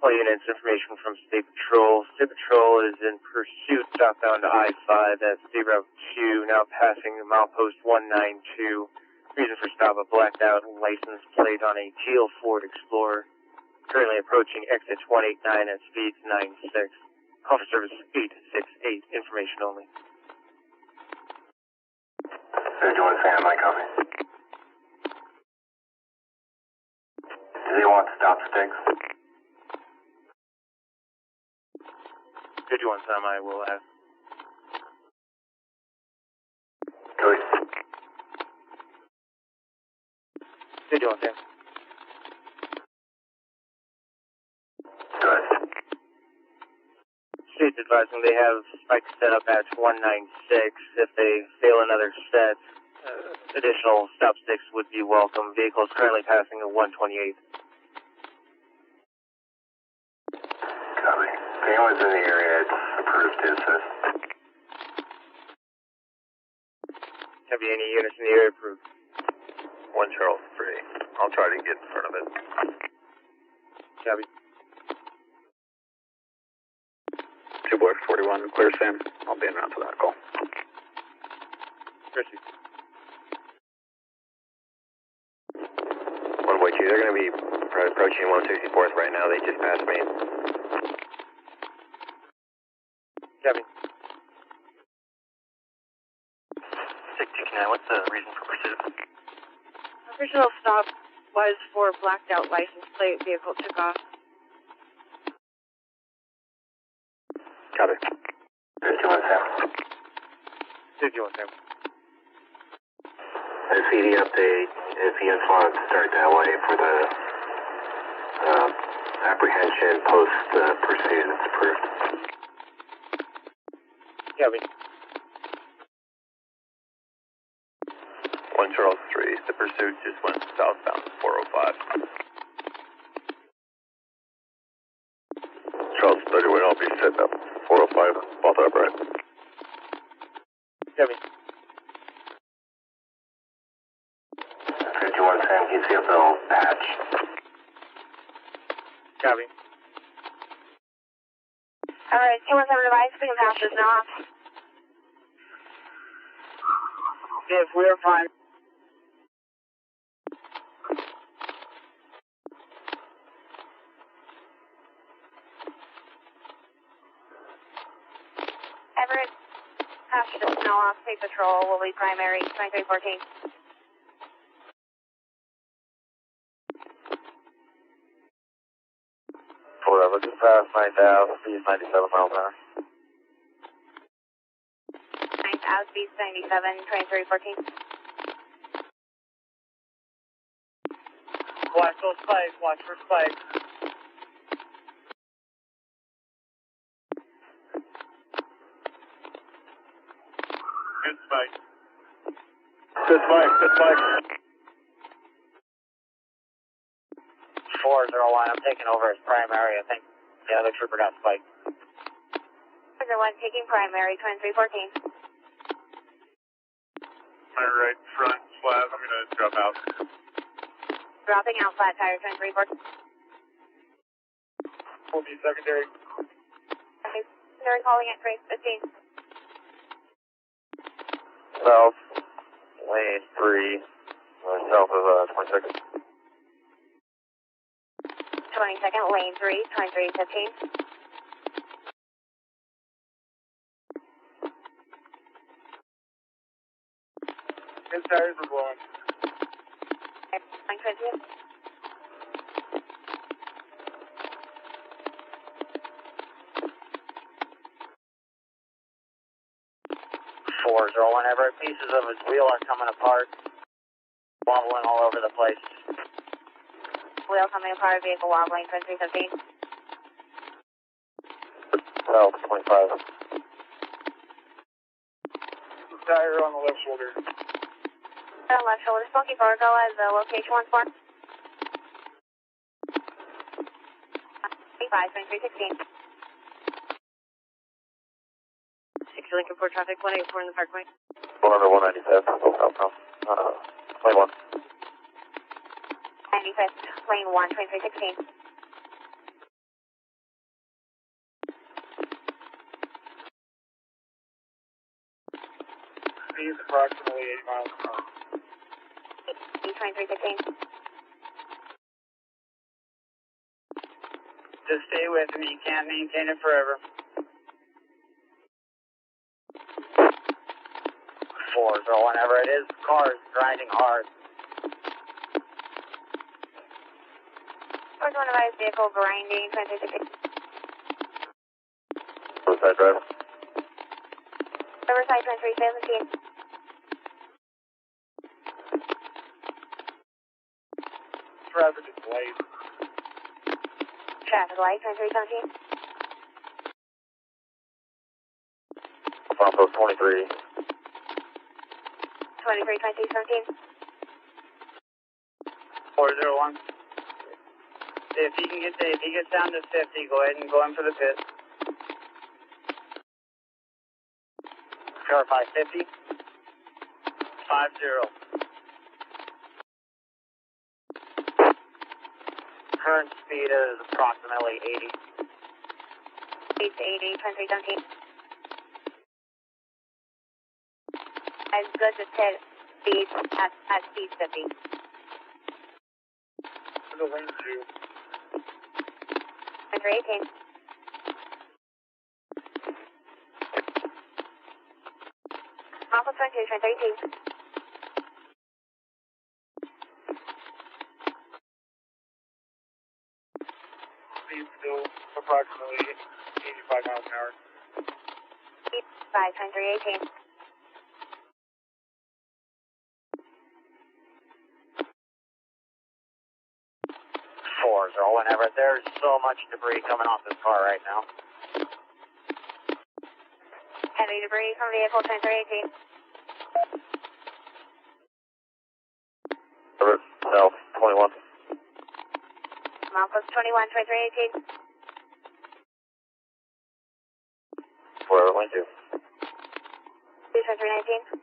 All units, information from State Patrol. State Patrol is in pursuit southbound to I-5 at State Route 2, now passing milepost 192. Reason for stop, a blacked out license plate on a teal Ford Explorer. Currently approaching exit 189 at speeds 96. Call for service 868, information only. 51 Sam, my copy. Do they want stop sticks? 51 Sam, I will ask. Go ahead. 51 Sam. Go ahead. State's advising they have spikes set up at 196. If they fail another set, additional stop sticks would be welcome. Vehicles currently passing at 128. Copy. If anyone's in the area, it's approved to assist. Have you any units in the area approved? 1 Charles 3. I'll try to get in front of it. Copy. 2 Boy 41, clear Sam. I'll be en route to that call. Chrissy. 1 Boy 2, they're going to be approaching 164th right now. They just passed me. Copy. 629, what's the reason for pursuit? Original stop was for blacked out license plate. Vehicle took off. Copy. 51 Sam. 51 Sam. CD update, if you want to start that way for the apprehension post pursuit, it's approved. Copy. 1 Charles 3, the pursuit just went southbound 405. Charles 31, I'll be setting up 405, both upright. Copy. 51 Sam, can you see a little patch? Copy. Alright, 217 device, we can pass this now. If we're fine. Everett, pass this now off. State Patrol will be primary 2314. Whatever, just pass 9,000, speed 97 miles an hour. 9,000, speed 97, 2314. Watch those spikes, watch for spikes. Good spike. Good spike, good spike. 401, I'm taking over as primary. I think the other trooper got spiked. 101, taking primary 2314. My right front flat, I'm going to drop out. Dropping out flat tire 2314. Will be secondary. They're calling at 315. South, lane 3, south of 22nd. 22nd, lane 3, 2315. His tires are blowing. Line 20th. Whenever pieces of his wheel are coming apart, wobbling all over the place. Wheel coming apart, vehicle wobbling 2315. South 25. Tire on the left shoulder. Left shoulder, Smoky Fargo as location once more. 2316. 60 Lincoln Port traffic, 184 in the parkway. 195, southbound. Lane 1. 95th, lane 1, 2316. speeds approximately 80 miles an hour. 2315. Just stay with me. You can't maintain it forever. 4, so whenever it is, cars grinding hard. Where's one of my vehicle grinding? 2315. Riverside Drive. Riverside 2317. Traffic is late. Traffic light 2317. Milpost 23. 2317. 401. If he gets down to 50, go ahead and go in for the pit. Verify 50. 50. Current speed is approximately 80. 8 to 80, 2317. As good as pit speed at speed 50. The lane 2. 2318. Alpha 22, 2318. Speed still approximately 85 miles an hour. 5, 2318. Or whenever. There's so much debris coming off this car right now. Heavy debris from vehicle 2318. South 21. Alpha 21, 2318. Wherever lane 2. 2319.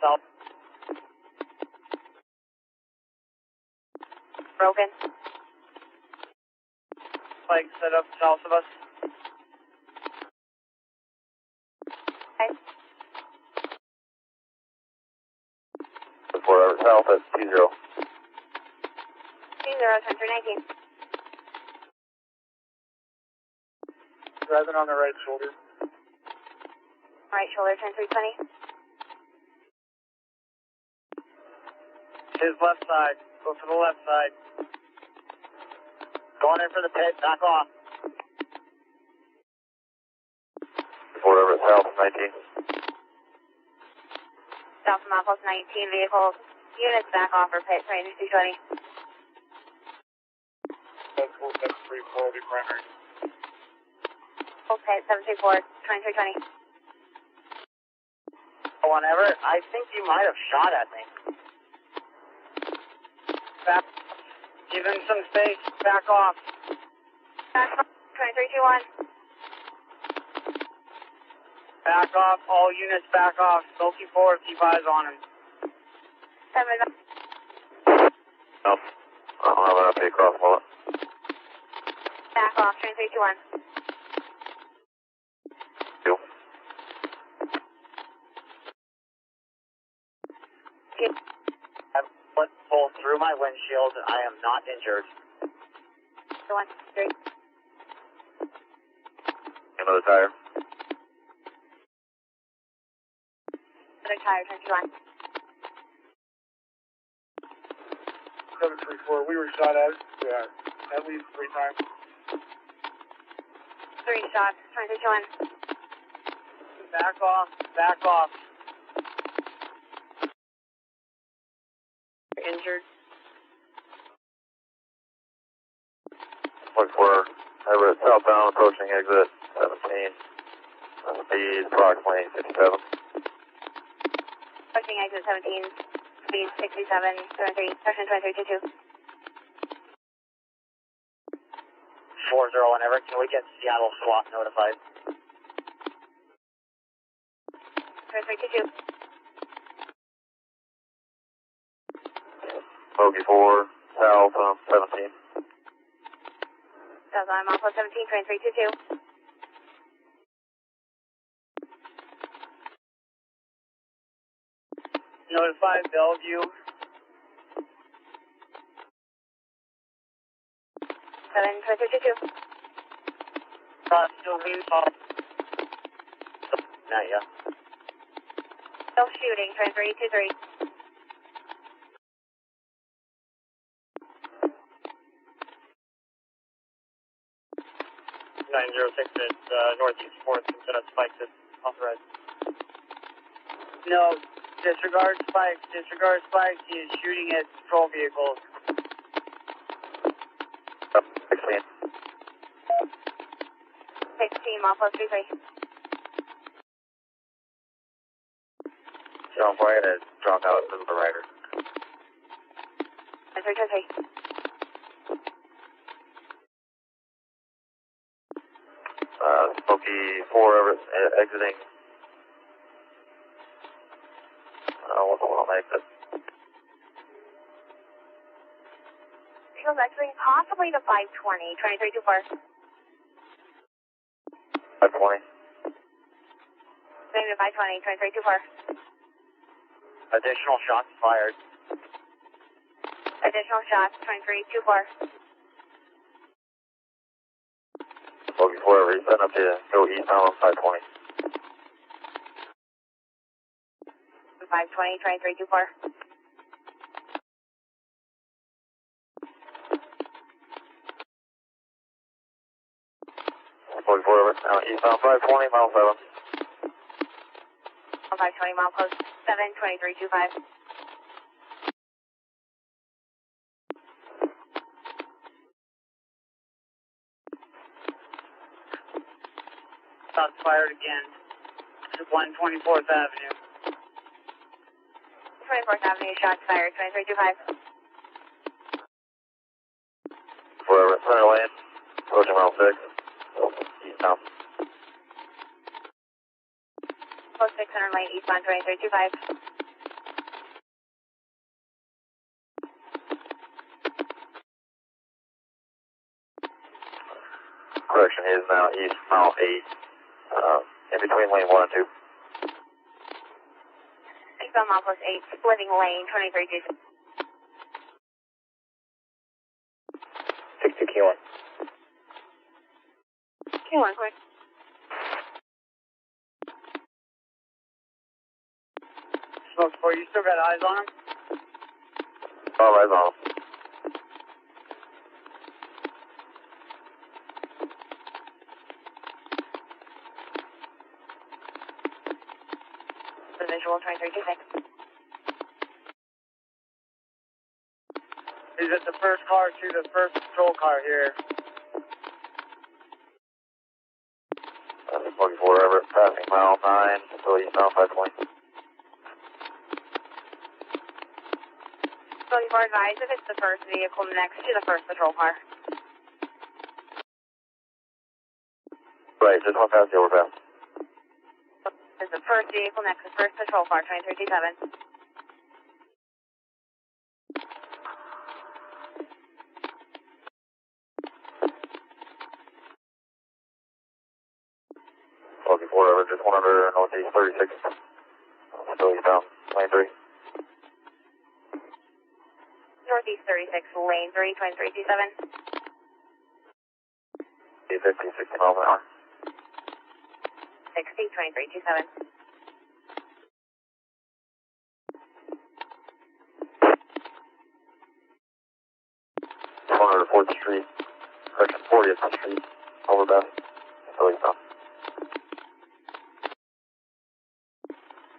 South. Broken. Spike set up south of us. Okay. Wherever south at 20. 20, 2319. Driving on the right shoulder. Right shoulder 10320. His left side. Go for the left side. Going in for the pit. Back off. Wherever south 19. South from Alpha 19 vehicles. Units back off for pit 2220. That's 4734 will be primary. Full pit 724, 2320. Whenever, I think you might have shot at me. Back. Give him some space. Back off. Back off 2321. Back off. All units back off. Smoky 4, keep eyes on him. 7. No. I don't have an update cross bullet. Back off 2321. 2. I put pull through my windshield. I am not injured. 1, 3. Another tire. Other tire 21. 734. We were shot at at least 3 times. 3 shots 2321. Back off. Back off. Injured. Look for Everett southbound approaching exit 17. Speed approximately 57. Approaching exit 17. Speed 67, 73, section 2322. 40 whenever. Can we get Seattle SWAT notified? 2322. Bogey 4, south 17. South on mile post 17, train 322. Notify Bellevue. 7, train 322. Still being called. Not yet. Still shooting, train 323. 906 at northeast 4th, spikes at authorized. No, disregard spikes. Disregard spikes. He is shooting at patrol vehicles. 16. 16, mile post 33. John White has dropped out to the rider. 323. Smoky 4 exiting. What's the one on exit? Feels exiting possibly to 520, train 324. 520. Maybe to 520, train 324. Additional shots fired. Additional shots, train 324. Smoky 4 over, he's setting up to go eastbound on 520. 520, train 324. Smoky 4 over, now eastbound 520, mile 7. 520, mile post 7, 2325. Shots fired again. 124th Avenue. 24th Avenue, shots fired, 2325. 4 over, center lane, approaching mile 6. Eastbound. Post 600 lane, eastbound 2325. Correction, he is now east mile 8, in between lane 1 and 2. Eastbound mile post 8, splitting lane, 2326. 62 Q1. Q1, quick. Smoke 4, you still got eyes on him? All eyes on him. The visual 2326. He's at the first car to the first patrol car here. Smoky 4 over, passing mile 9, until eastbound 520. 24 advised if it's the first vehicle next to the first patrol car. Right, just one past the overpass. It's the first vehicle next to the first patrol car, 2327. Smoky 4 over, just 100 northeast 36. Still eastbound, lane 3. Northeast 36, lane 3, 2327. 50, 60 miles an hour. 60, 2327. 4th Street, correction, 40th Street, overpass, still eastbound.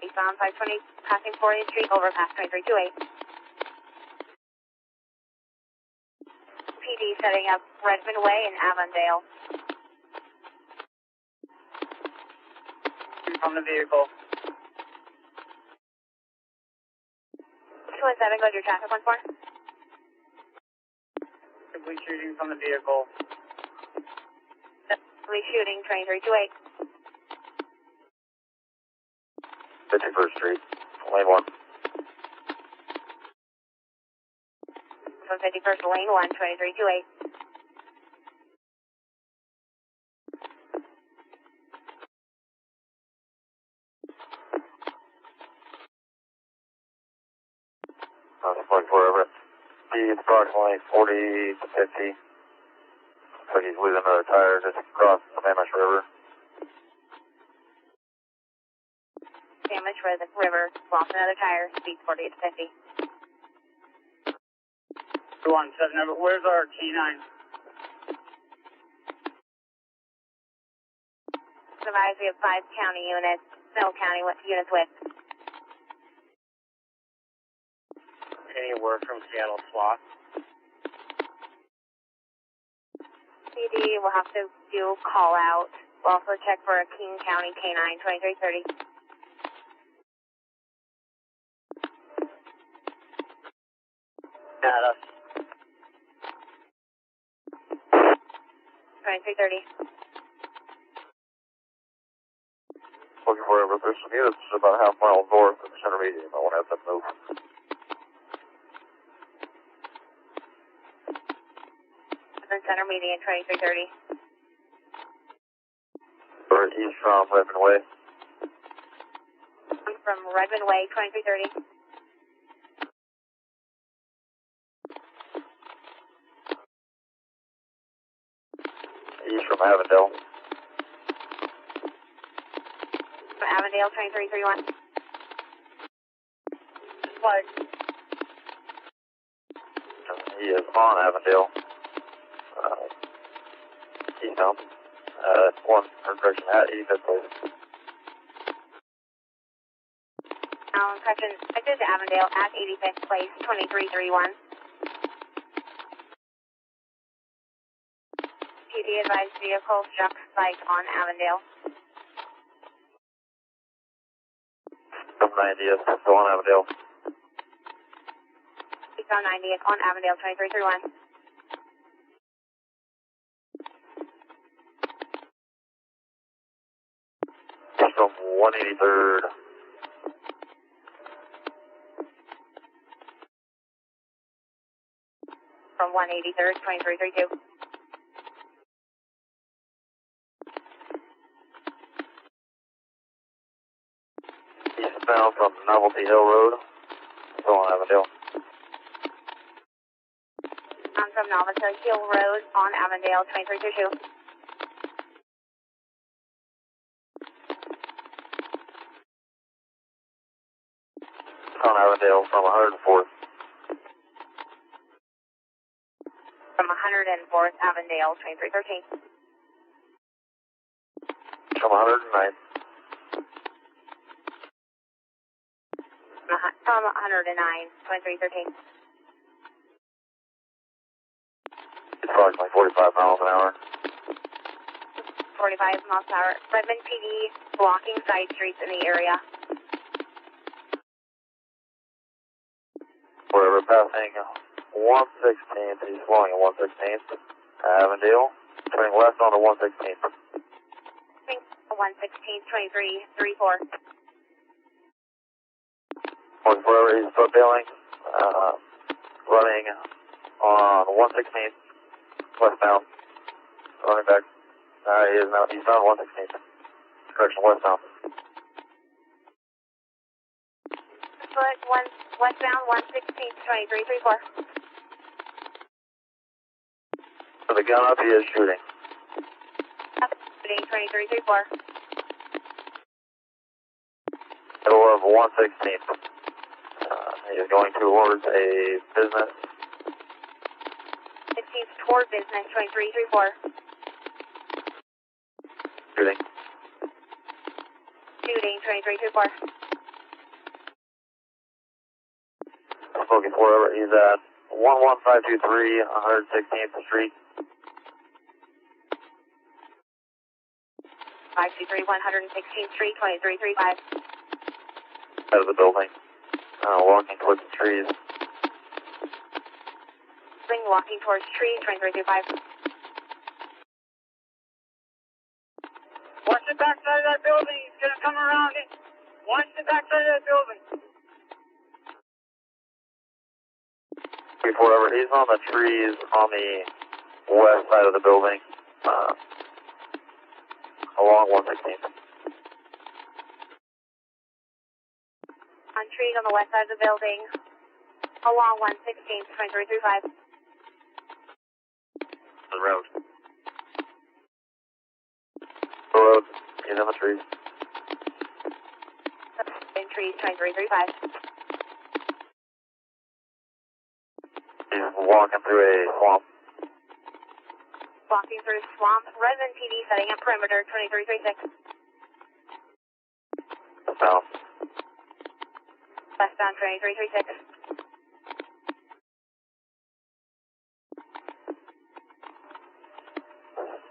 Eastbound 520, passing 40th Street, overpass 2328. PD setting up Redmond Way and Avondale. From the vehicle. 217, go to your traffic once more. Actively shooting from the vehicle. Actively shooting, train 328. 51st Street, lane 1. From 51st, lane 1, 2328. Looking for over. Speed approximately 40 to 50. Looks like he's losing another tire just across the Samish River. Samish River, lost another tire, speed 40 to 50. 217, where's our T9? Advise we have 5 county units, Snow County units with. Any word from Seattle SWAT? CD will have to do call out. We'll also check for a King County K9 2330. At us. 2330. Looking for over. There's some units about a half mile north of the center median. I want to have them move. Center median 2330. Or east from Redmond Way. From Redmond Way 2330. East from Avondale. From Avondale 2331. Flag. He is on Avondale. Eastbound. Correction at 85th place. Correction, expected to Avondale at 85th place 2331. PD advised vehicle struck site on Avondale. From 90th, still on Avondale. Eastbound 90th on Avondale 2331. From 183rd. From 183rd 2332. Eastbound from Novelty Hill Road. Still on Avondale. From Novelty Hill Road on Avondale 2332. On Avondale from 104th. From 104th Avondale 2313. From 109th. From 109 2313. Approximately 45 miles an hour. 45 miles an hour. Redmond PD blocking side streets in the area. We're passing 116th. He's flowing at 116th. Avondale. Turning left onto 116th. 116 2334. Looking for wherever he's footbailing. Running on 116th. Westbound. Running back. He is now eastbound 116th. Correction, westbound. Westbound 116 2334. For the gun up, he is shooting. 2334. Middle of 116th. He is going towards a business. 15th toward business 2334. Shooting. Shooting 2334. Looking for wherever he's at. 11523 116th Street. 523 116th Street 2335. Out of the building. Walking towards the trees. Walking towards trees 2335. Watch the backside of that building. He's going to come around it. Watch the backside of that building. Wherever he's on the trees on the west side of the building. Along 116th. On trees on the west side of the building. along 116, 2335. The road. The road. He's in the trees. In trees, 2335. He's walking through a swamp. Walking through swamp. Resident PD setting up perimeter, 2336. South. Westbound, 2336.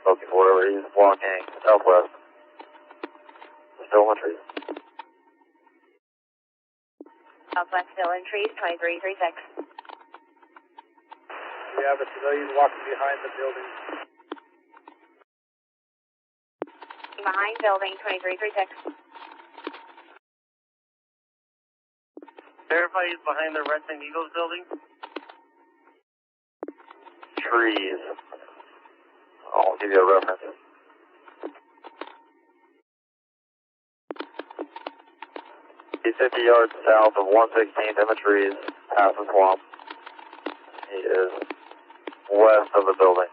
Looking for wherever he's walking southwest. Still in the trees. Southwest still in trees, 2336. We have a civilian walking behind the building. Behind building, 2336. Verify he's behind the Reds and Eagles building. Trees. I'll give you a reference. He's 50 yards south of 116th in the trees, past the swamp. He is west of the building.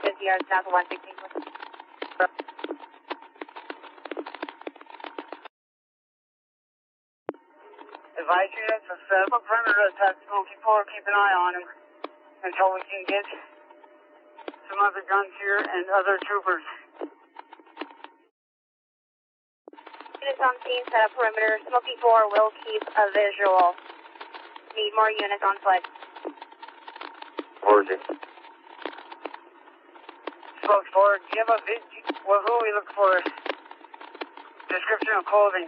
50 yards south of 116. Advise units to set up a perimeter attack. Smoky 4, keep an eye on him until we can get some other guns here and other troopers. Units on scene, set up perimeter. Smoky 4 will keep a visual. Need more units on foot. Where is he? Smoky 4, do you have a well, who are we looking for? Description of clothing.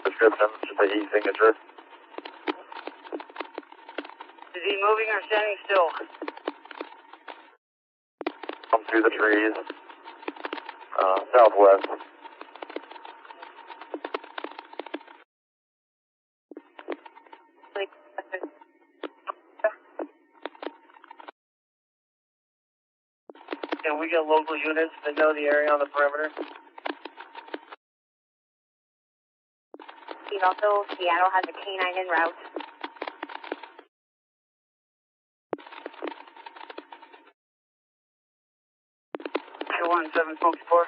Description, just a e-signature. Is he moving or standing still? Come through the trees. Southwest. Can we get local units that know the area on the perimeter? Also, Seattle has a K9 en route. Smoky 4.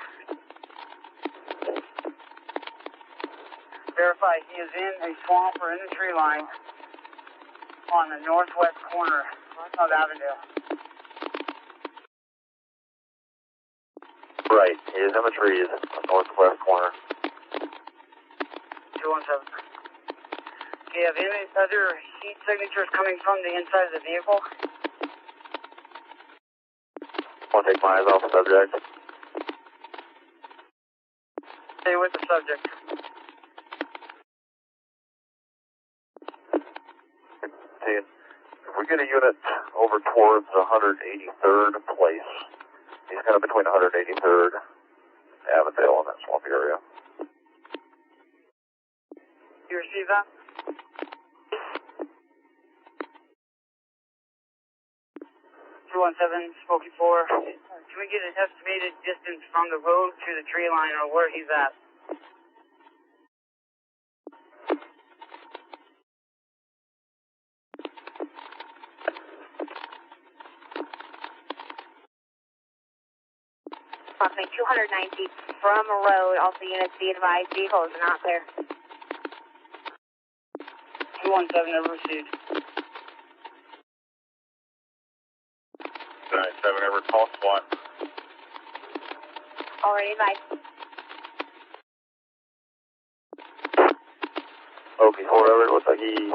Verify he is in a swamp or in a tree line on the northwest corner of Avondale. Right, he is in the trees, northwest corner. 217. Do you have any other heat signatures coming from the inside of the vehicle? I want to take my eyes off the subject. Stay with the subject. See, if we get a unit over towards 183rd place, he's kind of between 183rd and Avondale in that swampy area. You receive that? Smoky 4. Can we get an estimated distance from the road to the tree line or where he's at? Approximately 209 feet from a road. Also, units be advised, vehicle is not clear. 217, never received. 97, ever call SWAT. Already advised. Okay, whoever, it looks like he's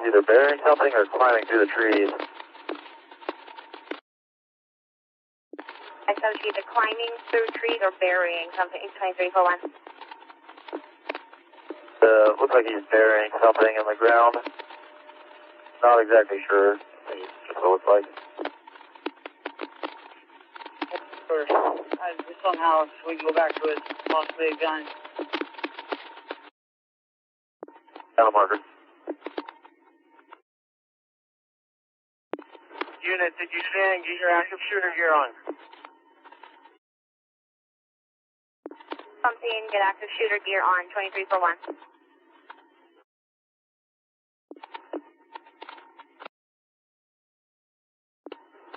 either burying something or climbing through the trees. Associate the climbing through trees or burying something. 2341. Looks like he's burying something in the ground. Not exactly sure. Just what it looks like. Somehow, so we can go back to it, possibly a gun. Down the marker. Unit, did you stand and get your active shooter gear on? Something, get active shooter gear on 2341.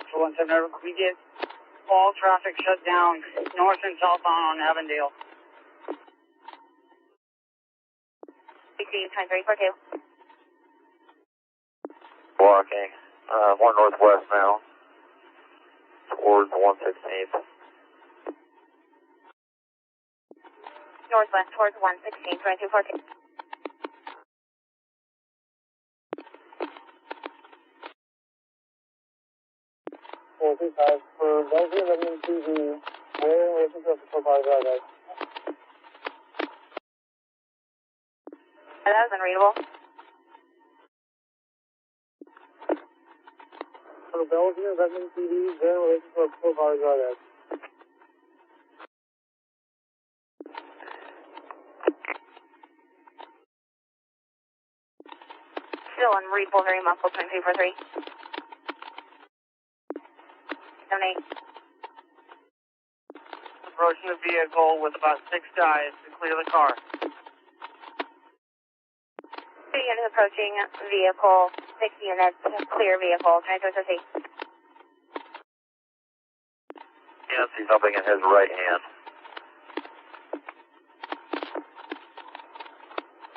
So 17, we get all traffic shut down north and southbound on Avondale. 2342. Blocking. More northwest now. Towards the 116th. Northwest towards 116, 2214. For those of you that need TV, where in relation to the profile drive? That was unreadable. For those of you that need TV, where in relation to the profile drive? Still unreadable, very muffled, 2343. 78. Approaching the vehicle with about 6 guys to clear the car. 2 units approaching vehicle, 6 units, clear vehicle, 2343. Can't see something in his right hand.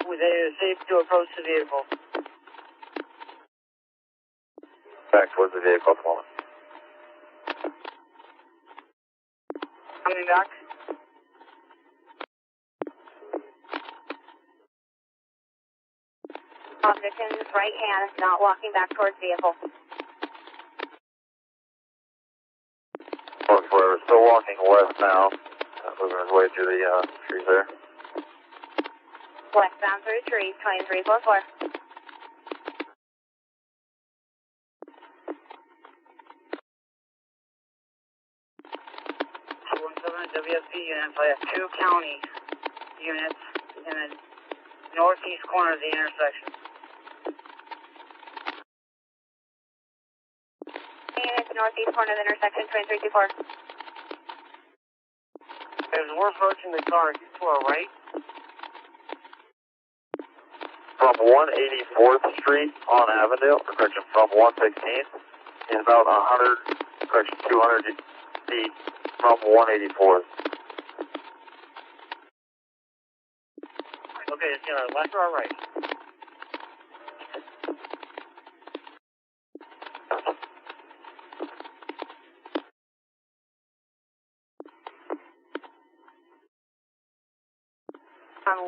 It is safe to approach the vehicle. Back towards the vehicle at the moment. Coming back. Optician's right hand, not walking back towards vehicle. We're still walking west now. Moving his way through the trees there. Westbound through trees, 2344. WSP units. I have 2 county units in the northeast corner of the intersection. Units northeast corner of the intersection, 2324. As we're approaching the car, he's to our right. From 184th Street on Avondale, correction, from 116th, is about 200 feet from 184th. Okay, it's our left or our right?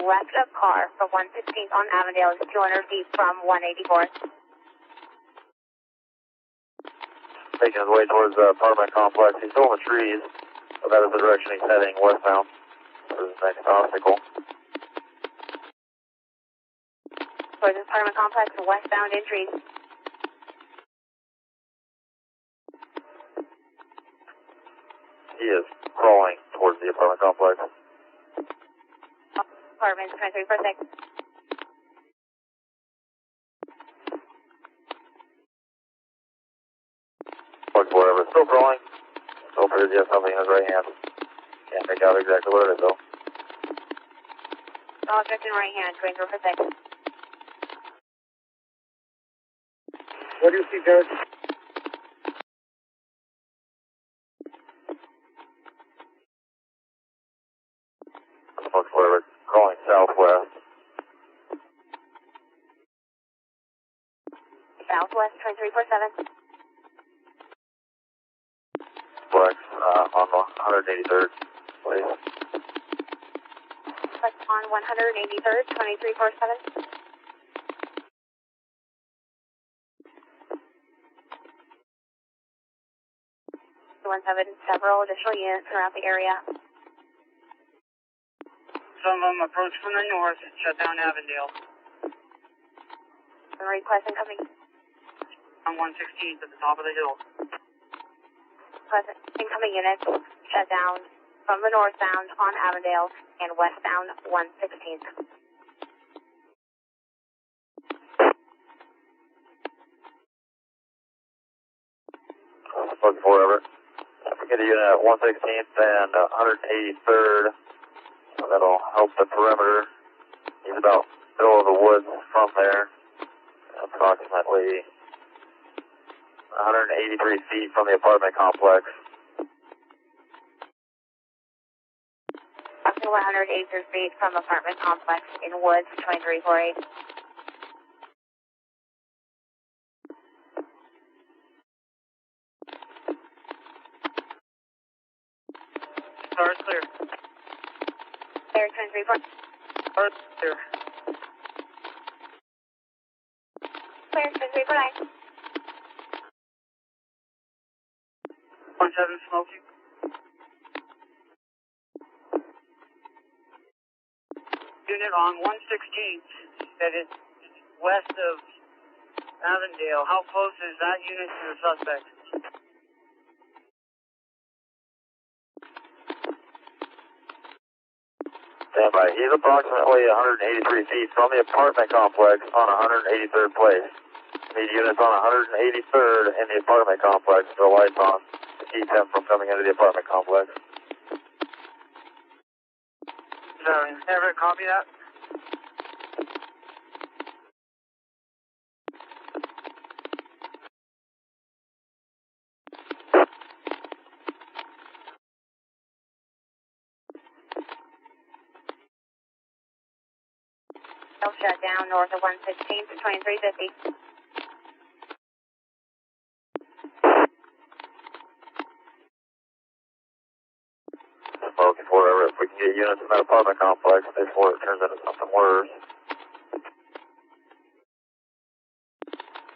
Left of car from 116th on Avondale is 200 feet from 184th. Taking his way towards the apartment complex. He's still in the trees, but that is the direction he's heading, westbound. For his next obstacle. Towards the apartment complex, westbound in trees. He is crawling towards the apartment complex. Apartments, 2346. Look for whatever. Still crawling. Still appears he has something in his right hand. Can't make out exactly what it is though. Object in right hand, 2346. What do you see, Jared? Look for whatever. Crawling southwest. Southwest, 2347. Flex on the 183rd, please. Flex on 183rd, 2347. 17, several additional units throughout the area. Some of them approach from the north, shut down Avondale. Request incoming. On 116th at the top of the hill. Request incoming units shut down from the northbound on Avondale and westbound 116th. Look for whatever. Get a unit at 116th and 183rd That'll help the perimeter. He's about middle of the woods from there, approximately 183 feet from the apartment complex. Up to 183 feet from apartment complex in Woods, 2348. Car's clear. Clear, 2348. Car's clear. Clear, 2349. 17 Smoky. Unit on 116th, that is west of Avondale. How close is that unit to the suspect? Stand by. He's approximately 183 feet from the apartment complex on 183rd place. Need units on 183rd in the apartment complex with the lights on to keep him from coming into the apartment complex. Ever copy that? Shut down north of 116th to 2350. Looking for if we can get units in that apartment complex before it turns into something worse.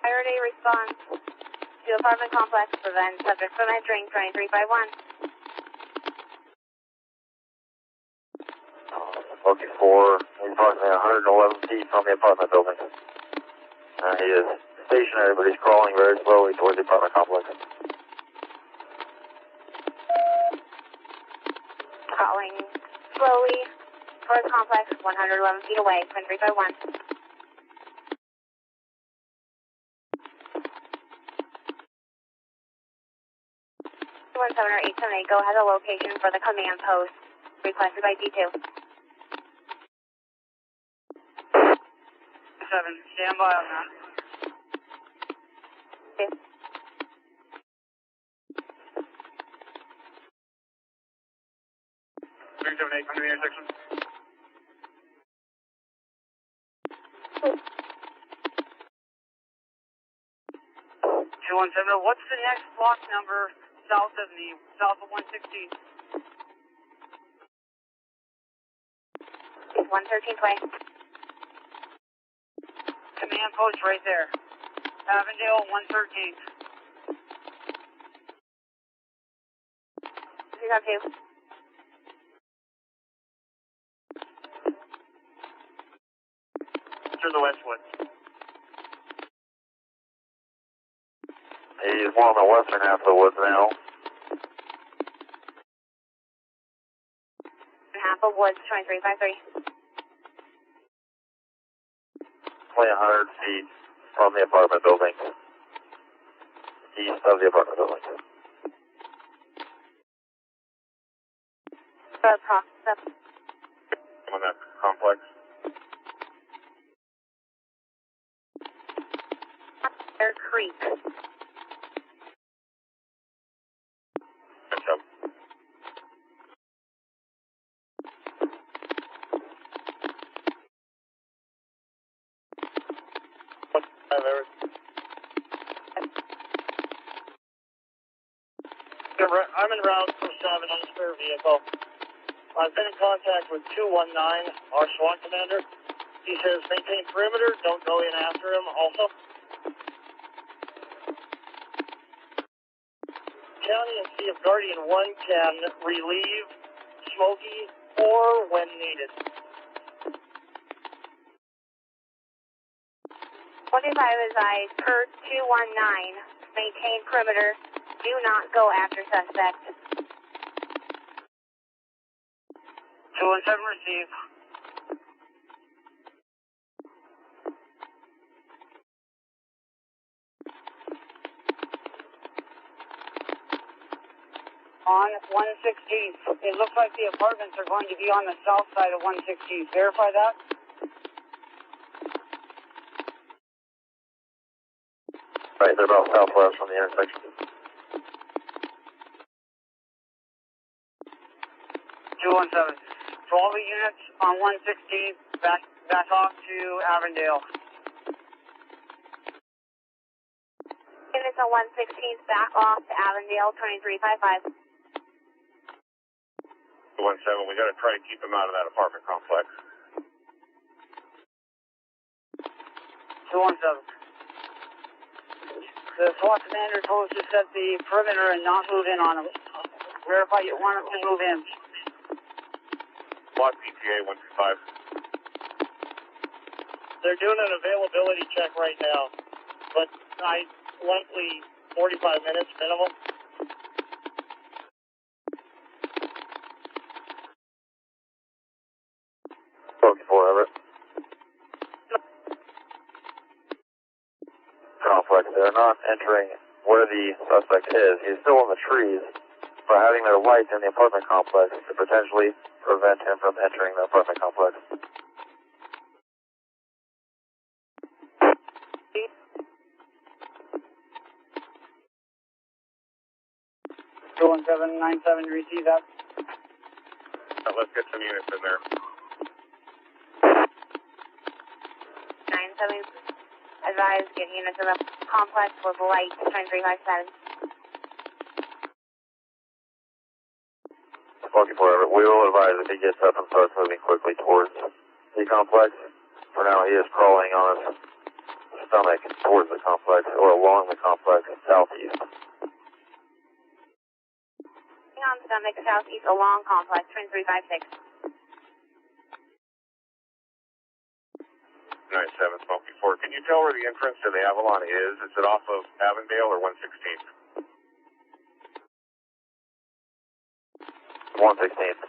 Priority response to apartment complex, prevent subject from entering, 2351. Looking for approximately 111 feet from the apartment building. He is stationary, but he's crawling very slowly towards the apartment complex. Crawling slowly towards complex, 111 feet away, 2351. 17 or 878, go ahead, a location for the command post requested by D2. 7, stand by on that. Okay. 378, come to the intersection. 217, what's the next block number south of 116? It's 113th way. Command post right there. Avondale, 113th. 302. Through the Westwood. He's more on the western half of the woods now. Half of Woods, 2353. Only 100 feet from the apartment building. East of the apartment building. On that complex. Bear Creek. Good job. I'm en route for 7 on a spare vehicle. I've been in contact with 219, our SWAT commander. He says maintain perimeter, don't go in after him. Also, county and see if Guardian 1 can relieve Smokey or when needed. 25 is I per 219. Maintain perimeter. Do not go after suspect. 217 receive. on 116th. It looks like the apartments are going to be on the south side of 116th. Verify that. Right, they're about southwest from the intersection. 217. 12 units on 116th, back off to Avondale. Units on 116th, back off to Avondale, 2355. 217, we got to try to keep them out of that apartment complex. 217. The SWAT commander told us to set the perimeter and not move in on them. Verify you want them to move in. SWAT PTA 125. They're doing an availability check right now, but likely 45 minutes minimum. Focus 4, Everett. Complex, they're not entering where the suspect is. He's still in the trees, but having their lights in the apartment complex to potentially prevent him from entering the apartment complex. 21797, receive that. Let's get some units in there. 97, advise, get units in the complex with lights, 2357. Focus 4, Everett. We will advise if he gets up and starts moving quickly towards the complex. For now, he is crawling on his stomach towards the complex or along the complex southeast. On stomach, southeast, along complex, 2356. 97, Smoky 4. Can you tell where the entrance to the Avalon is? Is it off of Avondale or 116th? 116th.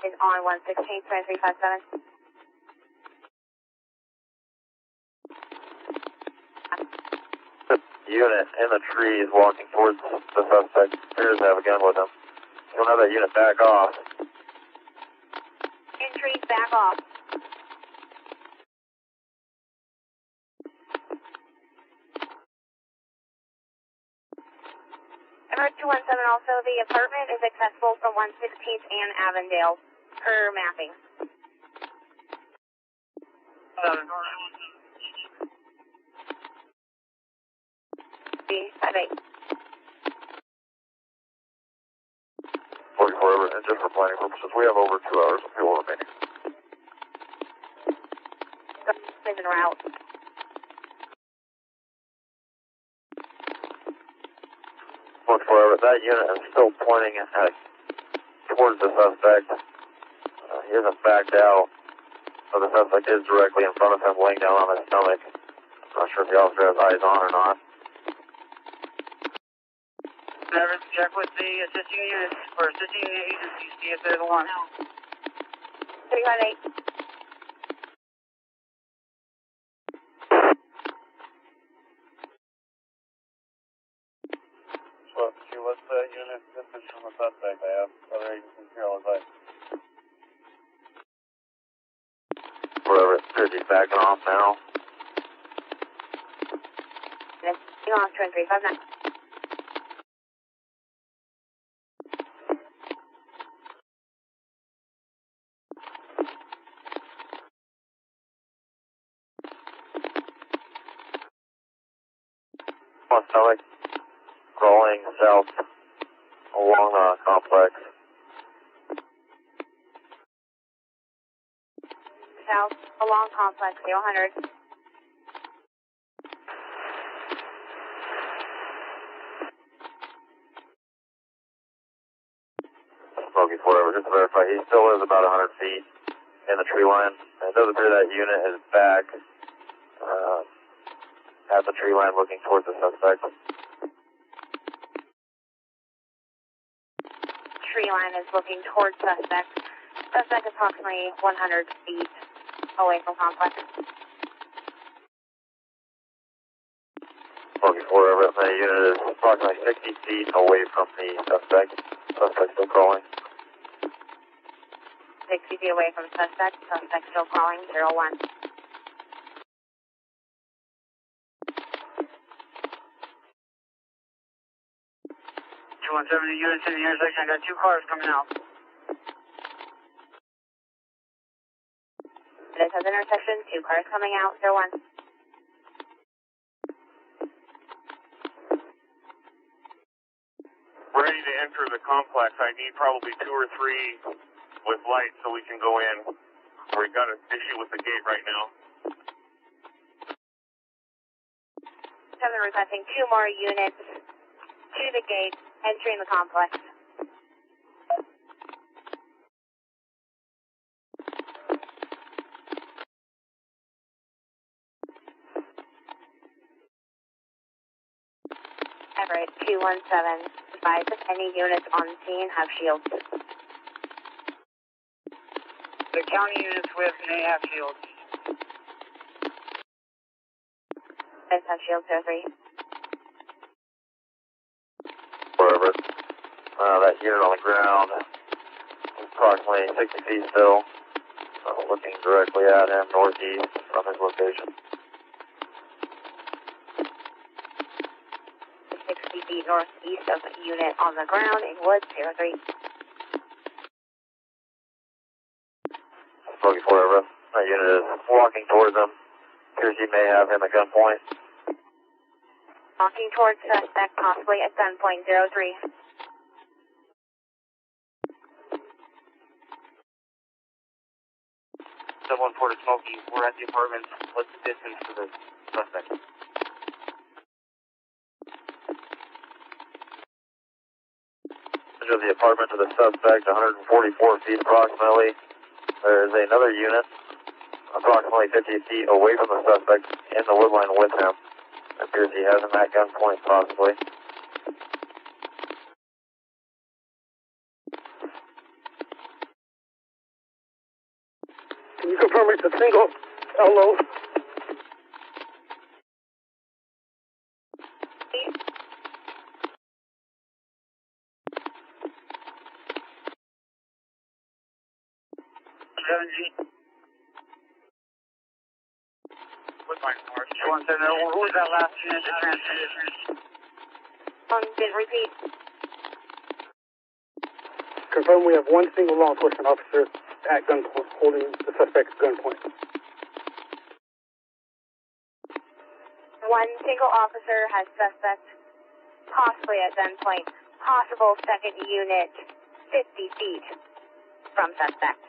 Is on 116th, 2357. Unit in the trees walking towards the suspect appears to have a gun with him. You'll have that unit back off. In trees, back off. Alert 217, also the apartment is accessible from 116th and Avondale per mapping. 58. 44, and just for planning purposes, we have over 2 hours of fuel remaining. Is en route. 44, that unit is still pointing towards the suspect. He isn't backed out, so the suspect is directly in front of him, laying down on his stomach. Not sure if the officer has eyes on or not. Never check with the assisting units or assisting agencies, see if they're the ones. 318. Well, what's the unit distance from the suspect? I have other agencies here all advice. Whatever, it appears he's backing off now. Hang on, 2359. On stomach, crawling south along the complex. South, along complex, 000. Smoky 4, just to verify, he still is about 100 feet in the tree line. It does appear that unit is back at the tree line looking towards the suspect. Tree line is looking towards suspect. Suspect approximately 100 feet away from complex. Smoky 4 over. The unit is approximately 60 feet away from the suspect. Suspect still crawling. 60 feet away from suspect. Suspect still crawling. 01. 217 units in the intersection. I got two cars coming out. This has intersection. Two cars coming out. 01. Ready to enter the complex. I need probably 2 or 3 with lights so we can go in. We got an issue with the gate right now. 7 requesting 2 more units to the gate, entering the complex. Everett 217. Advise if any units on scene have shields. The county units with may have shields. This have shields 03. Wherever. That unit on the ground, approximately 60 feet still, looking directly at him northeast from his location. 60 feet northeast of the unit on the ground in Woods 03. Smoky 4 over. That unit is walking towards him. Appears he may have him at gunpoint. Walking towards suspect, possibly at gunpoint 03. Someone for the Smoky. We're at the apartment. What's the distance to the suspect? Of the apartment to the suspect, 144 feet approximately. There is another unit, approximately 50 feet away from the suspect, in the woodline with him. It appears he has him at gunpoint, possibly. Can you confirm it's a single LO? What was that last unit that transferred? Didn't repeat. Confirm we have one single law enforcement officer at gunpoint, holding the suspect at gunpoint. One single officer has suspect possibly at gunpoint. Possible second unit 50 feet from suspect.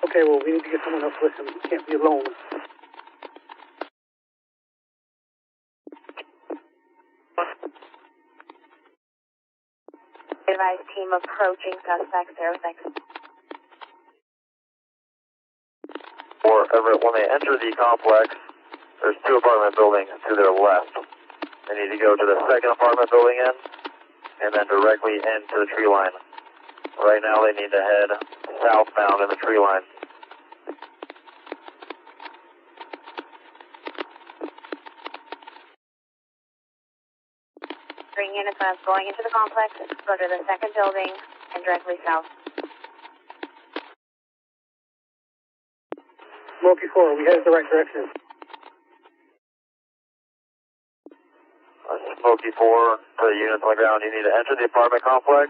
Okay, well, we need to get someone else with him. He can't be alone. Advised team approaching suspect 06. Or Everett, when they enter the complex, there's 2 apartment buildings to their left. They need to go to the second apartment building in, and then directly into the tree line. Right now they need to head southbound in the tree line. Bring units going into the complex, go to the second building, and directly south. Smoky 4, we headed the right direction. Smoky 4 to the units on the ground. You need to enter the apartment complex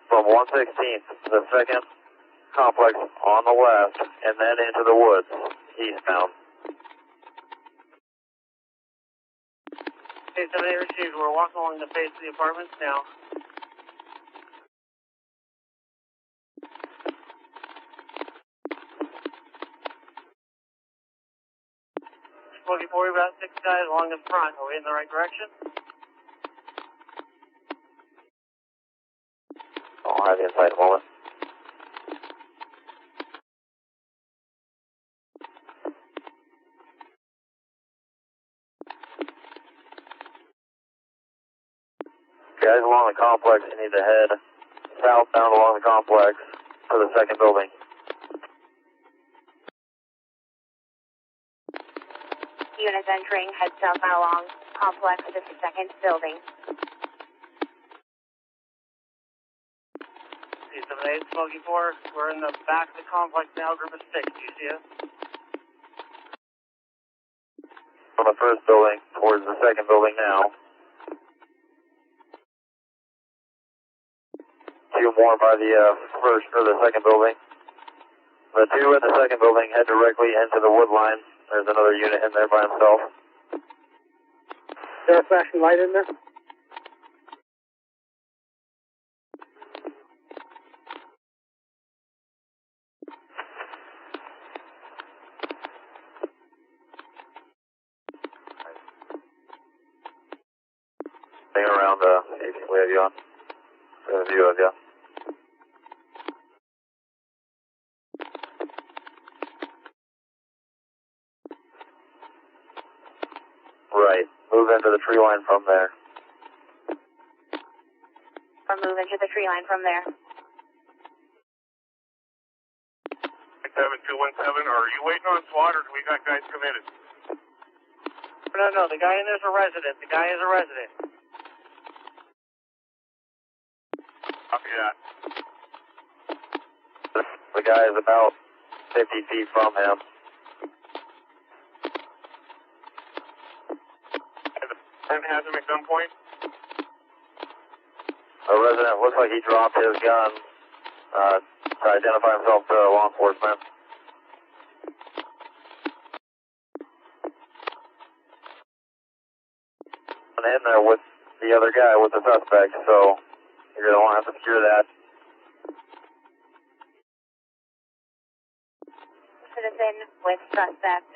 from 116th to the second complex on the left, and then into the woods, eastbound. Okay, 7-8 received. We're walking along the face of the apartments now. Smoky 4, we've got 6 guys along the front. Are we in the right direction? I'll have you inside a moment. Guys along the complex, you need to head southbound along the complex to the second building. Units entering, head southbound along complex to the second building. 378, Smoky 4. We're in the back of the complex now, group of 6. Do you see us? From the first building towards the second building now. 2 more by the first or the second building. The 2 in the second building head directly into the wood line. There's another unit in there by himself. Is there a flashing light in there? Hang around, we have you on. We have a view of you. Right. Move into the tree line from there. Or move into the tree line from there. 7217, are you waiting on SWAT or do we got guys committed? No, the guy in there's a resident. The guy is a resident. Copy that. The guy is about 50 feet from him. And has him at gunpoint? A resident looks like he dropped his gun to identify himself to law enforcement. And in there with the other guy, with the suspect, so you're going to want to secure that. Citizen with suspect.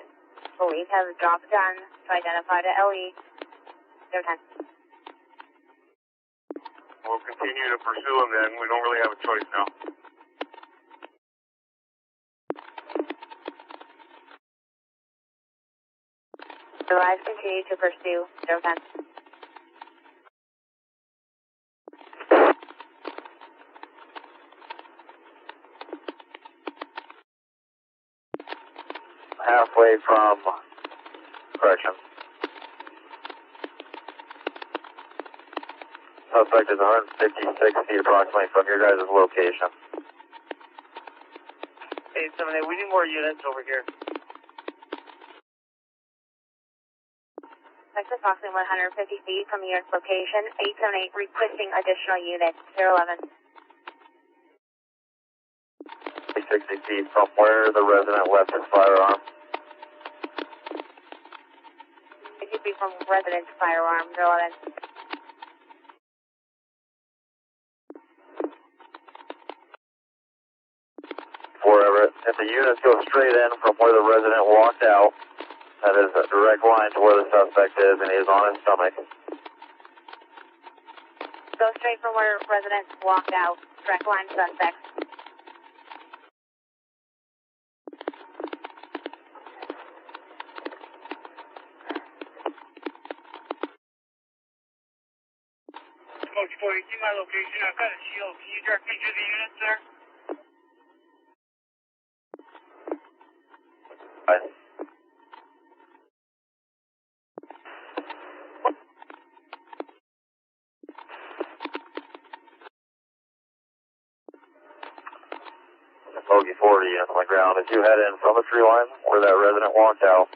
Police has dropped gun to identify to LE. 010. We'll continue to pursue him then. We don't really have a choice now. The lives continue to pursue 010. Halfway from correction. Suspect is 156 feet approximately from your guys' location. 878, we need more units over here. That's approximately 150 feet from your location. 878 requesting additional units. 011. 60 feet from where the resident left his firearm. 60 feet from resident's firearm. 011. Forever. If the units go straight in from where the resident walked out, that is a direct line to where the suspect is, and he is on his stomach. Go straight from where resident walked out. Direct line suspect. Smoke 4, you see my location? I've got a shield. Can you direct me to the units there? Right. Bogey 40 units on the ground. If you head in from the tree line where that resident walked out,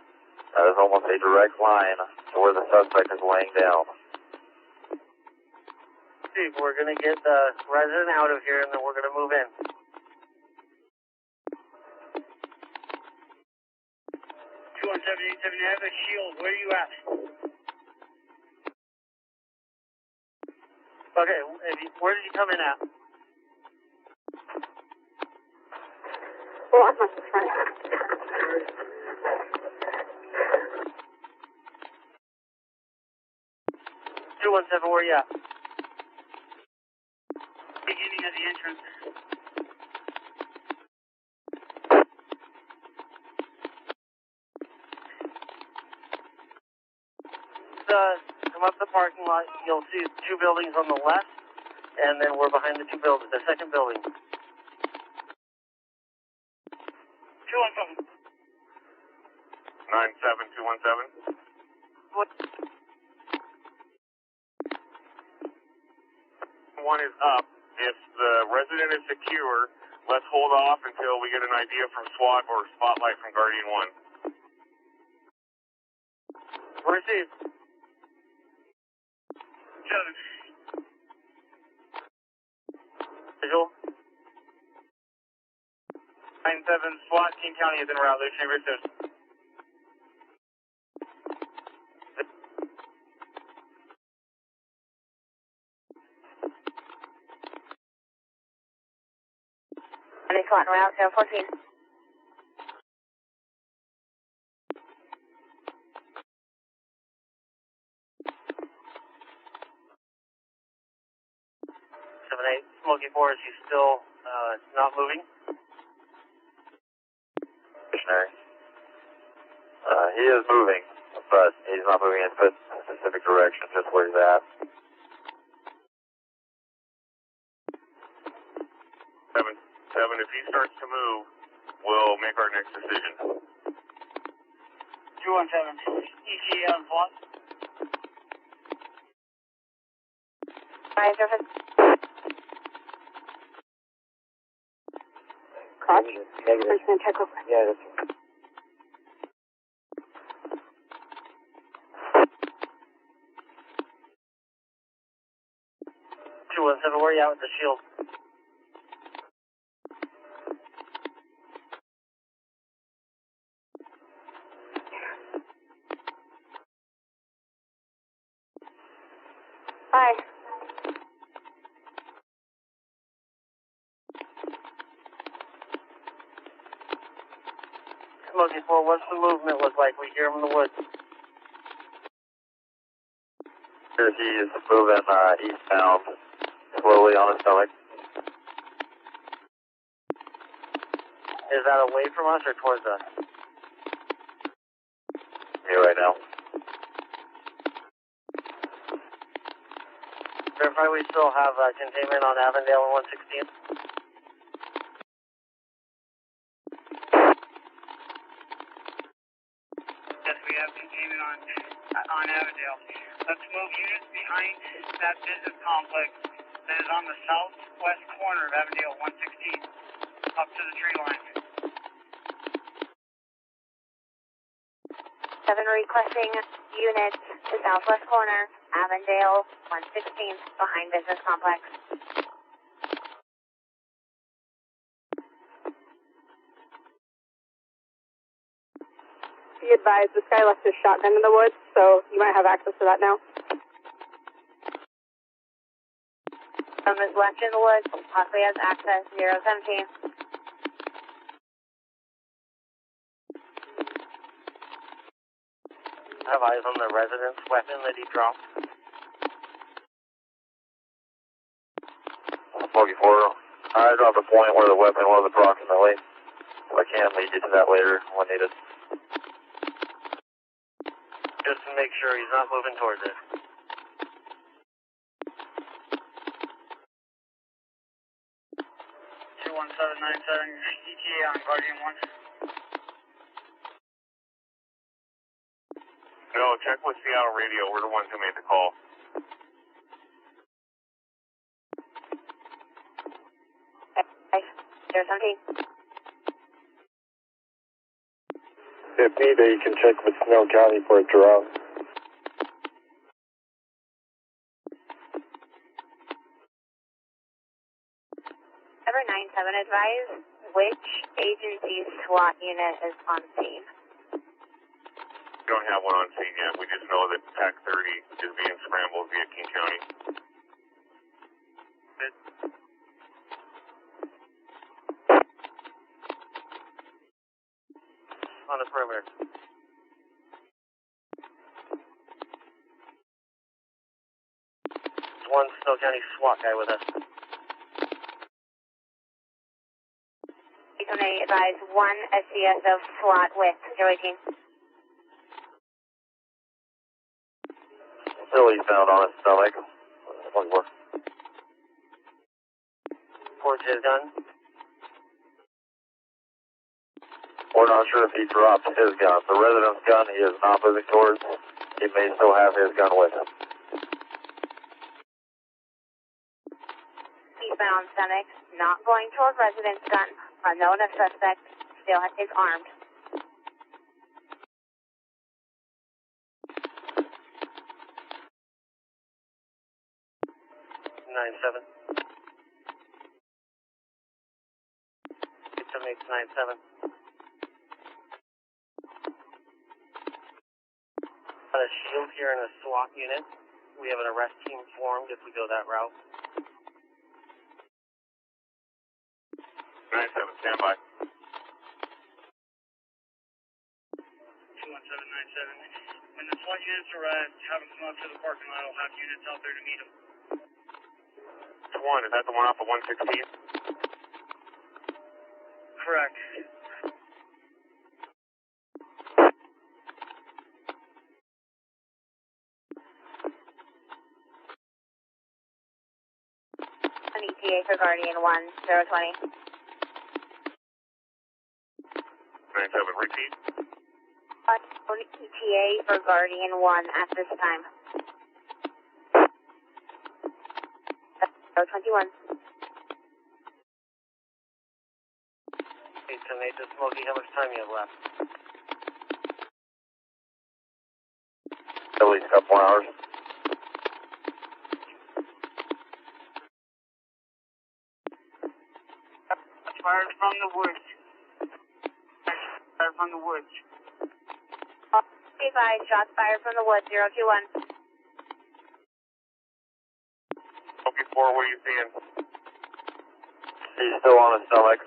that is almost a direct line to where the suspect is laying down. Steve, we're going to get the resident out of here and then we're going to move in. 21787, I have a shield. Where are you at? Okay, where did you come in at? Well, I'm not trying. 217, where are you at? Beginning of the entrance. Come up the parking lot, you'll see 2 buildings on the left, and then we're behind the 2 buildings, the second building. 217. 97217. 1 is up. If the resident is secure, let's hold off until we get an idea from SWAT or Spotlight from Guardian 1. Receive. 7. Visual. 9-7, SWAT, King County is en route. Luke Chamber soon. SWAT en route, 014. Smoky 4, is he still not moving? Missionary. He is moving, but he's not moving in a specific direction, just where he's at. 7, if he starts to move, we'll make our next decision. 217, ETA on SWAT. 5-7. Negative. Yeah, that's right. Where are you at with the shield? Hi. Smoky 4, what's the movement look like? We hear him in the woods. Here he is moving eastbound, slowly on his stomach. Is that away from us or towards us? Me right now. Verify we still have containment on Avondale and 116th. Yes, we have containment on Avondale. Let's move units behind that business complex that is on the southwest corner of Avondale 116, up to the tree line. 7 requesting units to southwest corner, Avondale, 116th, behind business complex. Be advised, this guy left his shotgun in the woods, so you might have access to that now. Is left in the woods, possibly has access, 017. I have eyes on the resident's weapon that he dropped. Smoky 4, I dropped a point where the weapon was approximately. I can lead you to that later when needed. Just to make sure he's not moving towards it. ETA on Guardian 1. No, check with Seattle Radio. We're the ones who made the call. Okay, 017. If needed, you can check with Snow County for a drop. Number 97, advise which agency's SWAT unit is on scene. We don't have one on scene yet. We just know that TAC 30 is being scrambled via King County. On the perimeter. One Snow County SWAT guy with us. He's going to advise one SCS of SWAT with 018. Still eastbound on his stomach. 24. Towards his gun. We're not sure if he dropped his gun. The resident's gun he is not moving towards. He may still have his gun with him. southbound Cemex, not going toward residence gun. Unknown suspect still is armed. 9-7. 878-9-7. Got a shield here in a SWAT unit. We have an arrest team formed if we go that route. 9-7, stand by. 21797. When the SWAT units arrive, have them come up to the parking lot. I'll have units out there to meet them. Which one? Is that the one off of 116? Correct. An ETA for Guardian 1020. 9-7, repeat. Unknown ETA for Guardian 1 at this time. 021. 878 to Smokey, how much time you have left? At least a couple hours. Fired from the woods. Fired from the woods. Be advised, shots fired from the woods, 021. Okay, 4, what are you seeing? He's still on his stomach.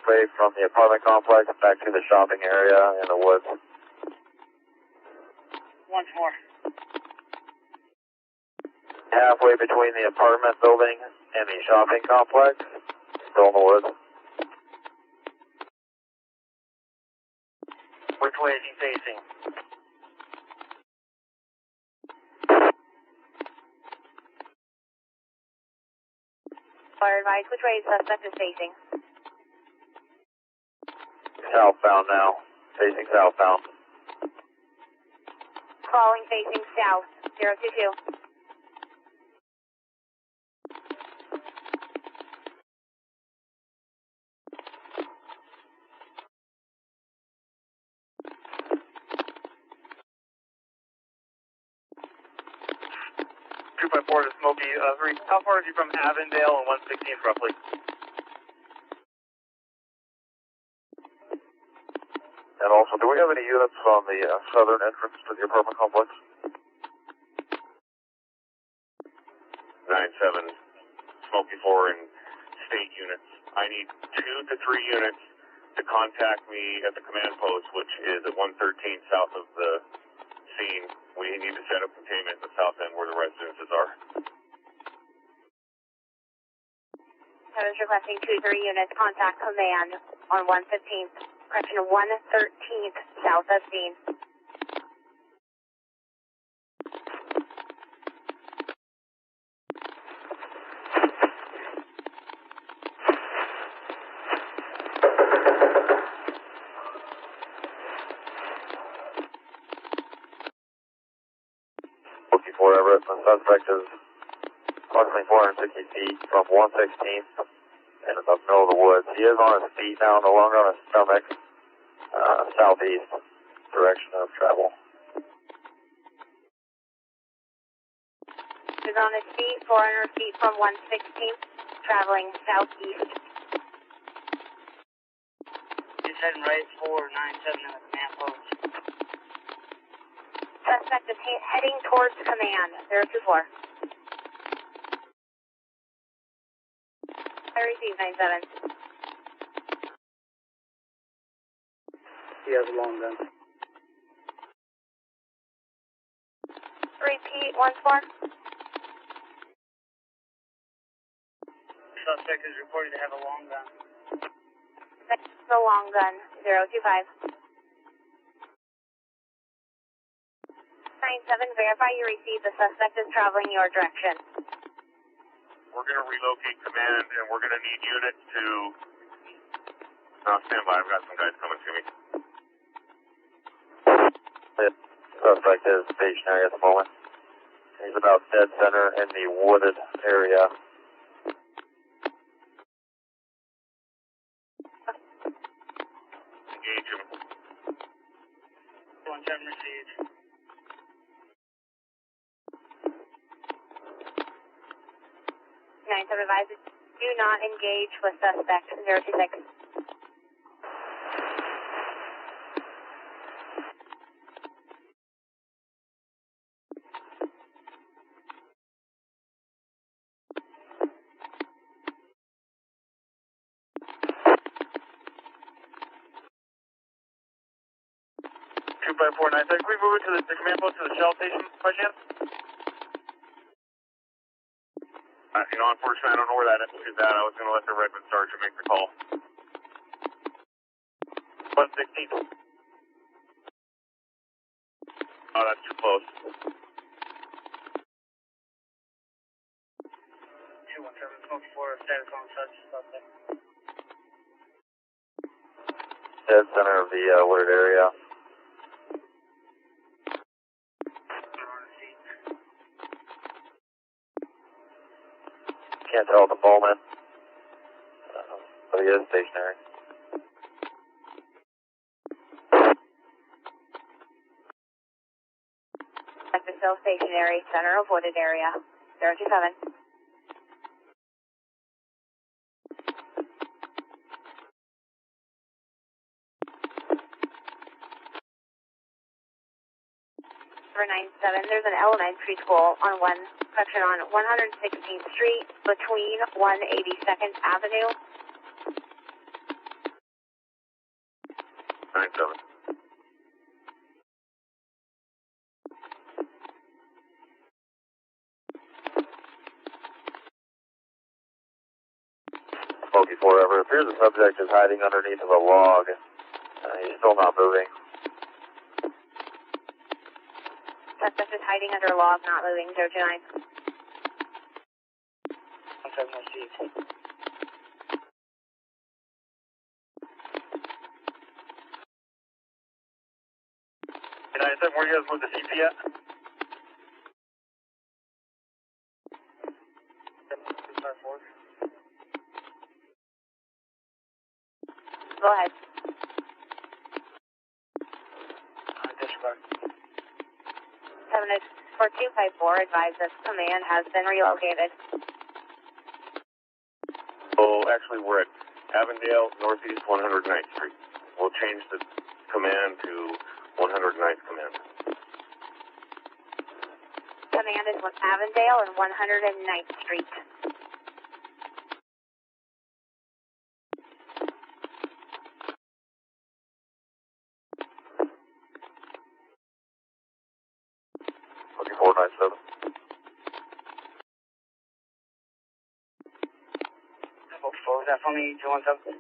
Way from the apartment complex back to the shopping area in the woods. Once more. Halfway between the apartment building and the shopping complex. Still in the woods. Which way is he facing? Fire advised, which way the suspect is facing? Southbound now. Facing southbound. Crawling facing south, 022. To Smokey, how far is he from Avondale and 116th roughly? And also, do we have any units on the southern entrance to the apartment complex? 9-7, Smoky 4 in state units. I need 2 to 3 units to contact me at the command post, which is at 113 south of the scene. We need to set up containment at the south end where the residences are. I was requesting 2 to 3 units, contact command on 115th, correction 113th south of scene. Everett, the suspect is approximately 460 feet from 116th and in the middle of the woods. He is on his feet now, no longer on his stomach, southeast direction of travel. He's on his feet, 400 feet from 116th, traveling southeast. He's heading right for 9-7 in the command post. Suspect is heading towards command, 024. I receive 9-7. He has a long gun. Repeat once more. Suspect is reported to have a long gun. The long gun, 025. 9-7, verify you received. The suspect is traveling your direction. We're going to relocate command, and we're going to need units to... stand by, I've got some guys coming to me. suspect is stationary at the moment. He's about dead center in the wooded area. Engage him. 17 received. Nine seven advised, do not engage with suspect 026. By 496. Can we move it to the command post to the Shell station by chance? Unfortunately, I don't know where that is at. I was going to let the Redmond Sergeant make the call. 116. Oh, that's too close. 217 smoke 4, status on such suspect. Dead center of the wooded area. Can't tell at the moment, but he is stationary. Suspect is still stationary, center of wooded area 027. For 97, there's an elementary school on 116th Street between 182nd Avenue. 97. Smoky forever. It appears the subject is hiding underneath of a log. He's still not moving. Suspect is hiding under a log, not moving 029. 17 received. Can I say where you guys moved the CP at? Go ahead. Disregard. 74254 advised that command has been relocated. Oh, actually, we're at Avondale, Northeast 109th Street. We'll change the command to 109th Command. Command is with Avondale and 109th Street. Looking 497. What was that for me, 217?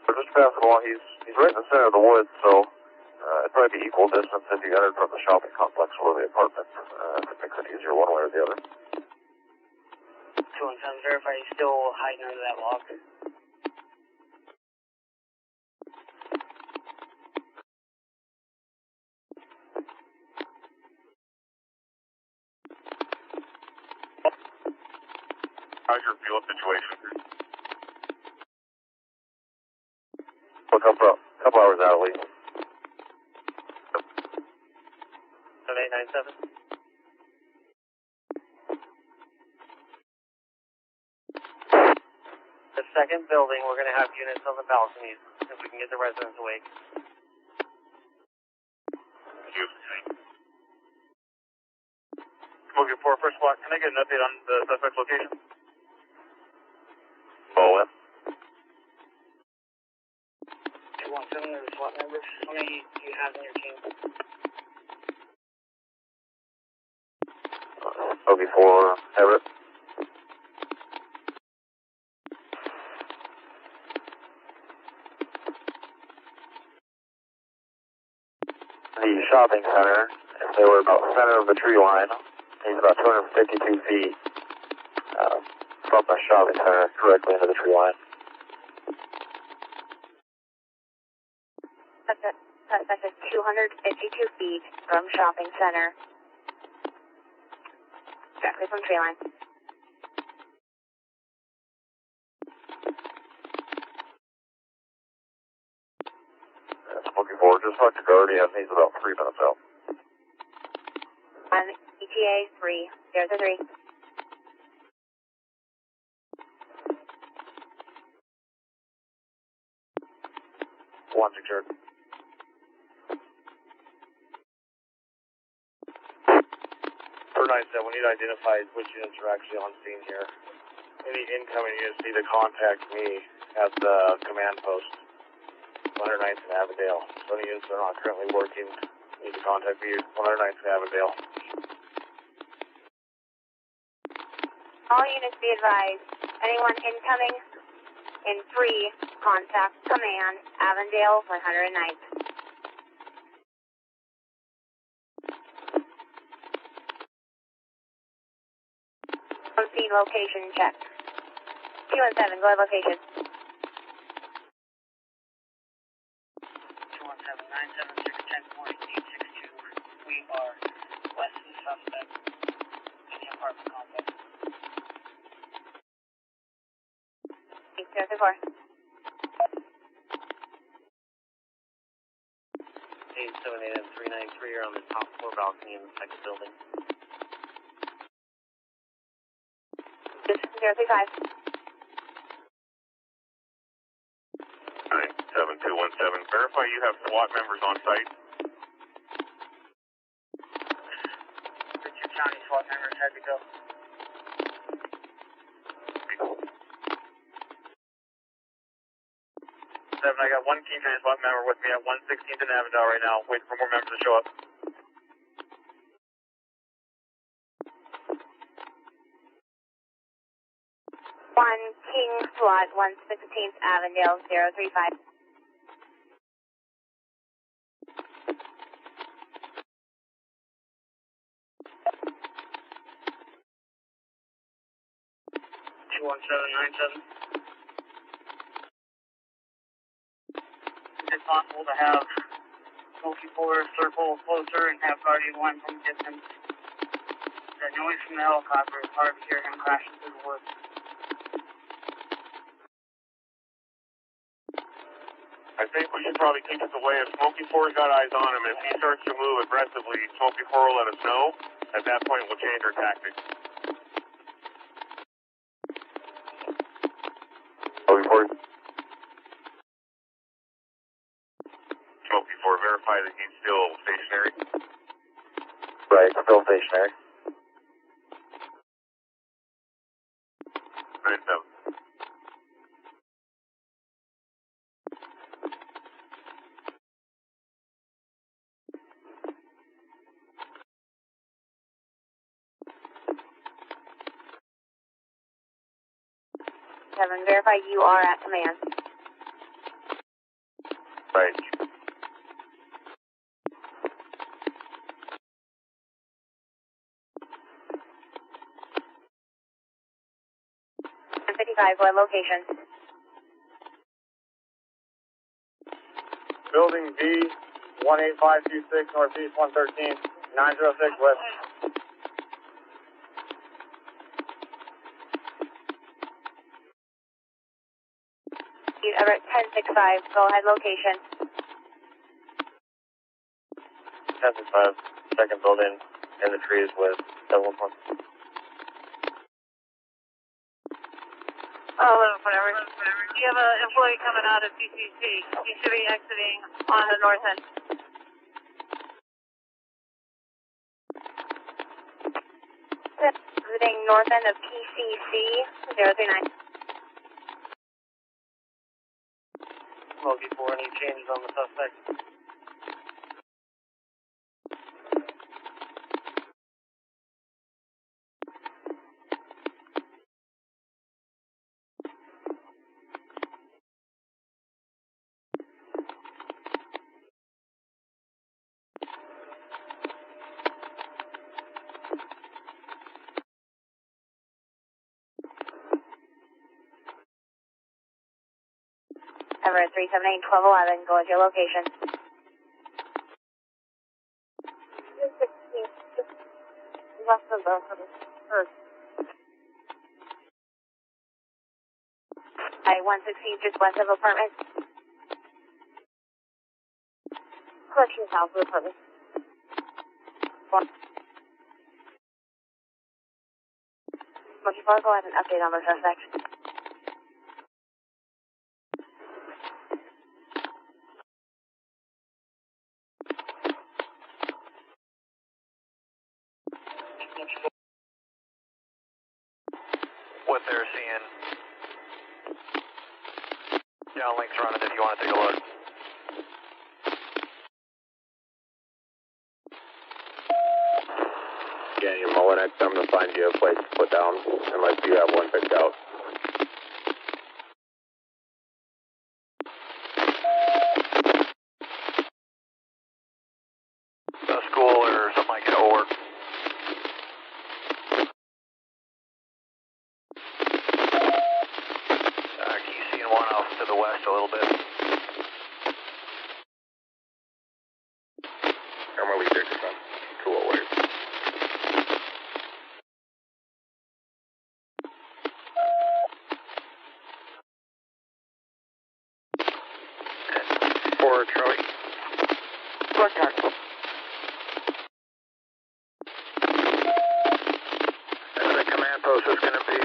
We're just passing along. He's right in the center of the woods, so it'd probably be equal distance if you entered from the shopping complex or the apartment. It makes it easier one way or the other. 217, verify he's still hiding under that log. How's your fuel situation? A couple hours out at least. 7897. The second building, we're going to have units on the balconies if we can get the residents awake. Smoky 4, first SWAT. Can I get an update on the suspect's location? Bowen. 217, there's SWAT members. How many do you have in your team? Smoky 4, Everett. The shopping center, if they were about center of the tree line, he's about 252 feet from the shopping center directly into the tree line. Suspect is 252 feet from shopping center. Directly from tree line. Smoky 4, just talked to Guardian. He's about 3 minutes out. On ETA 303. One secured. Per 9-7, we need to identify which units are actually on scene here. Any incoming units need to contact me at the command post, 109th and Avondale. So any units that are not currently working need to contact me, 109th and Avondale. All units be advised. Anyone incoming in 3, contact command, Avondale, 109th. On scene location check. 217, go ahead, location. 217-976-10.862. We are west of the suspect in the apartment complex. 034. 878 and 393 are on the top floor balcony in the second building. 035. 97217. Verify you have SWAT members on site. Richard County SWAT members had to go. I got one King County SWAT member with me at 116th and Avondale right now, waiting for more members to show up. One King SWAT, 116th Avondale, 035. Is it possible to have Smoky 4 circle closer and have Guardian 1 from distance? The noise from the helicopter is hard to hear him crashing through the woods. I think we should probably keep this away. If Smoky 4's got eyes on him, if he starts to move aggressively, Smoky 4 will let us know. At that point, we'll change our tactics. Smoky 4. Smoky 4, verify that he's still stationary. Right, still stationary. 9-7. Kevin, verify you are at command. Right. And 55, what location? Building B, 18526 Northeast 113, 906 West. Everett 1065, go ahead, location. 1065, second building in the trees with 711. Oh, whatever. You have an employee coming out of PCC. You should be exiting on the north end. Visiting north end of PCC, 039. Smoky 4, any changes on the suspect? Everett 378, 1211, go with your location. left of the first. I-116 just west of apartment. Collection south of apartment. Monkey Park will have an update on the suspect. What they're seeing. Downlink's running if you want to take a look. Yeah, you're mowing it. I'm going to find you a place to put down, unless you have one picked out. A school or something like that will work. Keep seeing one off to the west a little bit. Emily Dickerson, 208. For Charlie. Four Charlie. The command post is going to be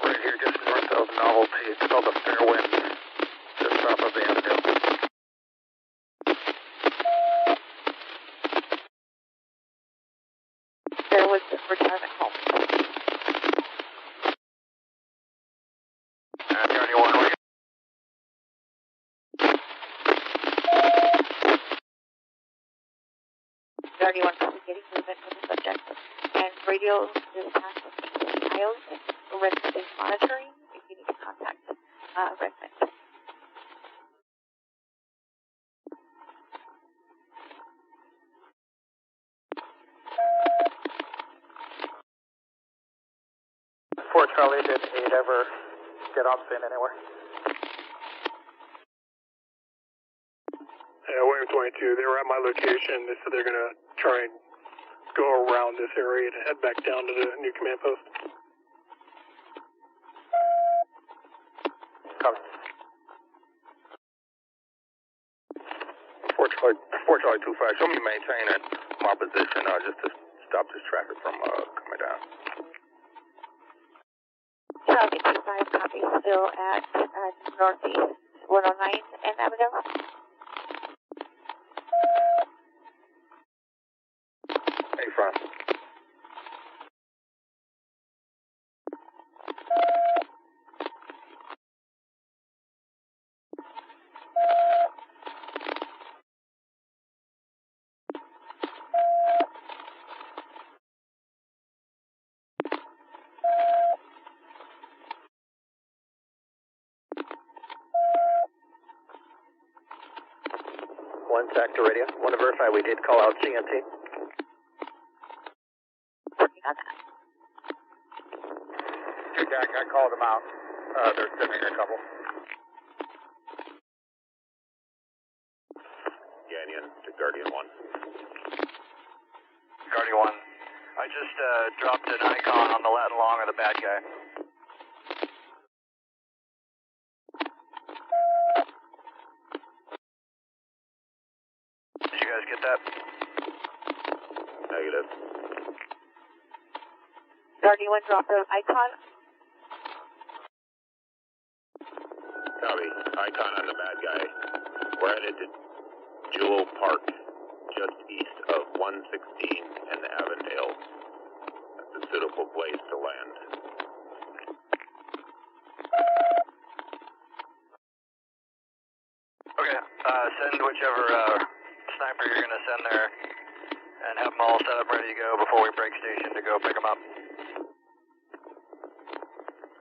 right here just north of Novelty. It's called the Fairwind, just south of the Avondale. There was this retirement home. Charlie 1, we're Guardian 1 communicating movement with the subject. And radio is past the tiles. Risk is monitoring. If you need to contact resident. Fort Charlie, did 8 ever get off scene anywhere? Yeah, William 22, they were at my location. They said they're going to try and go around this area to head back down to the new command post. Copy. Fort Charlie 25, show me maintaining my position just to stop this traffic from coming down. Charlie 25 copy still at Northeast 109 and Abigail. Hey, Frank. One sector radio. Want to verify we did call out CMT? Working on that. Hey, Jack, I called them out. They're sending a couple. Canyon to Guardian 1. Guardian 1. I just dropped an icon on the lat along of the bad guy. Did you guys get that? Negative. Guardian 1 dropped an icon. Copy. Icon on the bad guy. We're headed to Jewel Park, just east of 116 and Avondale. That's a suitable place to land. Okay, send whichever sniper you're going to send there and have them all set up ready to go before we break station to go pick them up.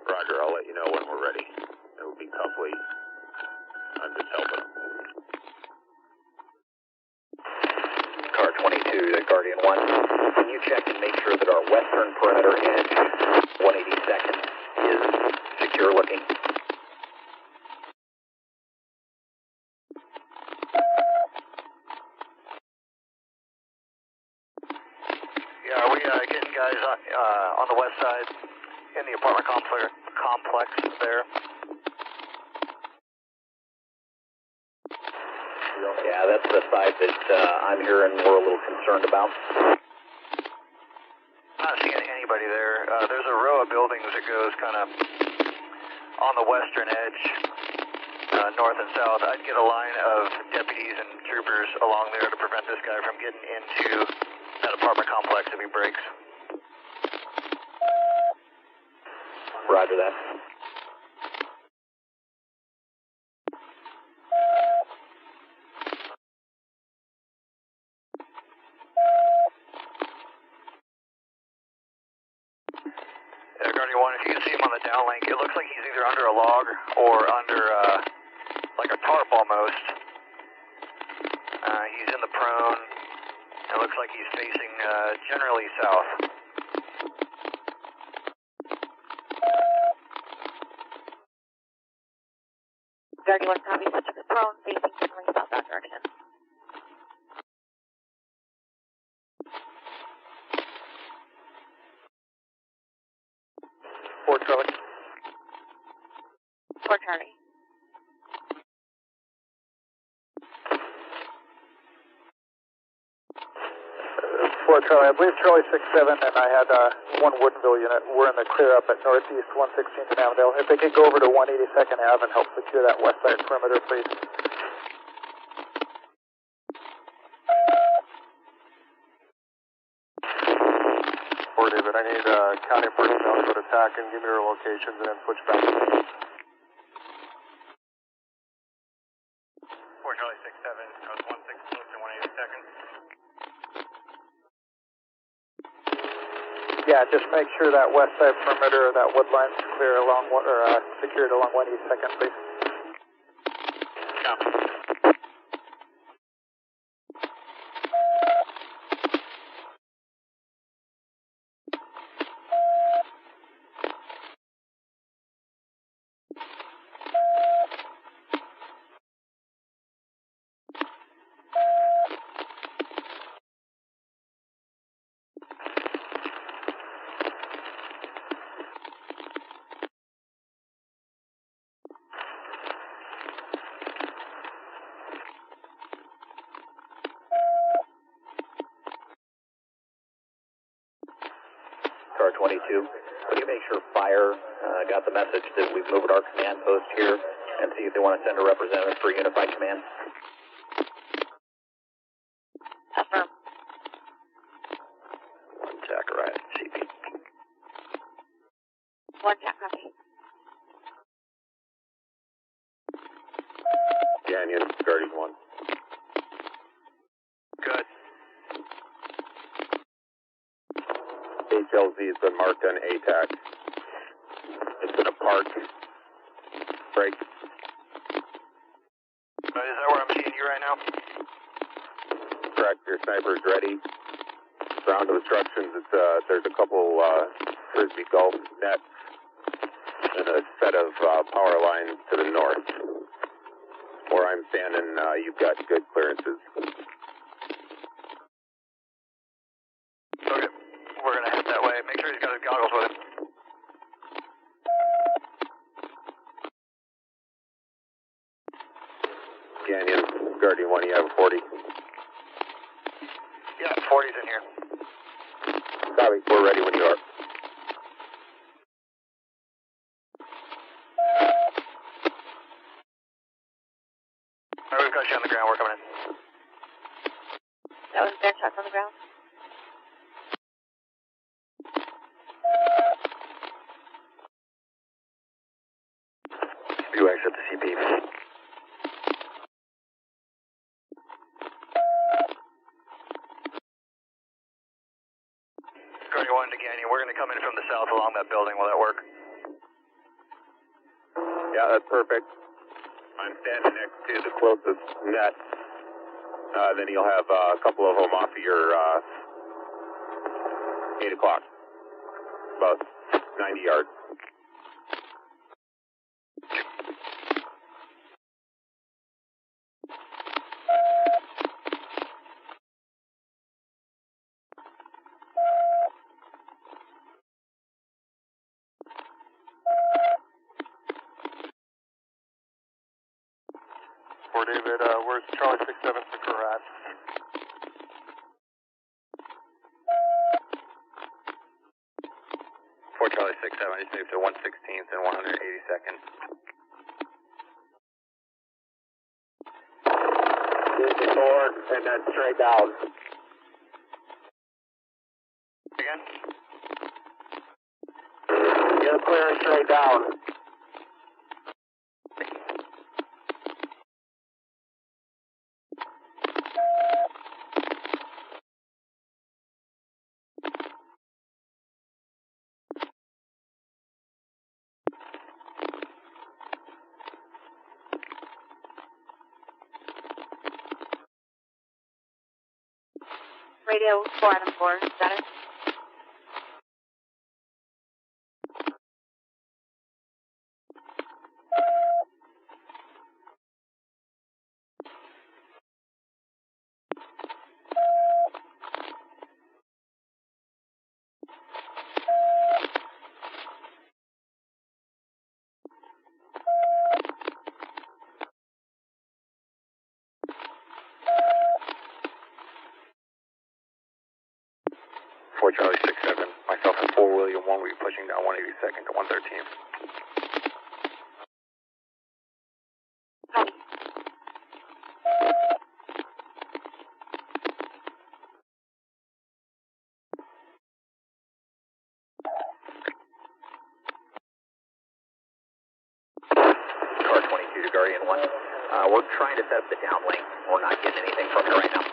Roger, I'll let you know when we're ready. It will be Cuffley. I'm just helping. Car 22 to Guardian 1. Can you check and make sure that our western perimeter edge, 182nd, is secure looking? Yeah, complex there. Yeah, that's the side that I'm hearing we're a little concerned about. Not seeing anybody there. There's a row of buildings that goes kind of on the western edge, north and south. I'd get a line of deputies and troopers along there to prevent this guy from getting into that apartment complex if he breaks. Roger that. Guardian 1, if you can see him on the downlink, it looks like he's either under a log or under like a tarp almost. He's in the prone. It looks like he's facing generally south. Guardian 1 copy, switch to the prone, facing generally south that direction. Fort Charlie. Fort Charlie. Fort Charlie, I believe Charlie 6-7, and I had one Woodinville unit. We're in the clear up at northeast 116th and Avondale. If they could go over to 182nd Ave and help secure that west side perimeter, please. Fort David, I need county personnel to go to attack and give me their locations and then switch back. Fort Charlie 6-7, I was 116th and 182nd. Yeah, just make sure that west side perimeter, that wood line's clear along, or secured along 182nd, please. Copy. Car 22. Can you make sure fire got the message that we've moved our command post here and see if they want to send a representative for unified command? Affirm. One tack right, CP. One tap copy. Canyon, Guardian 1. Good. HLZ has been marked on ATAC. It's in a park. Break. Is that where I'm seeing you right now? Correct. Your sniper's ready. Ground obstructions. There's a couple Frisbee Gulf nets and a set of power lines to the north. Where I'm standing, you've got good clearances. Okay. We're going to head that way. Make sure he's got his goggles with him. Canyon, Guardian 1, you have a 40. Yeah, 40's in here. Copy. We're ready when you are. All right, we've got you on the ground. We're coming in. That was gunshots on the ground. You exit the CP. Guardian 1 to Canyon. We're going to come in from the south along that building. Will that work? Yeah, that's perfect. I'm standing next to the closest net. Then you'll have a couple of them off of your 8 o'clock. About 90 yards. David. Where's Charlie 67 secure at? For Charlie 67, just moved to 116th and 182nd. Forward and then straight down. Again? Get clear and straight down. Radio 4 Adam 4, status. For Charlie 67, myself and 4 William 1 will be pushing down 182nd to 113th. Copy. Car 22 to Guardian 1. We're trying to set up the downlink. We're not getting anything from you right now.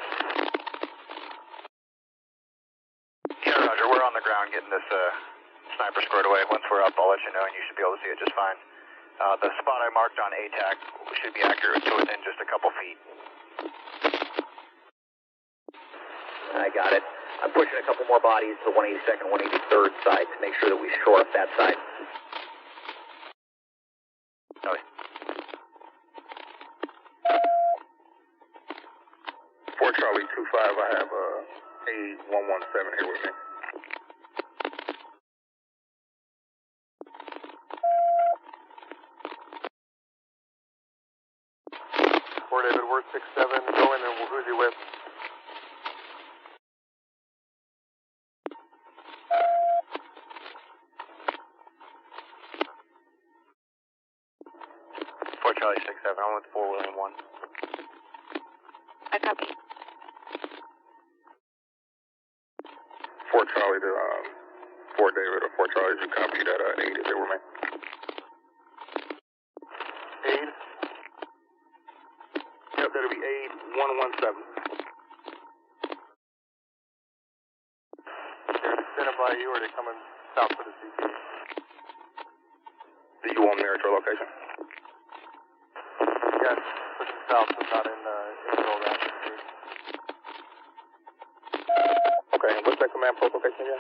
Yeah, Roger. We're on the ground getting this sniper squared away. Once we're up, I'll let you know, and you should be able to see it just fine. The spot I marked on ATAC should be accurate to within just a couple feet. I got it. I'm pushing a couple more bodies to the 182nd, 183rd side to make sure that we shore up that side. Okay. 4 Charlie 25, I have A117 here with me. 4 David, we're 67, go in and who's he with? Charlie 67, I'm with 4 William 1. I copy. 4 Charlie to 4 David or 4 Charlie to copy that 8 is there with me. 8? Yep, that'll be 8117. They're standing by you or are they coming south for the CP? Do you want mirror to our location? Yes, pushing south, but not in April, that. Okay, what's that command post location again?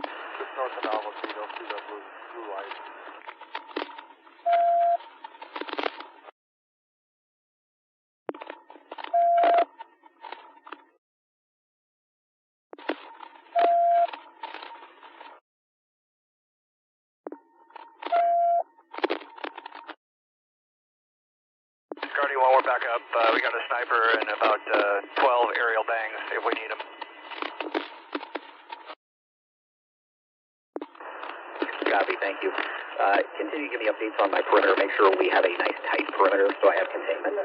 Just north of Alamo, so you don't see the blue light. Guardian 1, we're back up. We got a sniper and about 12 aerial bangs if we need them. Copy, thank you. Continue to give me updates on my perimeter. Make sure we have a nice tight perimeter so I have containment.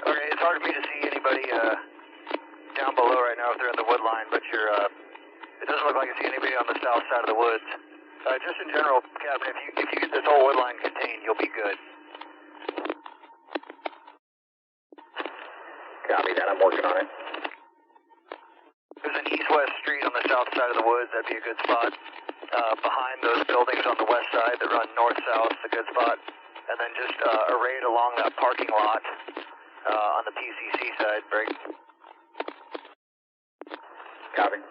Okay, it's hard for me to see anybody down below right now if they're in the wood line, but it doesn't look like I see anybody on the south side of the woods. Just in general, Captain, if you get this whole wood line contained, you'll be good. Copy that, I'm working on it. There's an east-west street on the south side of the woods, that'd be a good spot. Behind those buildings on the west side that run north-south, a good spot. And then just arrayed along that parking lot on the PCC side, break. Copy.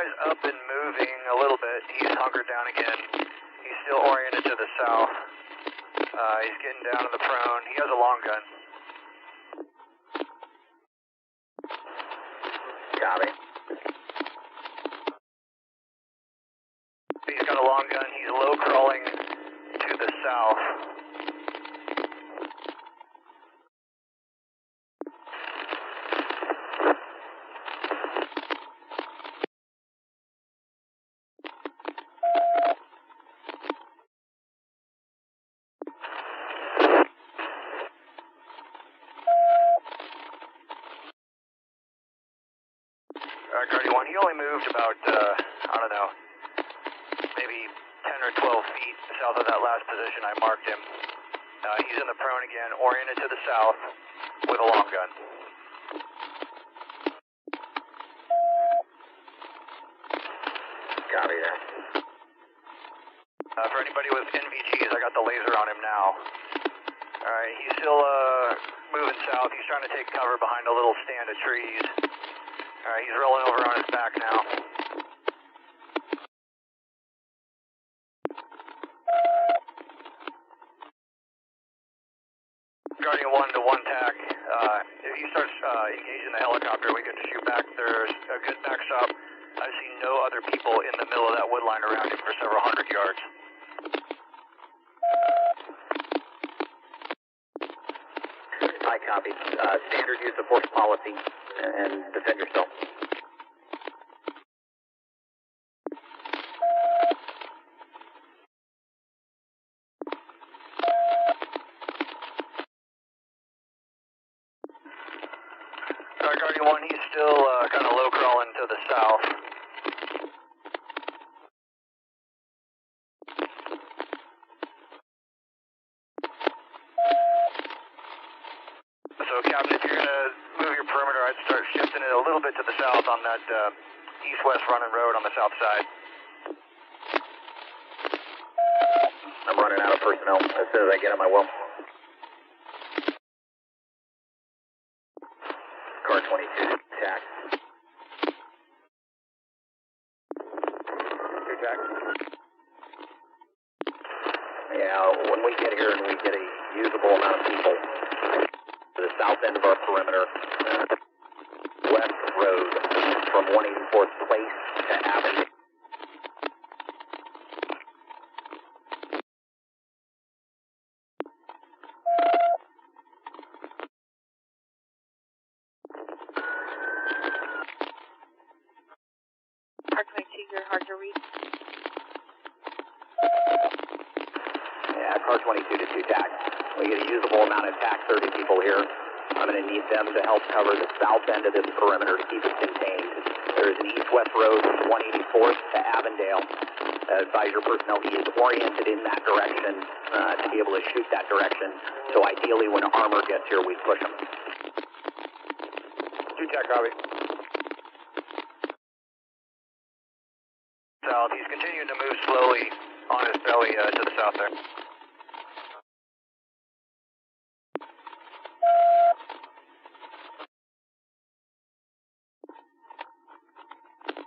Up and moving a little bit. He hunkered down again. He's still oriented to the south. He's getting down to the prone. He has a long gun. Copy. He's got a long gun. He's low crawling to the south. Guardian 1, he only moved about, I don't know, maybe 10 or 12 feet south of that last position I marked him. He's in the prone again, oriented to the south with a long gun. Copy that. For anybody with NVGs, I got the laser on him now. Alright, he's still moving south. He's trying to take cover behind a little stand of trees. Alright, he's rolling over on his back now. Guardian 1 to 1 TAC. If he starts engaging the helicopter, we can shoot back. There's a good backstop. I've seen no other people in the middle of that wood line around him for several hundred yards. I copy. Standard use of force policy and defend yourself. Guardian 1, he's still kind of low crawling to the south. So, Captain, if you're going to move your perimeter, I'd start shifting it a little bit to the south on that east-west running road on the south side. I'm running out of personnel. As soon as I get them, I will. Car 22, attack. 2 attack. Yeah, when we get here and we get a usable amount of people to the south end of our perimeter, west road from 184th Place to Avenue. Car 22, you're hard to read. Yeah, car 22 to 2 TAC. We get a usable amount of TAC, 30 people here. I'm going to need them to help cover the south end of this perimeter to keep it contained. There is an east-west road from 184th to Avondale. Advise your personnel he is oriented in that direction to be able to shoot that direction. So ideally when armor gets here, we push him. 2 TAC, copy. South, he's continuing to move slowly on his belly to the south there.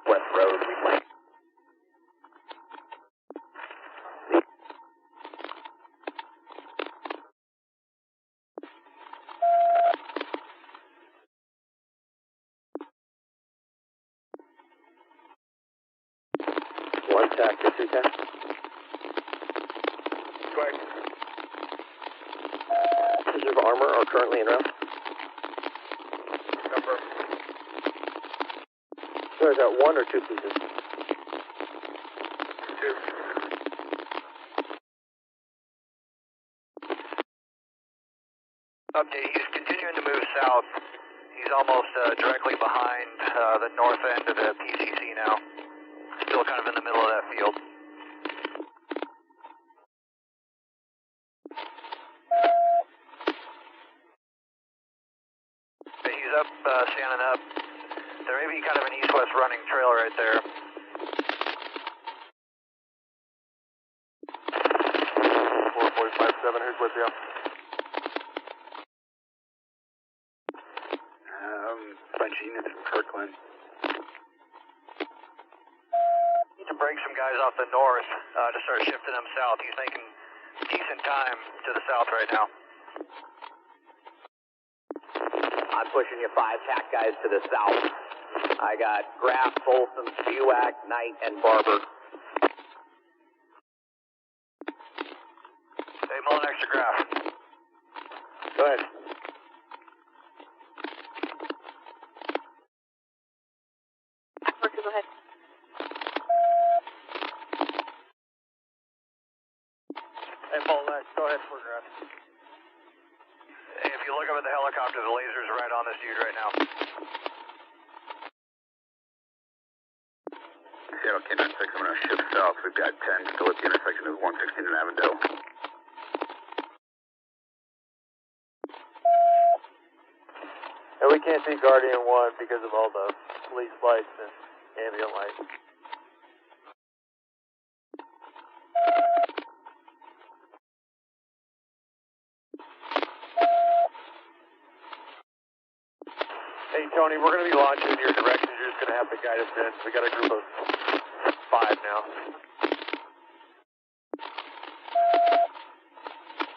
West road, we flank. One TAC to 2 TAC. Correct. Pieces of armor are currently en route. Confirm. So is that 1 or 2 pieces? 2. Update, he's continuing to move south. He's almost directly behind the north end of the PCC now. Still kind of in the middle of that field. He's up, standing up. There may be kind of an east-west running trail right there. 4457, who's with you? Bunch of units from Kirkland. Need to break some guys off the north to start shifting them south. He's making decent time to the south right now. I'm pushing you 5 TAC guys to the south. I got Graff, Folsom, Buac, Knight, and Barber. Hey, mull an extra Graff. Go ahead. Worker, go ahead. Hey, Paul, go ahead for Graff. Hey, if you look up at the helicopter, the laser's right on this dude right now. Seattle K96, I'm going to shift south. We've got 10 still at the intersection of 116 and Avondale. And we can't see Guardian 1 because of all the police lights and ambient lights. Hey, Tony, we're going to be launching in your direction. You're just going to have to guide us in. We got a group of 5 now.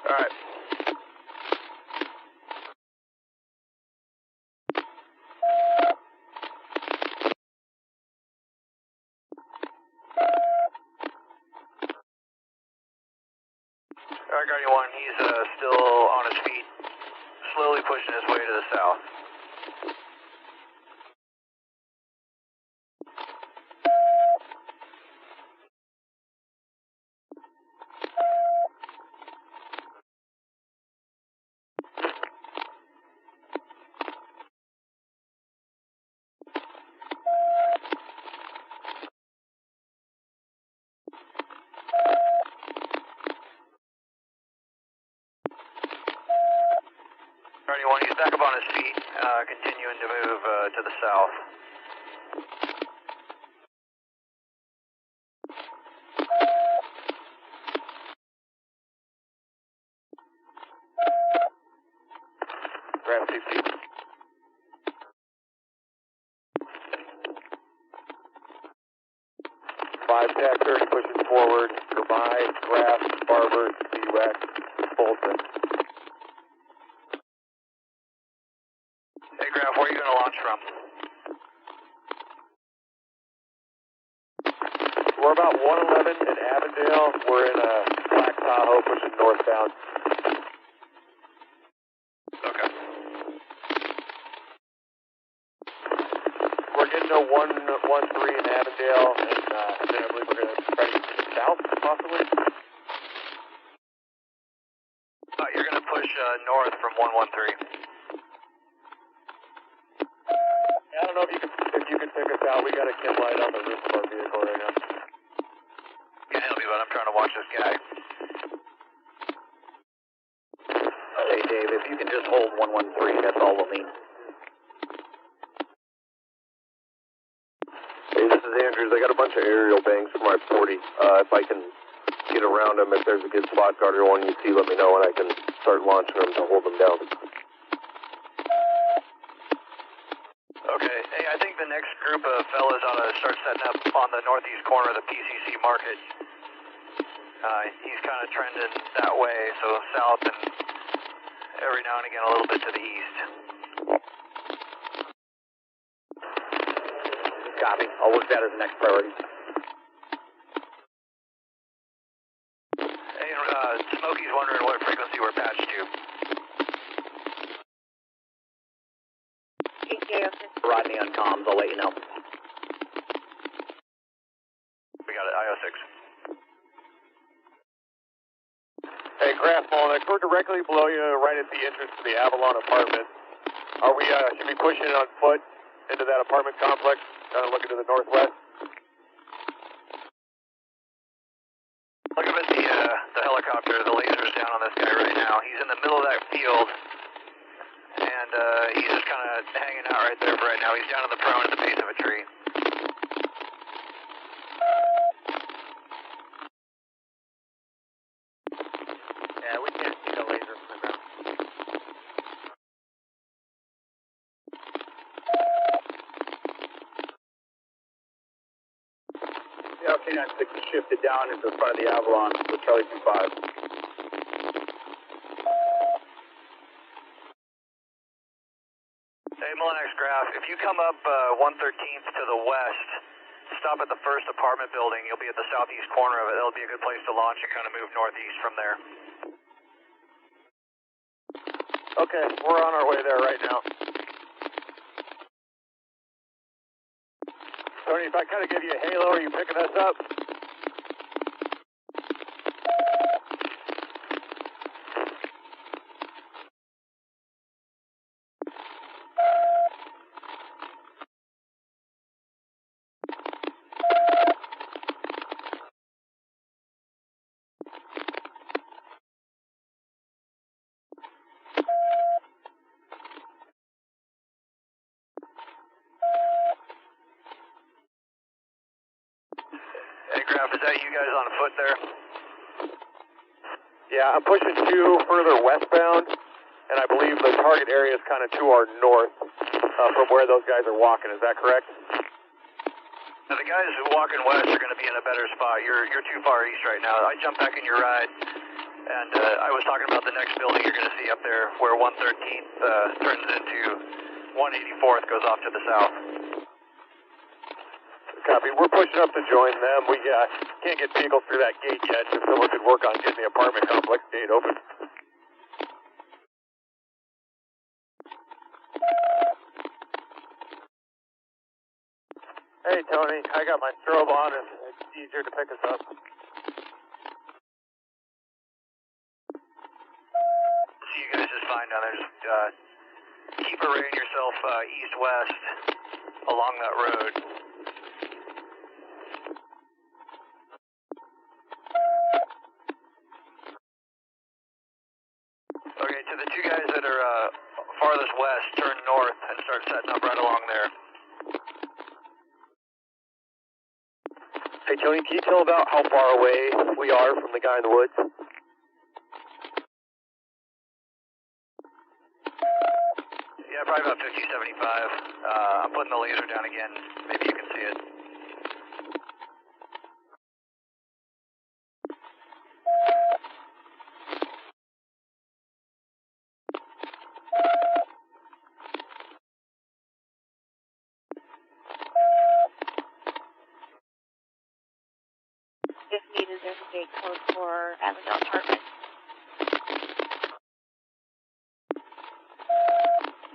All right. All right, Guardian 1, he's still on his feet, slowly pushing his way to the south. Guardian 1, he's back up on his feet, continuing to move to the south. Grab 2 feet. Five TAC 30 pushing forward. Goodbye, Graff, Barber, Buac, Bolton. Hey, Graff, where are you going to launch from? We're about 111 in Avondale. We're in a Black Tahoe pushing northbound. Okay. We're getting to 113 in Avondale, and then I believe we're going to try to get south, possibly. You're going to push north from 113. I don't know if you can pick us out. We got a kid light on the roof of our vehicle right now. Can't help you, but I'm trying to watch this guy. Hey, Dave, if you can just hold 113, that's all we'll need. Hey, this is Andrews. I got a bunch of aerial bangs from my 40. If I can get around them, if there's a good spot, Guardian 1 you see, let me know, and I can start launching them to hold them down. Okay. Hey, I think the next group of fellas ought to start setting up on the northeast corner of the PCC market. He's kind of trending that way, so south and every now and again a little bit to the east. Copy. I'll look that as the next priority. Hey, Smokey's wondering what frequency we're patched to. Rodney on comms, I'll let you know. We got it, IO6. Hey, Graff, Molnick, we're directly below you, right at the entrance to the Avalon apartment. Are we, should we push in on foot into that apartment complex, looking to the northwest? Look up at the helicopter. The laser's down on this guy right now. He's in the middle of that field, and he's just kind of hanging out right there for right now. He's down in the prone at the base of a tree. Yeah, we can't see the laser from the ground. Blackout K96 is shifted down into the front of the Avalon with Charlie 25. Hey, Milenax Graph, if you come up 113th to the west, stop at the first apartment building. You'll be at the southeast corner of it. That'll be a good place to launch and kind of move northeast from there. Okay, we're on our way there right now. Tony, if I kind of give you a halo, are you picking us up? Hey, Graph, is that you guys on foot there? Yeah, I'm pushing 2 further westbound, and I believe the target area is kind of to our north from where those guys are walking. Is that correct? Now, the guys who walking west are going to be in a better spot. You're too far east right now. I jumped back in your ride, and I was talking about the next building you're going to see up there where 113th turns into 184th, goes off to the south. Copy. We're pushing up to join them. We can't get vehicles through that gate yet, so someone could work on getting the apartment complex gate open. Hey, Tony, I got my strobe on, and it's easier to pick us up. See you guys just fine down there. Just keep arraying yourself east-west along that road. Okay, to the 2 guys that are farthest west, turn north and start setting up right along there. Hey, Tony, can you tell about how far away we are from the guy in the woods? Yeah, probably about 50, 75. I'm putting the laser down again. Maybe you can see it. If needed, there's a gate code for Avondale Apartment.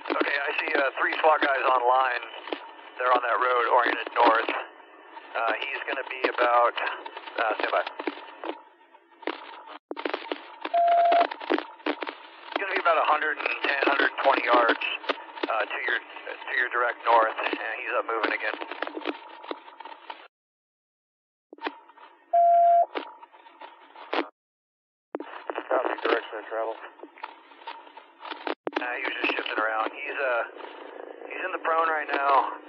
Okay, I see 3 SWAT guys online. They're on that road oriented north. He's going to be about, stand by. He's going to be about 110, 120 yards to your direct north, and he's up moving again. Copy, direction of travel. He was just shifting around. He's in the prone right now.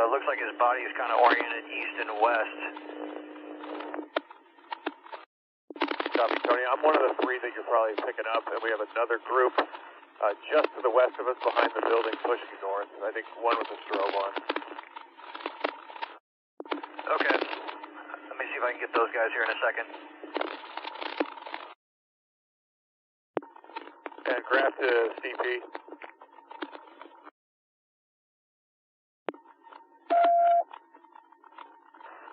Looks like his body is kind of oriented east and west. Copy, Tony. I'm one of the 3 that you're probably picking up, and we have another group just to the west of us behind the building pushing north. I think one with a strobe on. Okay. Let me see if I can get those guys here in a second. And graph to CP.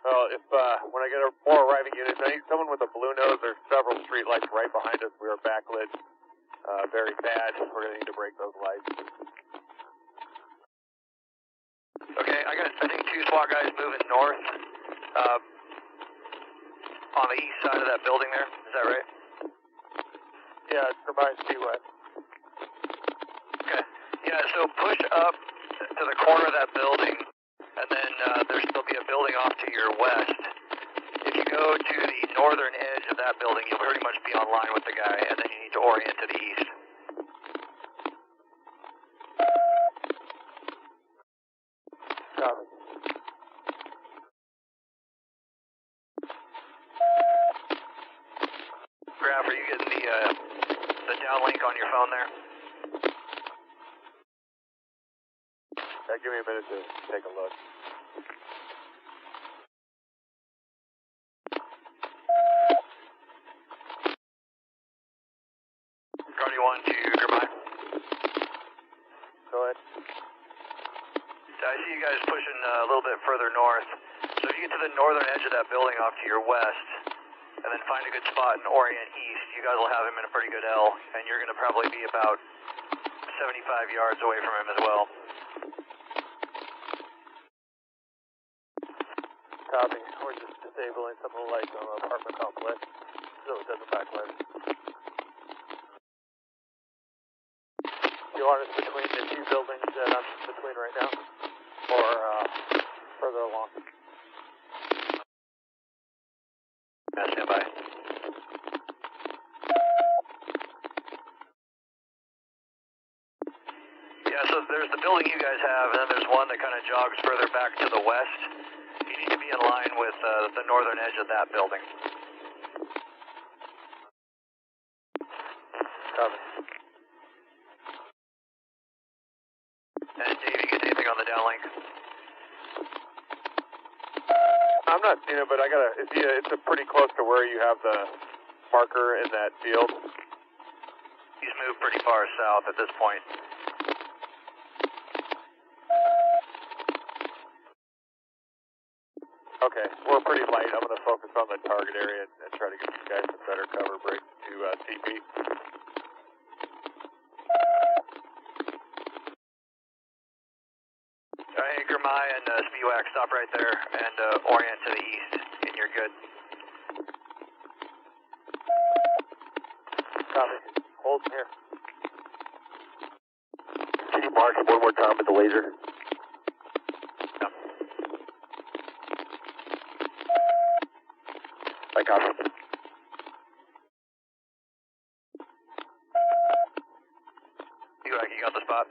Well, if when I get more arriving units, I need someone with a blue nose. There's several street lights right behind us. We are backlit very bad. We're going to need to break those lights. Okay, I think 2 SWAT guys moving north on the east side of that building there. Is that right? Yeah, it's combined T-West. Okay. Yeah, so push up to the corner of that building, and then there'll be a building off to your west. If you go to the northern edge of that building, you'll pretty much be on line with the guy, and then you need to orient to the east. Copy. Graph, are you getting the downlink on your phone there? Give me a minute to take a look. 1 to Gramai. Go ahead. I see you guys pushing a little bit further north. So if you get to the northern edge of that building off to your west, and then find a good spot and orient east, you guys will have him in a pretty good L, and you're going to probably be about 75 yards away from him as well. Copy. We're just disabling some of the lights on the apartment complex so it doesn't backlight. You want us between the two buildings that I'm between right now? Or further along? Stand by. Yeah, so there's the building you guys have, and then there's one that kind of jogs further back to the west. You need to be in line with the northern edge of that building. Copy. And Dave, you get anything on the downlink? I'm not seeing it, but I gotta. It's pretty close to where you have the marker in that field. He's moved pretty far south at this point. Okay, we're pretty light. I'm gonna focus on the target area and try to get these guys some better cover break to TP. Hey, Gramai and SWAT, stop right there and orient to the east, and you're good. Copy. Hold here. Can you mark one more time with the laser? No. I copy. SWAT, you got the spot?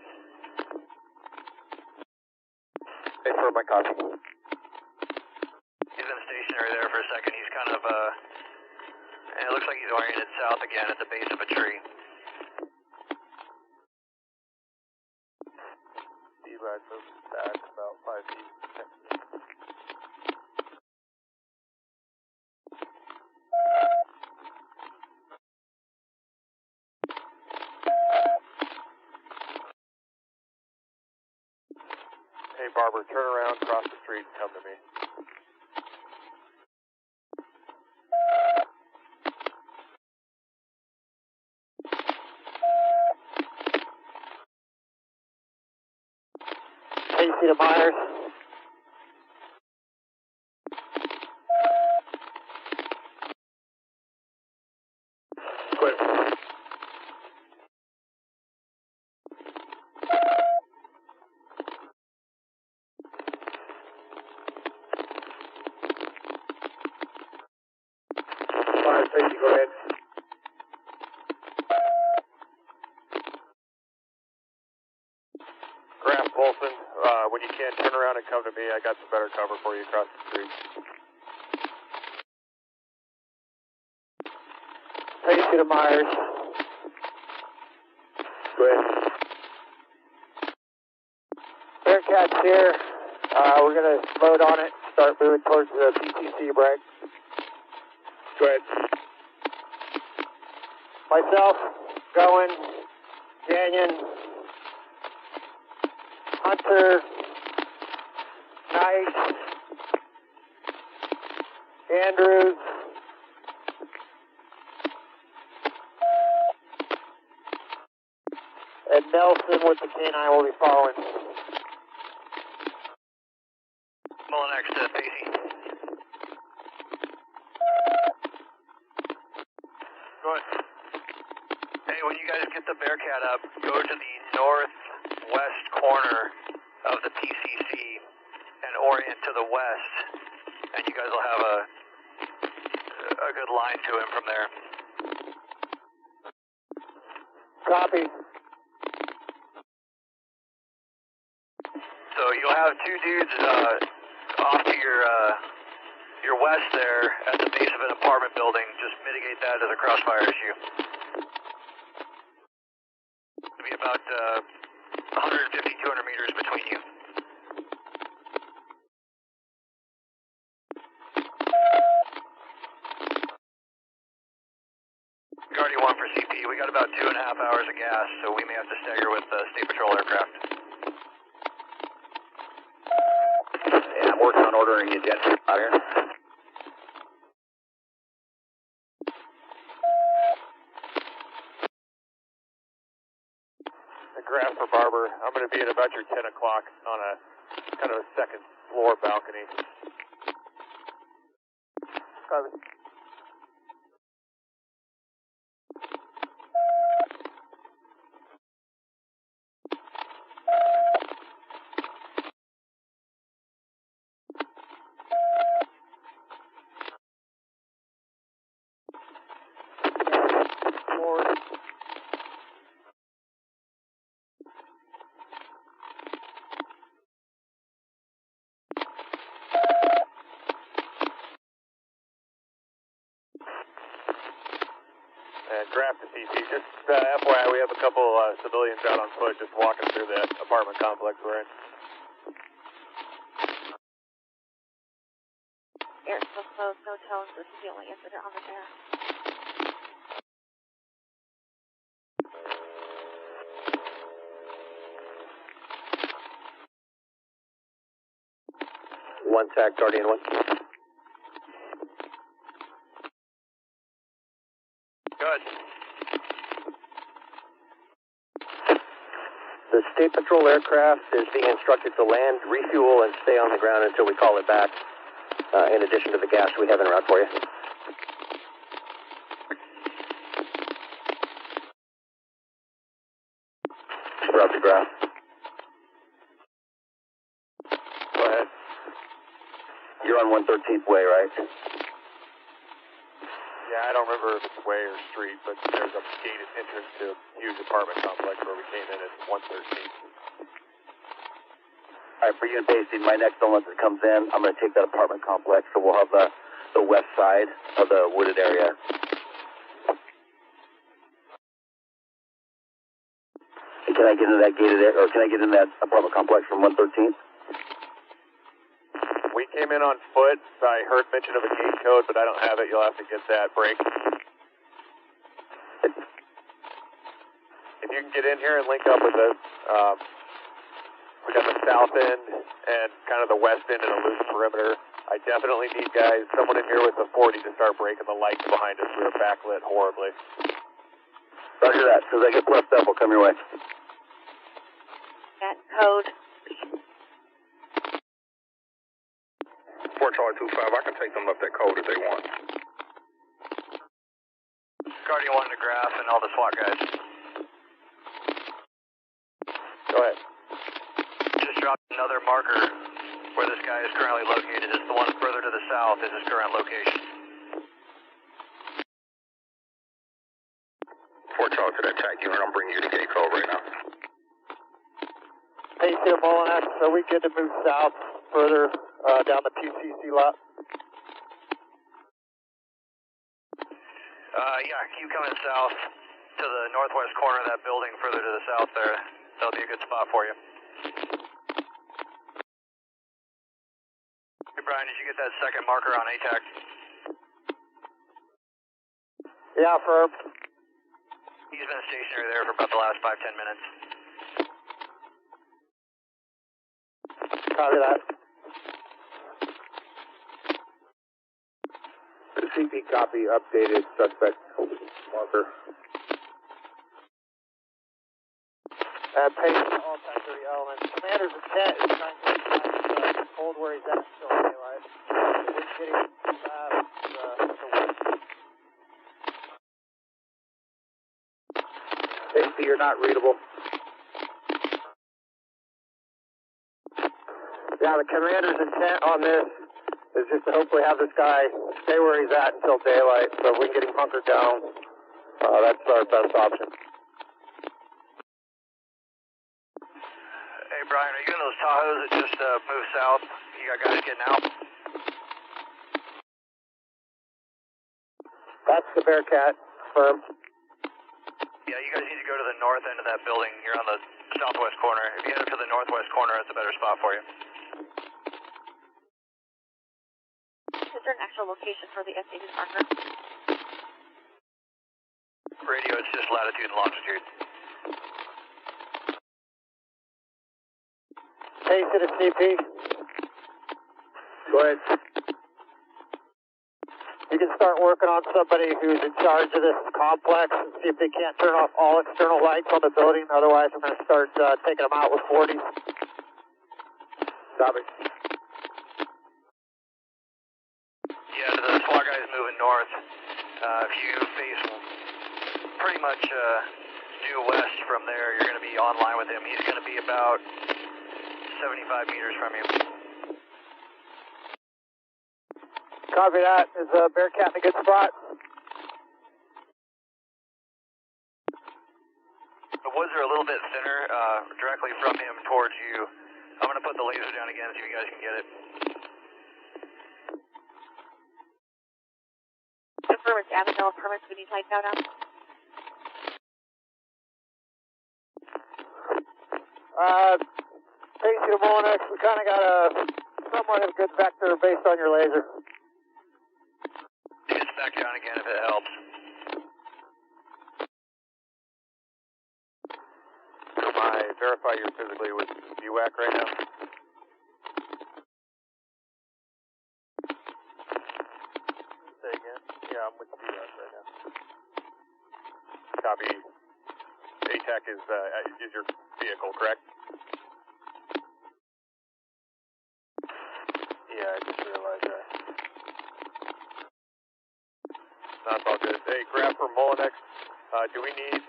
Hey, for my copy. He's been stationary there for a second. He's kind of, and it looks like he's oriented south again at the base of a tree. D-Ride moves back about 5 feet. Hey, Barber, turn around, cross the street, and come to me. Hey, you see the Myers? Quit. Myers, Tracy, go ahead. Graf Bolson, when you can, turn around and come to me. I got some better cover for you across the street. Tracy to Myers. Go ahead. Bearcat's here. We're going to load on it, start moving towards the PCC break. Go ahead. Myself, going, Canyon, Hunter, Knight, Andrews, and Nelson with the K9 will be following. Mullen X to Stacy. Go ahead. Hey, when you guys get the Bearcat up, go to the northwest corner of the PCC and orient to the west, and you guys will have a good line to him from there. Copy. So you'll have two dudes off to your west there at the base of an apartment building. Just mitigate that as a crossfire issue. It'll be about 150, 200 meters between you. Guardian 1 for CP. We got about 2.5 hours of gas, so we may have to stagger with State Patrol aircraft. Yeah, I'm working on ordering a jet out here. A graph for Barber. I'm going to be at about your 10 o'clock on a kind of a second floor balcony. Copy. Graph to CP. Just FYI, we have a couple civilians out on foot just walking through the apartment complex we're in. Air so close, no tones. This is the only incident on the air. One TAC, Guardian 1. Good. The State Patrol aircraft is being instructed to land, refuel, and stay on the ground until we call it back, in addition to the gas we have en route for you. Roger, graph. Go ahead. You're on 113th Way, right? Yeah, I don't remember if it's way or street, but there's a gated entrance to a huge apartment complex where we came in at 113th. All right, for unit basic, my next one that comes in, I'm going to take that apartment complex, so we'll have the west side of the wooded area. And can I get into that gated area, or can I get in that apartment complex from 113th? We came in on foot. I heard mention of a gate code, but I don't have it. You'll have to get that break. If you can get in here and link up with us, we got the south end and kind of the west end in a loose perimeter. I definitely need guys, someone in here with a 40 to start breaking the lights behind us. We're backlit horribly. Roger that. As soon as I get blessed up, we'll come your way. That code. Fort Charlie 25, I can take them up that code if they want. Guardian 1 to graph and all the SWAT guys. Go ahead. Just dropped another marker where this guy is currently located. It's the one further to the south is his current location. Fort Charlie to that TAC unit, I'm bringing you the gate code right now. Hey, Sam Mullen, are we good to move south further down the PCC lot? Yeah, keep coming south to the northwest corner of that building further to the south there. That'll be a good spot for you. Hey, Brian, did you get that second marker on ATAC? Yeah, firm. He's been stationary there for about the last 5-10 minutes. Copy that. CP copy, updated suspect marker. Pace all factory elements. Commander's intent is trying to hold where he's at until daylight. It's getting fast to west. Safety, you're not readable. Yeah, the commander's intent on this is just to hopefully have this guy stay where he's at until daylight, so if we can get him hunkered down, that's our best option. Hey, Brian, are you in those Tahoes that just moved south? You got guys getting out? That's the Bearcat, firm. Yeah, you guys need to go to the north end of that building. You're on the southwest corner. If you head up to the northwest corner, it's a better spot for you. Is there an actual location for the SAV marker? Radio, it's just latitude and longitude. Hey, to the CP. Go ahead. You can start working on somebody who's in charge of this complex and see if they can't turn off all external lights on the building. Otherwise, I'm going to start taking them out with 40s. Copy. Yeah, the SWAT guy is moving north. If you face pretty much due west from there, you're going to be online with him. He's going to be about 75 meters from you. Copy that. Is Bearcat in a good spot? The woods are a little bit thinner, directly from him towards you. I'm going to put the laser down again, see if you guys can get it. Confirm it's Avondale permits we need lights out on. Facing the Monex, we kind of got a somewhat of a good vector based on your laser. Just back down again if it helps. Am I verify you're physically with UAC right now? Say again? Yeah, I'm with UAC right now. Copy. ATAC is your vehicle, correct? Yeah, I just realized that. That's all good. Hey, grab for Molinex. Do we need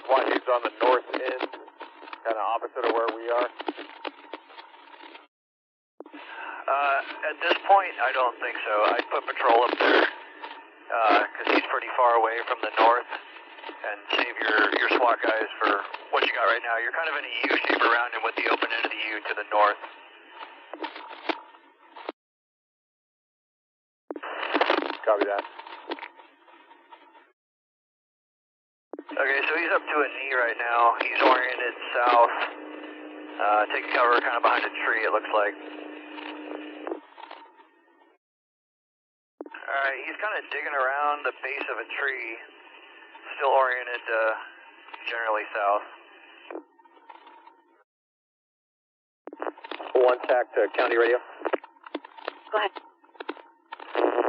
SWAT aids on the north end, kind of opposite of where we are? At this point, I don't think so. I'd put patrol up there, because he's pretty far away from the north, and save your SWAT guys for what you got right now. You're kind of in a U shape around him with the open end of the U to the north. Copy that. Okay, so he's up to a knee right now. He's oriented south, taking cover kind of behind a tree, it looks like. Alright, he's kind of digging around the base of a tree, still oriented generally south. One TAC to county radio. Go ahead.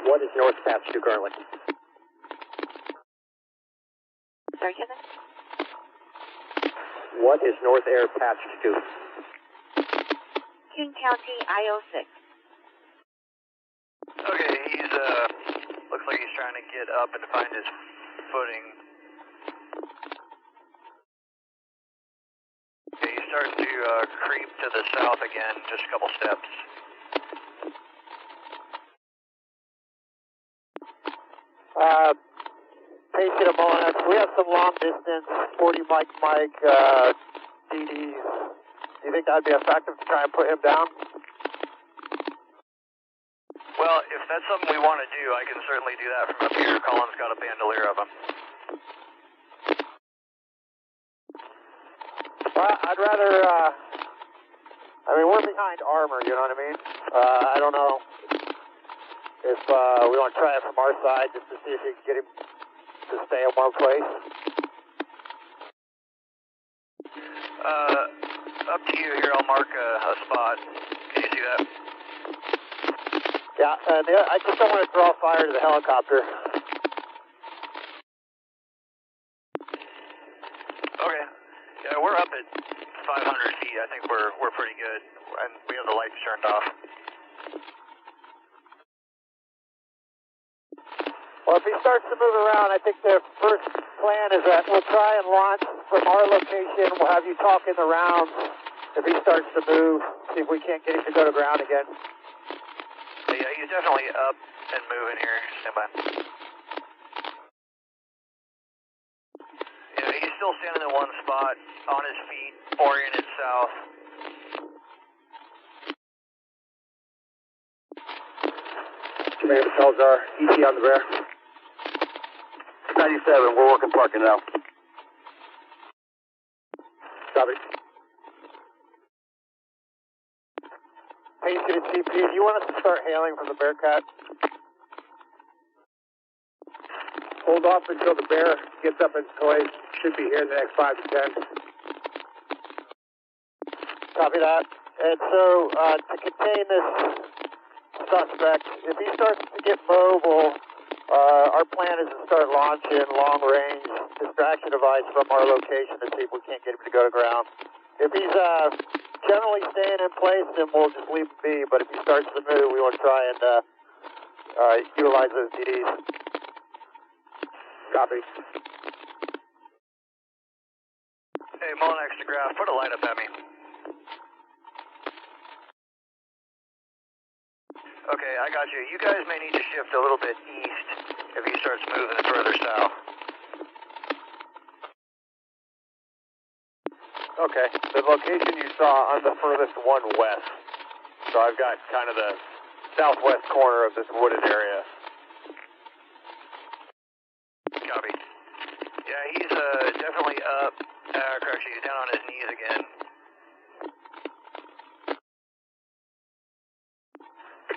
What is north patch to currently? Sorry, Kevin? What is north air patched to? King County, IO6. Okay, he's, looks like he's trying to get up and find his footing. Okay, he's starting to creep to the south again, just a couple steps. Patient of Monex, we have some long distance, 40 Mike, DDs. Do you think that'd be effective to try and put him down? Well, if that's something we want to do, I can certainly do that from up here. Colin's got a bandolier of them. Well, I'd rather, we're behind armor, you know what I mean? I don't know if we want to try it from our side just to see if we can get him to stay in one place. Up to you here. I'll mark a spot. Can you see that? Yeah, I just don't want to draw fire to the helicopter. Okay. Yeah, we're up at 500 feet. I think we're pretty good, and we have the lights turned off. Well, if he starts to move around, I think the first plan is that we'll try and launch from our location. We'll have you talk in the rounds. If he starts to move, see if we can't get him to go to ground again. Yeah, he's definitely up and moving here. Stand by. Yeah, he's still standing in one spot, on his feet, oriented south. Commander Salzar, ET on the bear. 97, we're working parking now. Copy. Hey, to the CP, do you want us to start hailing from the Bearcat? Hold off until the bear gets up in place. Should be here in the next 5 to 10. Copy that. And so, to contain this suspect, if he starts to get mobile, our plan is to start launching long-range distraction device from our location to see if we can't get him to go to ground. If he's generally staying in place, then we'll just leave him be. But if he starts to move, we want to try and utilize those DDs. Copy. Hey, Mullinex to Graph, put a light up at me. Okay, I got you. You guys may need to shift a little bit east if he starts moving further south. Okay, the location you saw on the furthest one west. So I've got kind of the southwest corner of this wooded area. Copy. Yeah, he's definitely up. Correction, he's down on his knees again.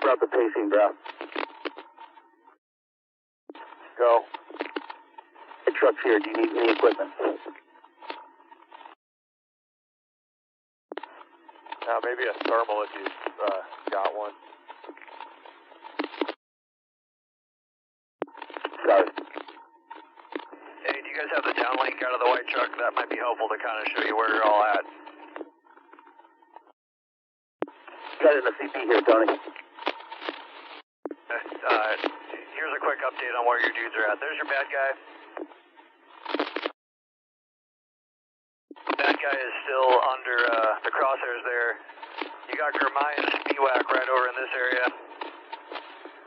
Drop the pacing, drop. Go. The truck's here. Do you need any equipment? Now maybe a thermal if you've got one. Sorry. Hey, do you guys have the downlink out of the white truck? That might be helpful to kind of show you where you're all at. Got it in the CP here, Tony. Here's a quick update on where your dudes are at. There's your bad guy. Bad guy is still under the crosshairs there. You got Germay and SWAT right over in this area.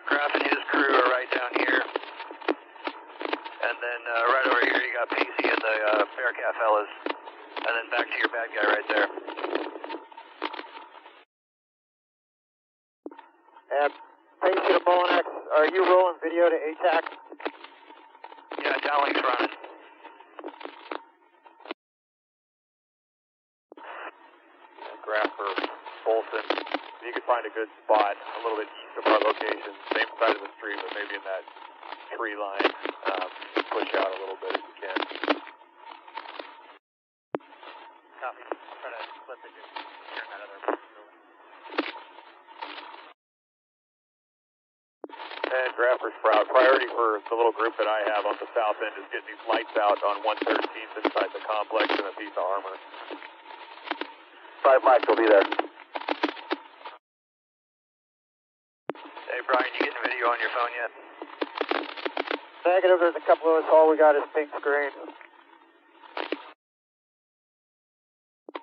Graf and his crew are right down here. And then right over here you got Pacey and the Bearcat fellas. And then back to your bad guy right there. And Pacey to Mullinex, are you rolling video to ATAC? Yeah, downlink's running. Graffer, Bolton. You can find a good spot a little bit east of our location, same side of the street, but maybe in that tree line. Push out a little bit if you can. Copy. Try to flip it and turn that other building. And Graffer Sprout, priority for the little group that I have on the south end is getting these lights out on 113th inside the complex and a piece of armor. 5 mics will be there. Hey, Brian, you getting video on your phone yet? Negative, there's a couple of us. All we got is pink screen.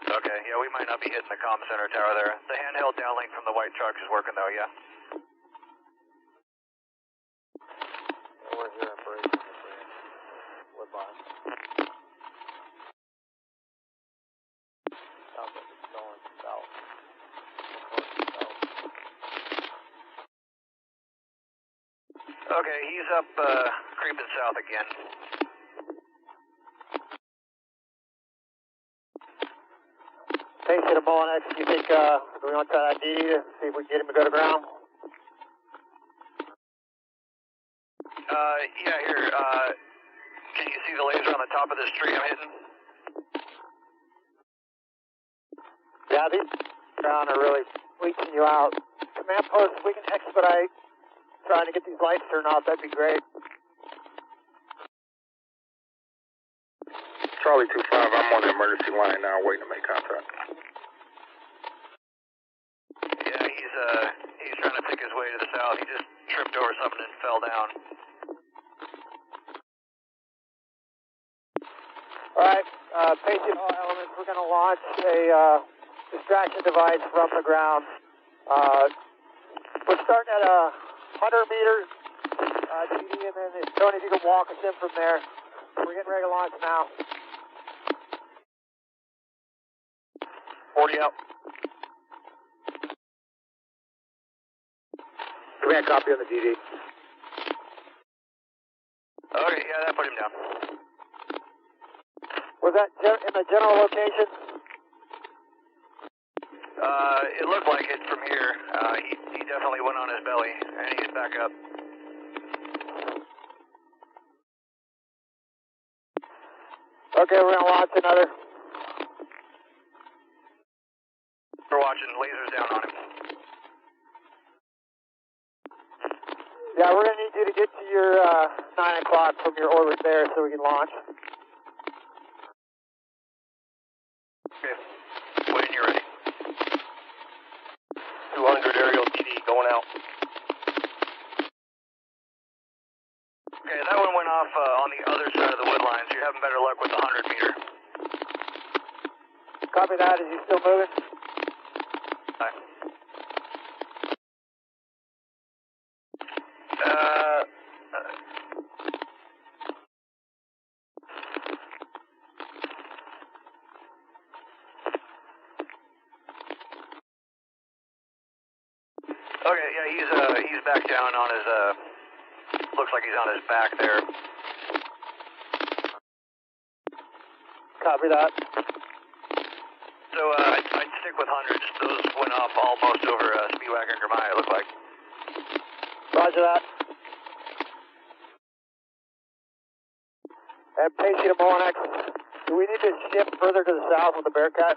Okay, yeah, we might not be hitting the comm center tower there. The handheld downlink from the white truck is working though, yeah? We're here in Brayton, Woodlawn. Sounds like it's going south. Okay, he's up, creeping south again. Pacey to Mullinex, do you think we want to try that DD to see if we can get him to go to ground? Yeah, here, can you see the laser on the top of this tree I'm hitting? Yeah, these ground are really leeching you out. Command post, if we can expedite trying to get these lights turned off, that'd be great. Charlie 25, I'm on the emergency line now, waiting to make contact. Yeah, he's trying to pick his way to the south. He just tripped over something and fell down. Alright, Pacey all elements, we're going to launch a distraction device from the ground. We're starting at 100 meters, DD, and then Tony, if you can walk us in from there. We're getting ready to launch now. 40 out. Command copy on the DD. Okay, yeah, that put him down. Was that in the general location? It looked like it from here. He definitely went on his belly, and he's back up. Okay, we're going to launch another. We're watching. Lasers down on him. Yeah, we're going to need you to get to your 9 o'clock from your orbit there so we can launch. Okay. When you're ready. 200 aerial TD going out. Okay, that one went off on the other side of the wood line, so you're having better luck with the 100 meter. Copy that. Is he still moving? Hi. Okay, yeah, he's back down on his, looks like he's on his back there. Copy that. So, I'd stick with hundreds. Those went off almost over Speedwagon and Gramai, it looked like. Roger that. And Pacey to Monex. Do we need to shift further to the south with the Bearcat?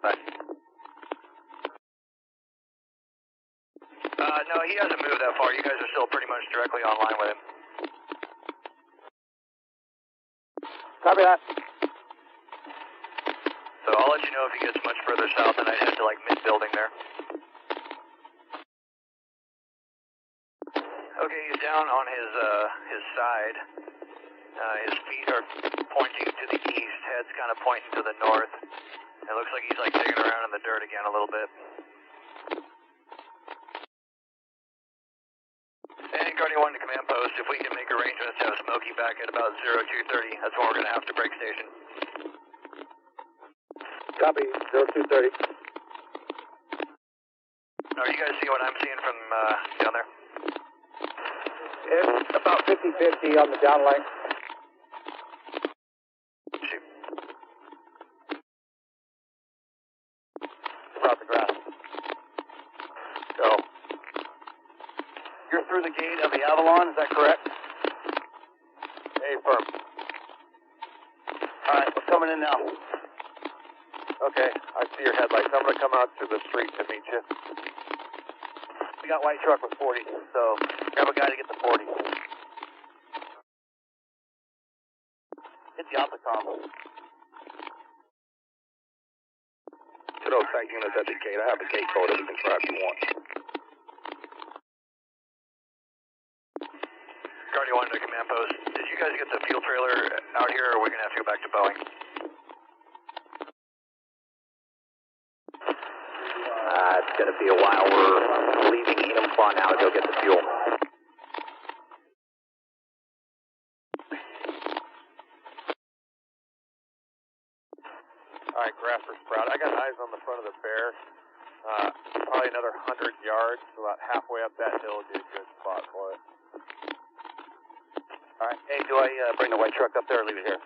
Bye. No, he hasn't moved that far. You guys are still pretty much directly online with him. Copy that. So I'll let you know if he gets much further south, and I'd head to like mid-building there. Okay, he's down on his side. His feet are pointing to the east, head's kind of pointing to the north. It looks like he's like digging around in the dirt again a little bit. And Guardian 1 to command post, if we can make arrangements to have Smokey back at about 0230, that's when we're going to have to break station. Copy, 0230. Are you guys seeing what I'm seeing from down there? It's about 50-50 on the downlink. Shoot. Drop the grass. Go. You're through the gate of the Avalon, is that correct? Firm. All right, we're coming in now. Okay, I see your headlights. I'm going to come out to the street to meet you. We got white truck with 40, so grab a guy to get the 40. Hit the Opticom. To those site units at the gate, I have a gate code that we can try if you want. Guardian 1 to command post. Did you guys get the fuel trailer out here, or are we going to have to go back to Boeing? It's going to be a while. We're leaving Enumclaw now to go get the fuel. All right, Graph for Sprout. I got eyes on the front of the bear. Probably another 100 yards, about halfway up that hill would be a good spot for it. All right. Hey, do I bring the white truck up there or leave it here?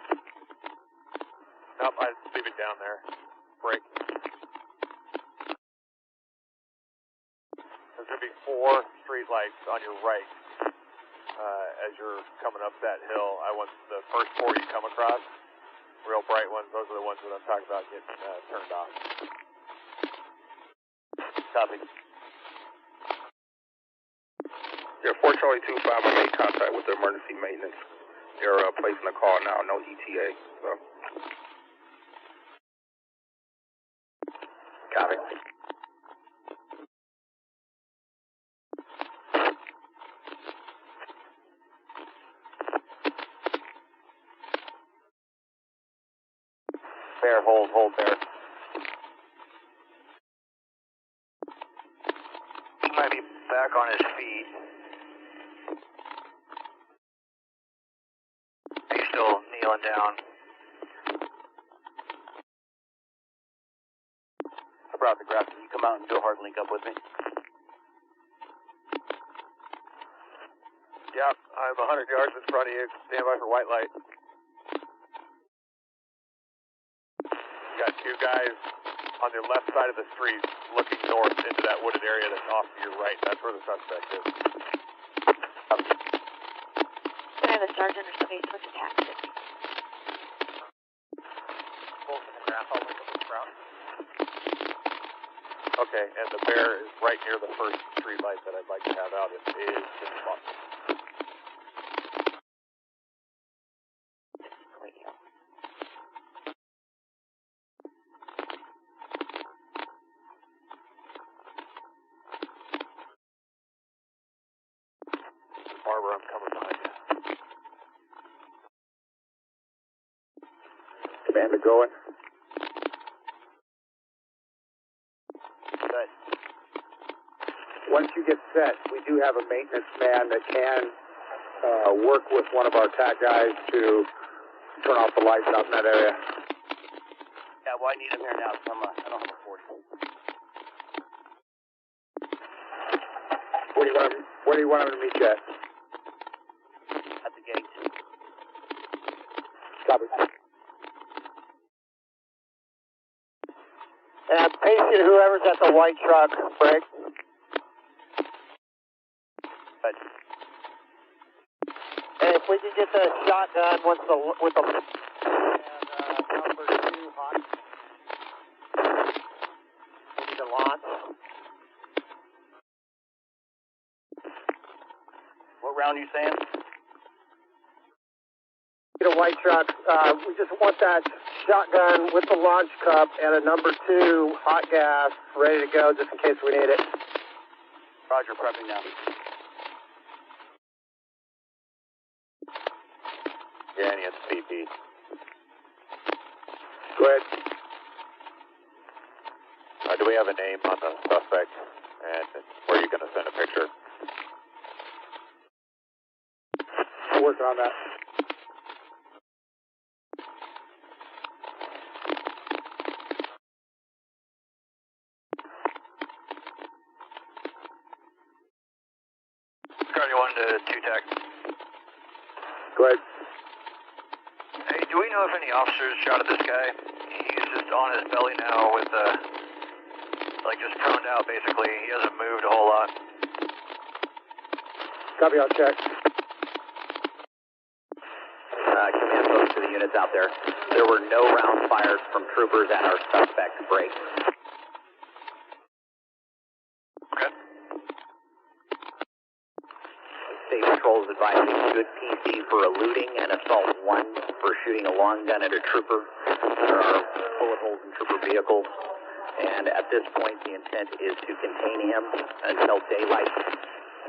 Nope, I'd leave it down there. Break. There's going to be 4 street lights on your right as you're coming up that hill. I want the first 4 you come across, real bright ones. Those are the ones that I'm talking about getting turned off. Copy. Yeah, 4 Charlie 25, I made contact with the emergency maintenance. They're placing a call now, no ETA. So. Copy. Bear, hold, bear. He might be back on his feet. He's still kneeling down. I brought the graph. Can you come out and do a hard link up with me? Yep, I'm 100 yards in front of you. Stand by for white light. Got 2 guys on the left side of the street looking north into that wooded area that's off to your right. That's where the suspect is. Can I have a sergeant or somebody switch a taxi. Bolton and Graph, I'll look at this route. Okay, and the bear is right near the first street light that I'd like to have out. It is good spot. Barbara, I'm coming behind you. Commander going. Good. Once you get set, we do have a maintenance man that can work with one of our TAC guys to turn off the lights out in that area. Yeah, well, I need him here now, so I don't have a 40. Where do you want him to meet you at? At the gate. Copy. And Pacey, whoever's at the white truck, break. Good. And if we can get the shotgun with the and number 2 hot. We need to launch. What round are you saying? Get a white truck. We just want that shotgun with the launch cup and a number 2 hot gas ready to go just in case we need it. Roger, prepping now. Danny, it's CP. Go ahead. Do we have a name on the suspect? And where are you going to send a picture? I'm working on that. Guardian 1 to 2 TAC. Go ahead. Hey, do we know if any officers shot at this guy? He's just on his belly now with, just proned out, basically. He hasn't moved a whole lot. Copy, I'll check. Command post to the units out there. There were no rounds fired from troopers at our suspect break. Okay. State Patrol is advising good PC for eluding and assault 1 for shooting a long gun at a trooper. There are bullet holes in trooper vehicles. And at this point, the intent is to contain him until daylight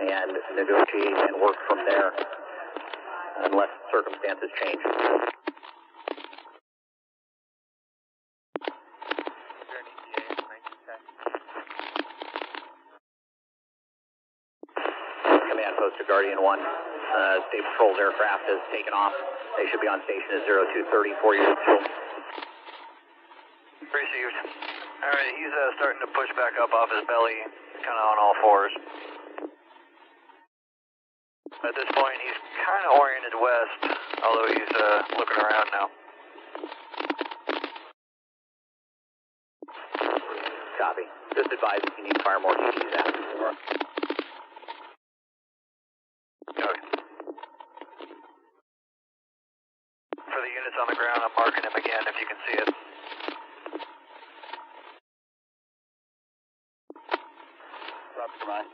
and negotiate and work from there unless circumstances change. Command post to Guardian 1. State Patrol's aircraft has taken off. They should be on station at 0230 for you. Received. Alright, he's starting to push back up off his belly, kind of on all fours. At this point, he's kind of oriented west, although he's looking around now. Copy. Just advise if you need to fire more TVs after. Okay. For the units on the ground, I'm marking him again if you can see it. Mine.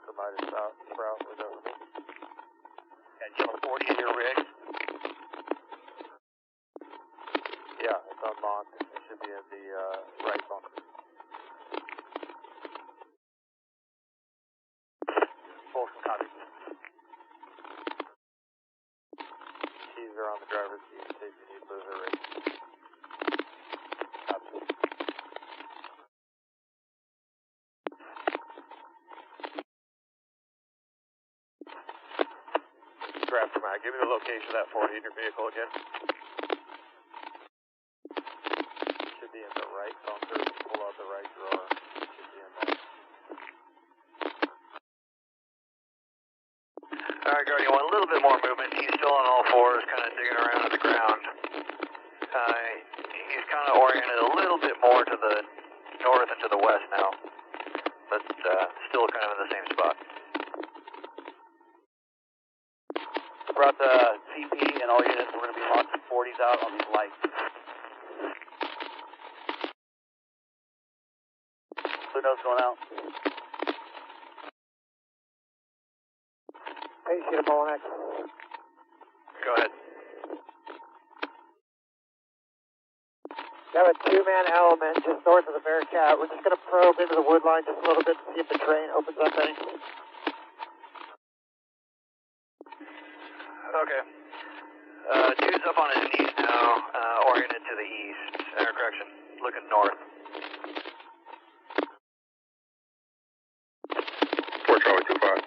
Provide a sprout with over me. And you have a 40 in your rig? Yeah, it's unlocked. It should be in the right bunker. Bolton, copy. Keys are on the driver's seat in case you need to lose a rig. Give me the location of that 40 in your vehicle again. Should be in the right bunker. Pull out the right drawer. Should be in there. Alright, Guardian 1, a little bit more movement. He's still on all fours, kind of digging around on the ground. He's kind of oriented a little bit more to the north and to the west now, but still kind of in the same spot. Blue note's going out. Hey, shoot a Mullinex. Go ahead. We have a two-man element just north of the Bearcat. We're just going to probe into the wood line just a little bit to see if the terrain opens up any. Okay. Dude's up on his knees now, oriented to the east. Correction, looking north. 4 Charlie 25.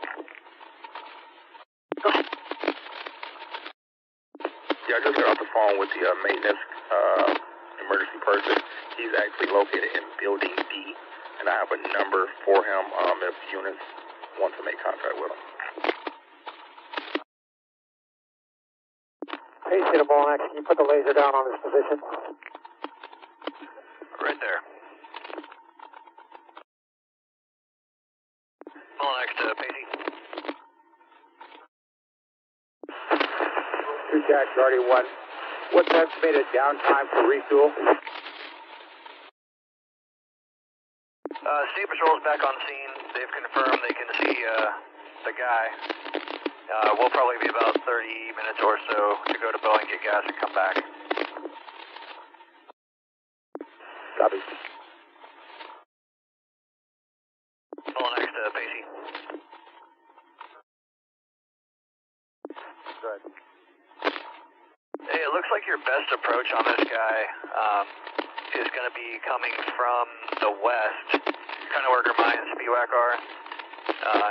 Yeah, I just got off the phone with the maintenance emergency person. He's actually located in Building D, and I have a number for him if units want to make contact with him. Hey, shoot a Mullinex. Can you put the laser down on his position? Right there. Mullinex to Pacey. 2 Jack, Guardian 1. What's the estimated downtime for refuel? State Patrol's back on scene. They've confirmed they can see the guy. We'll probably be about 30 minutes or so to go to Boeing, get gas, and come back. Copy. Mullinex to Pacey. Good. Hey, it looks like your best approach on this guy is going to be coming from the west, kind of where Germain and Spiewak are.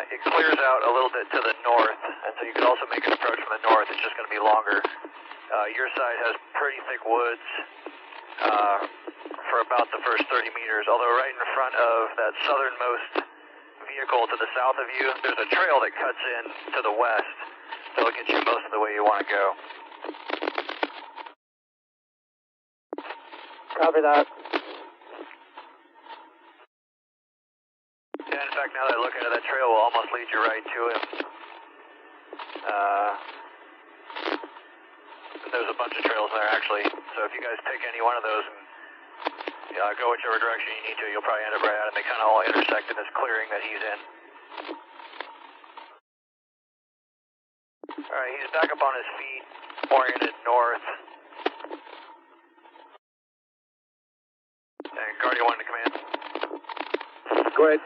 It clears out a little bit to the north, and so you could also make an approach from the north. It's just going to be longer. Your side has pretty thick woods for about the first 30 meters, although right in front of that southernmost vehicle to the south of you, there's a trail that cuts in to the west that'll get you most of the way you want to go. Copy that. Yeah, in fact, now that I look at it, that trail will almost lead you right to him. There's a bunch of trails there, actually. So if you guys pick any one of those and go whichever direction you need to, you'll probably end up right at him. They kind of all intersect in this clearing that he's in. All right, he's back up on his feet, oriented north. And Guardian 1 to command. Go ahead.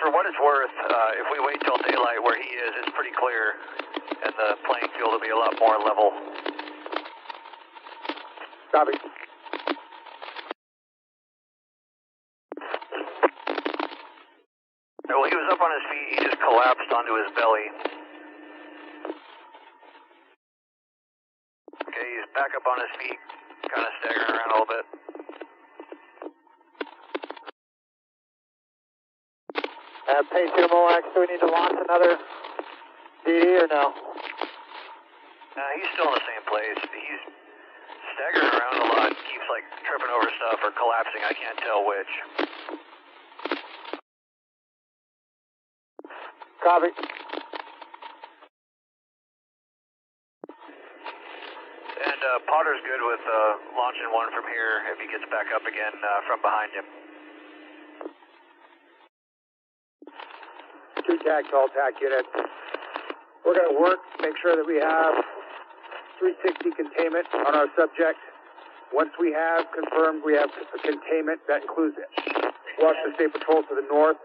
For what it's worth, if we wait till daylight where he is, it's pretty clear, and the playing field will be a lot more level. Copy. Well, he was up on his feet, he just collapsed onto his belly. Okay, he's back up on his feet, kind of staggering around a little bit. Pacey to Mullinex, do we need to launch another DD or no? He's still in the same place. He's staggering around a lot, keeps like tripping over stuff or collapsing, I can't tell which. Copy. And Potter's good with launching one from here if he gets back up again from behind him. 2 TAC to all TAC units. We're going to work, make sure that we have 360 containment on our subject. Once we have confirmed we have a containment, that includes it. Washington State Patrol to the north.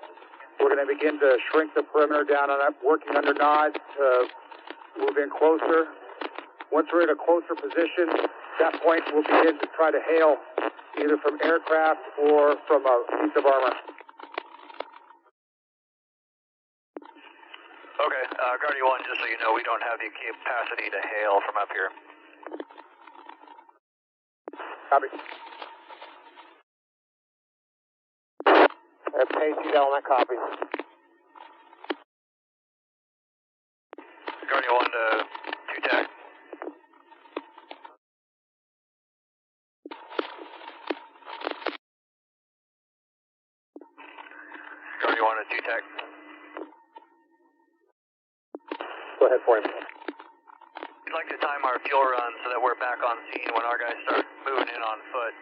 We're going to begin to shrink the perimeter down on up, working under nods to move in closer. Once we're in a closer position, at that point we'll begin to try to hail either from aircraft or from a piece of armor. Okay, Guardian 1, just so you know, we don't have the capacity to hail from up here. Copy. Pacey element copies. Guardian 1 to 2 TAC. Guardian 1 to 2 TAC. Go ahead for him. We'd like to time our fuel run so that we're back on scene when our guys start moving in on foot.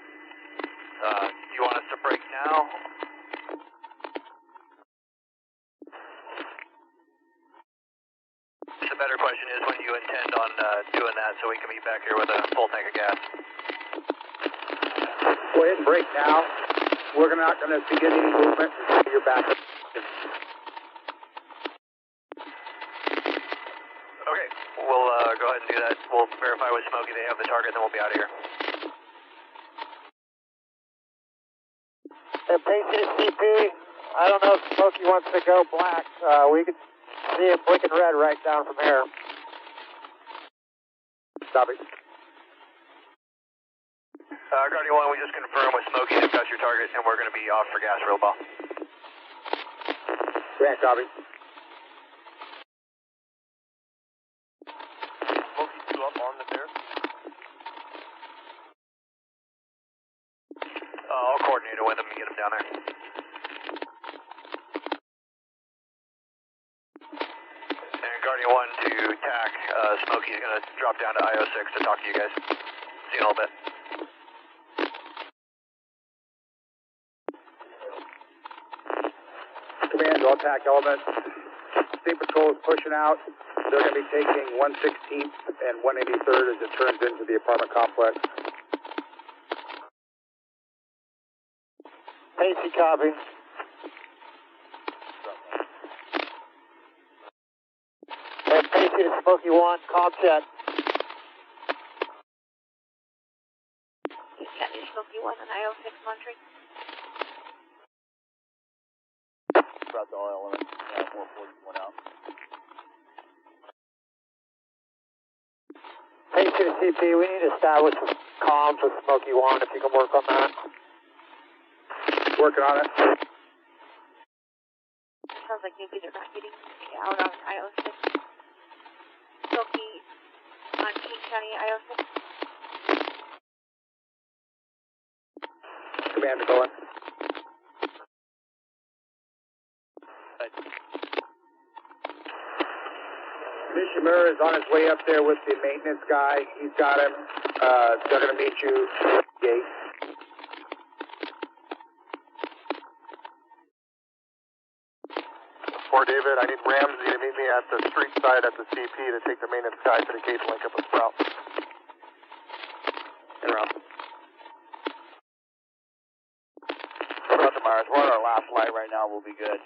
Do you want us to break now? starts doing that so we can be back here with a full tank of gas. Go ahead and break now. We're not going to begin any movement until you're back. Okay, we'll go ahead and do that. We'll verify with Smokey they have the target, then we'll be out of here. And Pacey to CP, I don't know if Smokey wants to go black. We can see him blinking red right down from here. Copy. Guardian 1, we just confirmed with Smokey they've got your target, and we're going to be off for gas real ball. Grant, copy. Smokey 2 up on the there. I'll coordinate it with him and get him down there. And Guardian 1 to TAC, Smokey's going to drop down to IO6 to talk to you guys. See you in a little bit. Command, all TAC elements. State Patrol is pushing out. They're going to be taking 116th and 183rd as it turns into the apartment complex. Pacey, copy. And Pacey to Smokey 1, comm check. You got your Smokey 1 and IO6 monitoring? Throughout all elements, yeah, 441 out. Pacey to CP, we need to establish some comms with Smokey 1 if you can work on that. Working on it. Sounds like maybe they're not getting out on IO6. Smokey on King County IO6. Command, going. Nishimura is on his way up there with the maintenance guy. He's got him. They're going to meet you at the gate. Fort David, I need Ramsey to meet me at the street side at the CP to take the maintenance guy to the gate link up with Sprout. And around. Sprout to Myers, we're on our last light right now, we'll be good.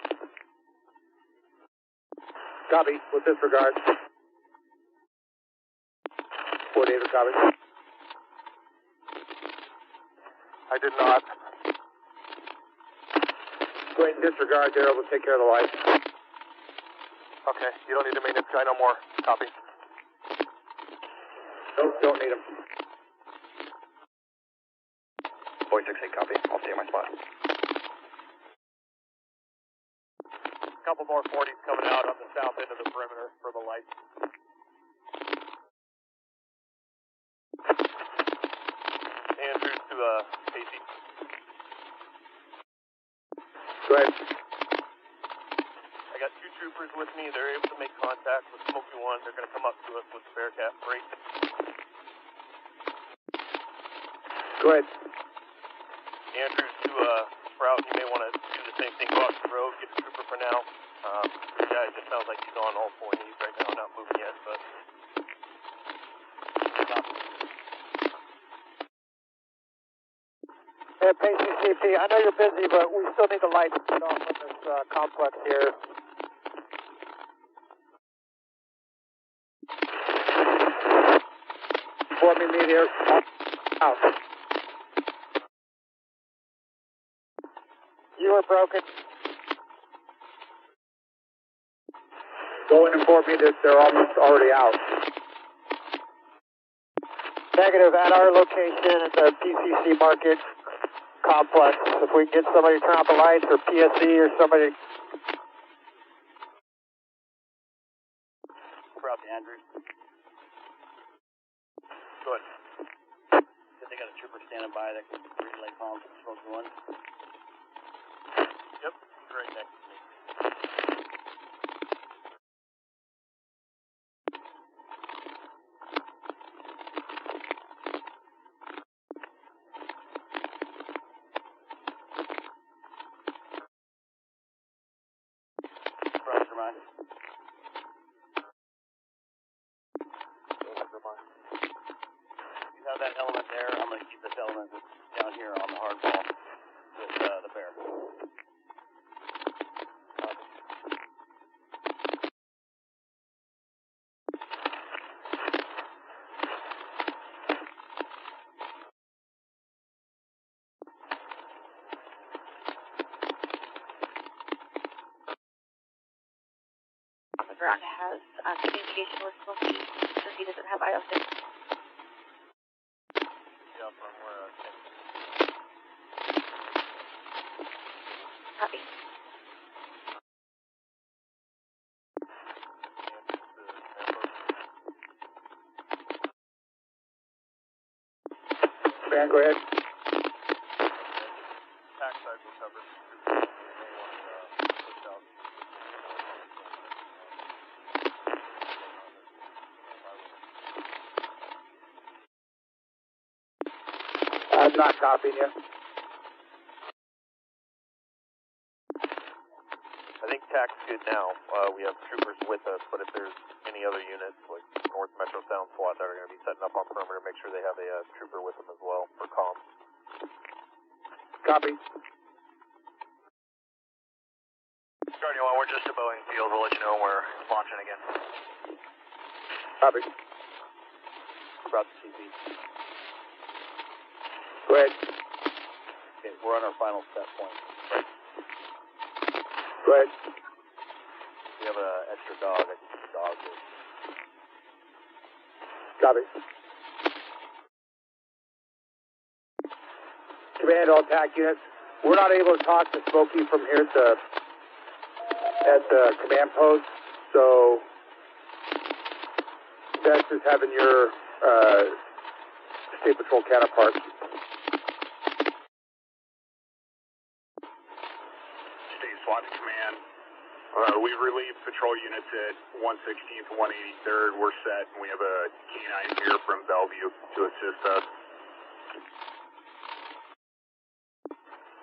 Copy, with disregard. Fort David, copy. I did not. Go ahead and disregard there, we'll take care of the lights. Okay, you don't need the maintenance guy no more. Copy. Nope, don't need him. Boy 6-8, copy. I'll stay in my spot. A couple more 40s coming out on the south end of the perimeter for the lights. Andrews to Pacey. Go ahead. I got 2 troopers with me. They're able to make contact with Smokey 1. They're going to come up to us with the Bearcat freight. Go ahead. Andrews to Sprout. You may want to do the same thing. Go out the road, get a trooper for now. This guy just sounds like he's on all 4 knees right now, not moving yet, but... Hey, Pacey CP, I know you're busy, but we still need the lights turned off on this complex here. Before me meet here. Out. You were broken. Go in and inform me that they're almost already out. Negative, at our location at the PCC market complex. If we can get somebody to turn out the lights or PSE or somebody. Sprout to Andrews. Go ahead. They got a trooper standing by that can relay comms to Smokey 1. Yep, he's right next to me. Sprout to mine. Never mind. ground has communication with Smokey since he doesn't have IO6. Yeah, from where Copy. Van, go ahead. Tax side will cover. I'm not copying you. I think TAC's good now. We have troopers with us, but if there's any other units, like North Metro Sound SWAT, that are going to be setting up on perimeter, make sure they have a trooper with them as well for comms. Copy. Guardian 1, we're just at Boeing Field. We'll let you know when we're launching again. Copy. Route to TV. Go ahead. Okay, we're on our final set point. Right? Go ahead. We have an extra dog. I think the dog is. Copy. Command all TAC units. We're not able to talk to Smokey from here at the command post, so best is having your State Patrol counterparts. State SWAT Command. We've relieved patrol units at 116th and 183rd. We're set, and we have a K9 here from Bellevue to assist us.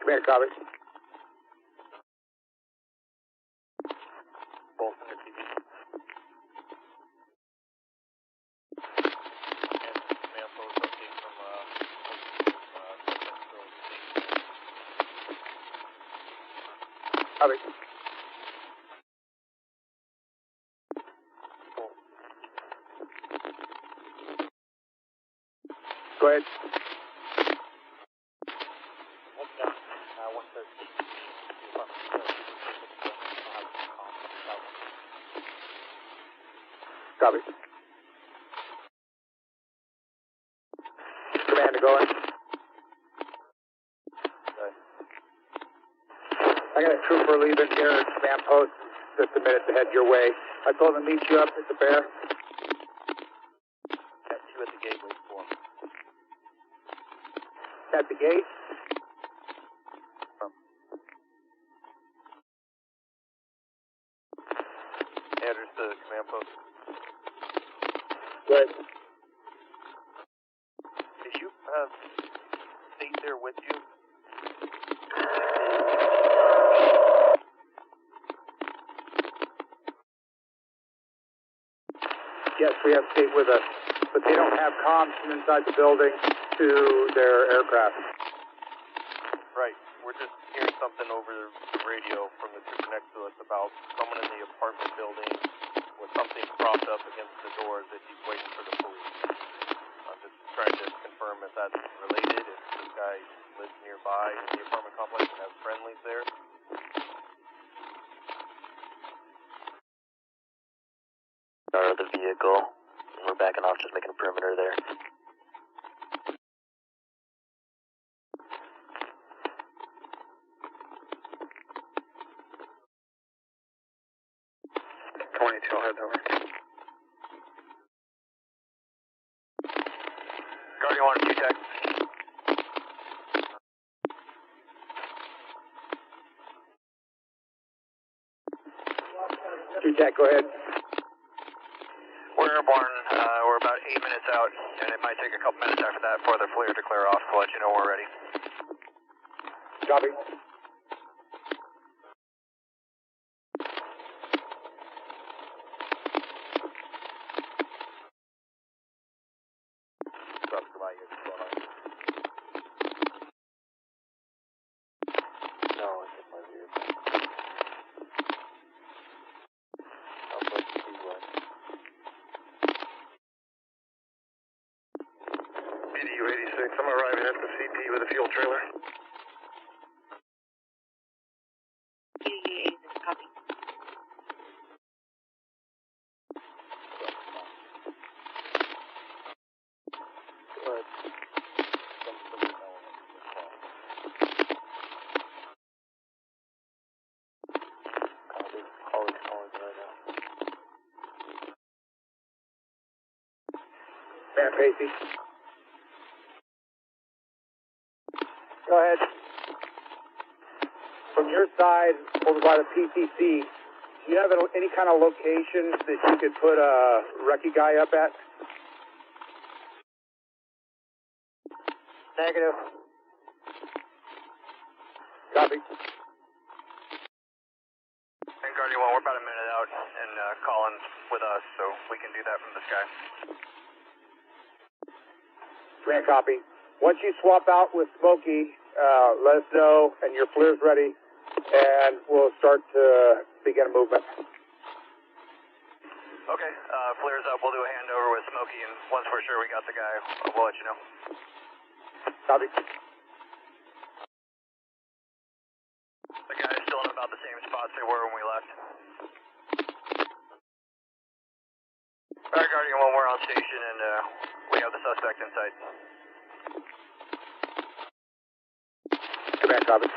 Command, copy. Both in their TV. And command post update from Copy. Go ahead. Copy. Commander going. I got a trooper leaving here at command post just a minute to head your way. I told him to meet you up at the Bear. Got two at the gate, wait for him. At the gate? Andrews to the command post. Good. Did you have State there with you? Yes, we have State with us, but they don't have comms from inside the building to their aircraft. Right. We're just hearing something over the radio from the trooper next to us about someone in the apartment building with something propped up against the door as if he's waiting for the police. I'm just trying to confirm if that's related, if this guy lives nearby in the apartment complex and has friendlies there. Out of the vehicle, and we're backing off, just making a perimeter there. I'll head over. Guardian 1 and 2 Tech. 2 Tech, go ahead. We're airborne. We're about 8 minutes out, and it might take a couple minutes after that for the FLIR to clear off. We'll let you know when we're ready. Copy. BDU 86, I'm arriving at the CP with a fuel trailer. BDU 86, copy. Matt Pacey. Go ahead. From your side, over by the PCC, do you have any kind of location that you could put a recce guy up at? Negative. Copy. And Guardian 1, we're about a minute out, and Colin's with us, so we can do that from the sky. Command copy. Once you swap out with Smokey, let us know, and your FLIR's ready, and we'll start to begin a movement. Okay, FLIR's up. We'll do a handover with Smokey, and once we're sure we got the guy, we'll let you know. Copy. The guy's still in about the same spots they were when we left. Alright, Guardian 1, we're on station, and we have the suspect in sight. Command copy.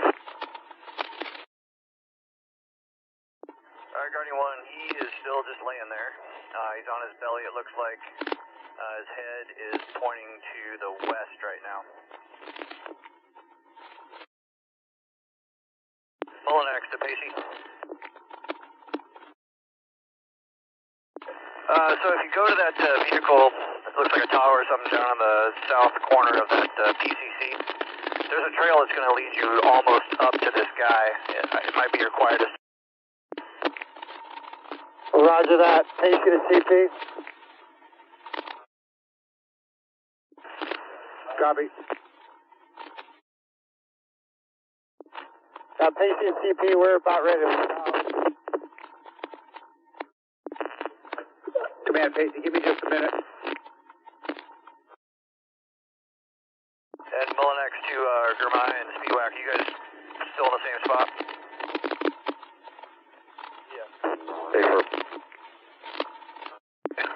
Alright, Guardian 1, he is still just laying there. He's on his belly, it looks like. His head is pointing to the west right now. Mullinex to Pacey. So if you go to that vehicle, it looks like a tower or something down on the south corner of that PCC. There's a trail that's going to lead you almost up to this guy. It might be your quietest. Roger that. Pacey to CP. Copy. Pacey and CP, we're about ready to stop. Command Pacey, give me just a minute. And Mullinex to Germay and Speedwack, you guys still in the same spot? Yeah.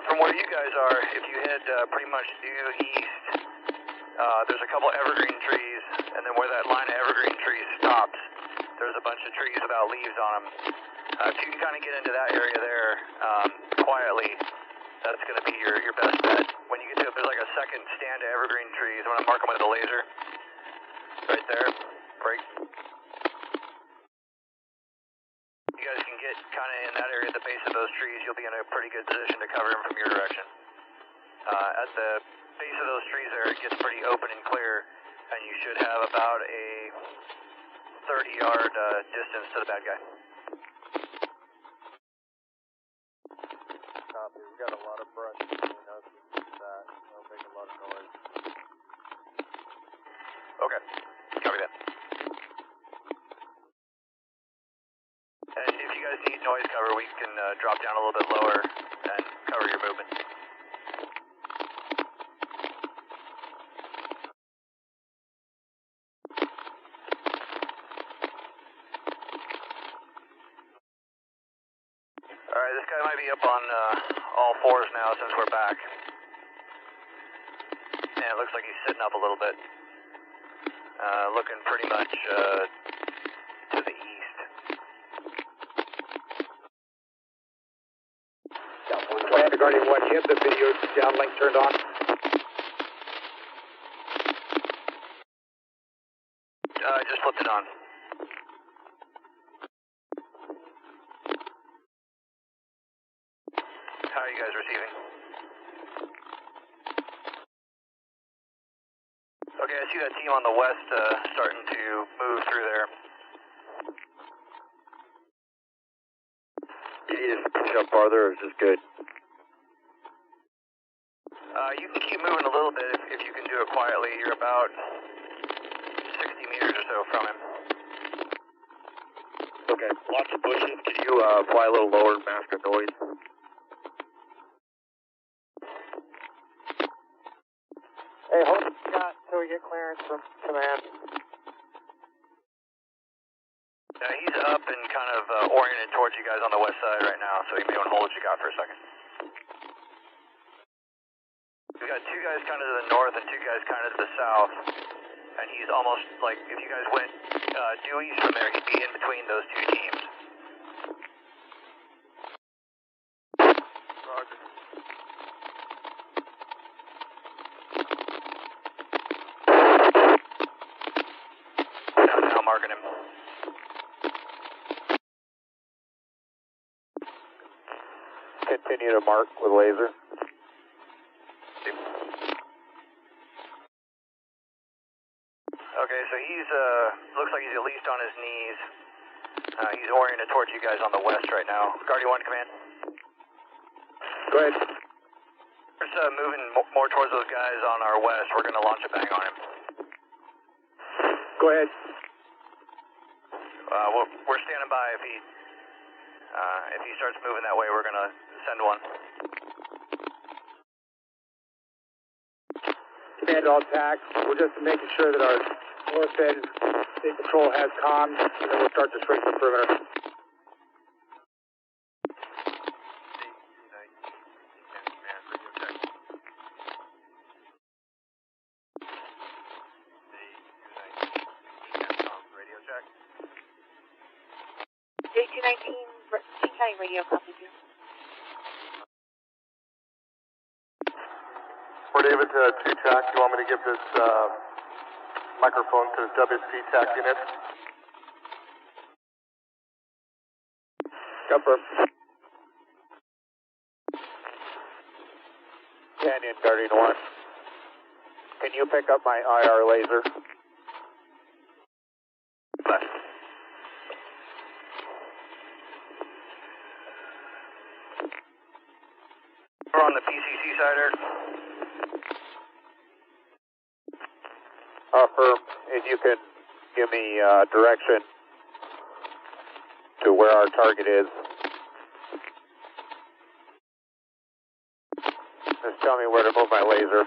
From where you guys are, if you head pretty much due east, there's a couple evergreen trees, and then where that line of evergreen trees stops, there's a bunch of trees without leaves on them. If you can kind of get into that area there quietly, that's going to be your best bet. When you get to it, there's like a second stand of evergreen trees. I'm going to mark them with a laser. Right there. Break. You guys can get kind of in that area at the base of those trees. You'll be in a pretty good position to cover them from your direction. At the base of those trees there, it gets pretty open and clear, and you should have about a 30-yard distance to the bad guy. Copy. We got a lot of brush between us and that. It'll make a lot of noise. Okay. Copy that. And if you guys need noise cover, we can drop down a little bit lower and cover your movement. Alright, this guy might be up on all fours now since we're back. And it looks like he's sitting up a little bit. Looking pretty much to the east. Commander Guardian 1, you have the video downlink turned on? I just flipped it on. How are you guys receiving? Okay, I see that team on the west starting to move through there. Do you need to push up farther, or is this good? You can keep moving a little bit if you can do it quietly. You're about 60 meters or so from him. Okay, lots of bushes. Can you fly a little lower and mask the noise? Hey, hold Scott until we get clearance from command. He's up and kind of oriented towards you guys on the west side right now, so you may want to hold what you got for a second. We've got two guys kind of to the north and two guys kind of to the south, and he's almost like, if you guys went due east from there, he'd be in between those two teams. Roger. continue to mark with laser. Okay, so he's, looks like he's at least on his knees. He's oriented towards you guys on the west right now. Guardian 1, command. Go ahead. Just moving more towards those guys on our west. We're going to launch a bang on him. Go ahead. We're standing by. If he starts moving that way, we're going to send one. Command all TAC. We're just making sure that our north end state patrol has comms, and then we'll start to shrink the perimeter. J219, King County Radio, copy you. For David, 2 TAC, you want me to give this microphone to WSP TAC unit? Confirm. Canyon, Guardian 1. Can you pick up my IR laser? Left. We're on the PCC side, Eric. Affirm. If you can give me direction to where our target is. Just tell me where to move my laser.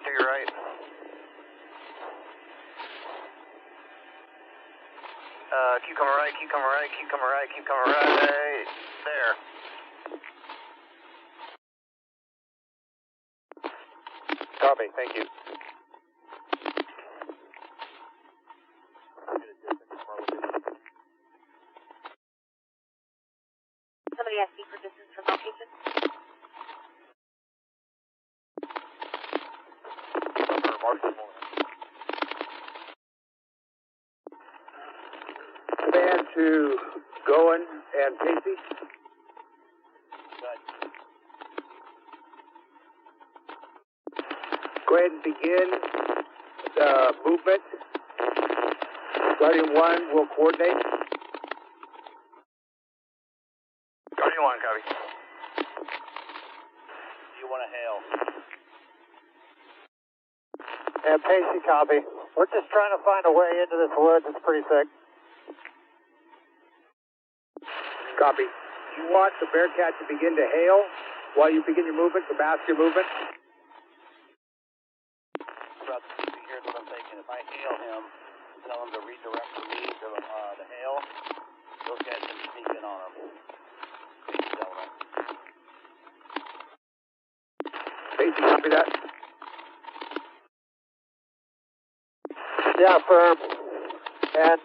To your right. Keep coming right, keep coming right, keep coming right, keep coming right. There. Copy, thank you. Somebody asking for distance from location. Command to Goen and Pacey. Go ahead and begin the movement. Guardian 1 will coordinate. Guardian 1, copy. You want to hail? And Pacey, copy. We're just trying to find a way into this woods. It's pretty thick. Copy. You want the Bearcat to begin to hail while you begin your movement, to mask your movement? Here's what I'm thinking. If I hail him, tell him to redirect for me to hail, those guys can sneak in on him. Pacey, copy that? Yeah, firm. And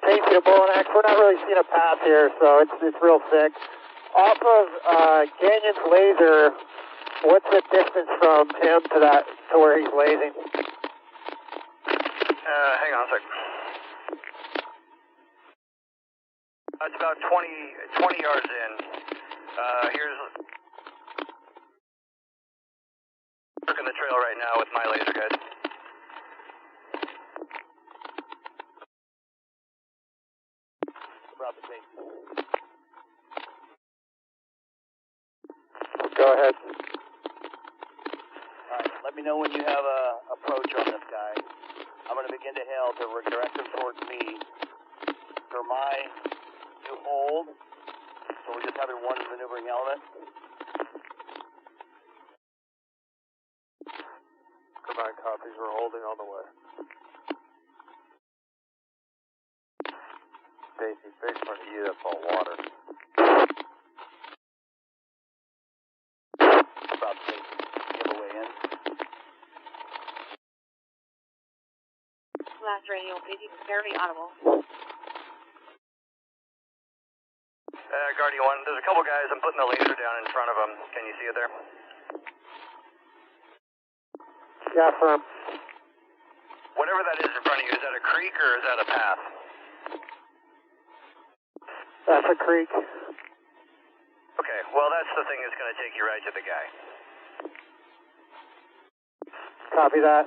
Pacey to Bowanax, we're not really seeing a path here, so it's real thick. Off of Canyon's laser, what's the distance from him to where he's lasing? Hang on a second. It's about 20 yards in. Here's working the trail right now with my laser, guys. Go ahead. Alright, let me know when you have a approach on this guy. I'm going to begin to hail to direct him towards me. For my to hold, so we're just having one maneuvering element. Command copies, we're holding on the way. Stacy, straight in front of you, that's all water. About to give away in. Last radio, busy, barely audible. Guardian 1, there's a couple guys. I'm putting the laser down in front of them. Can you see it there? Yeah, firm. Whatever that is in front of you, is that a creek or is that a path? That's a creek. Okay, well, that's the thing that's going to take you right to the guy. Copy that.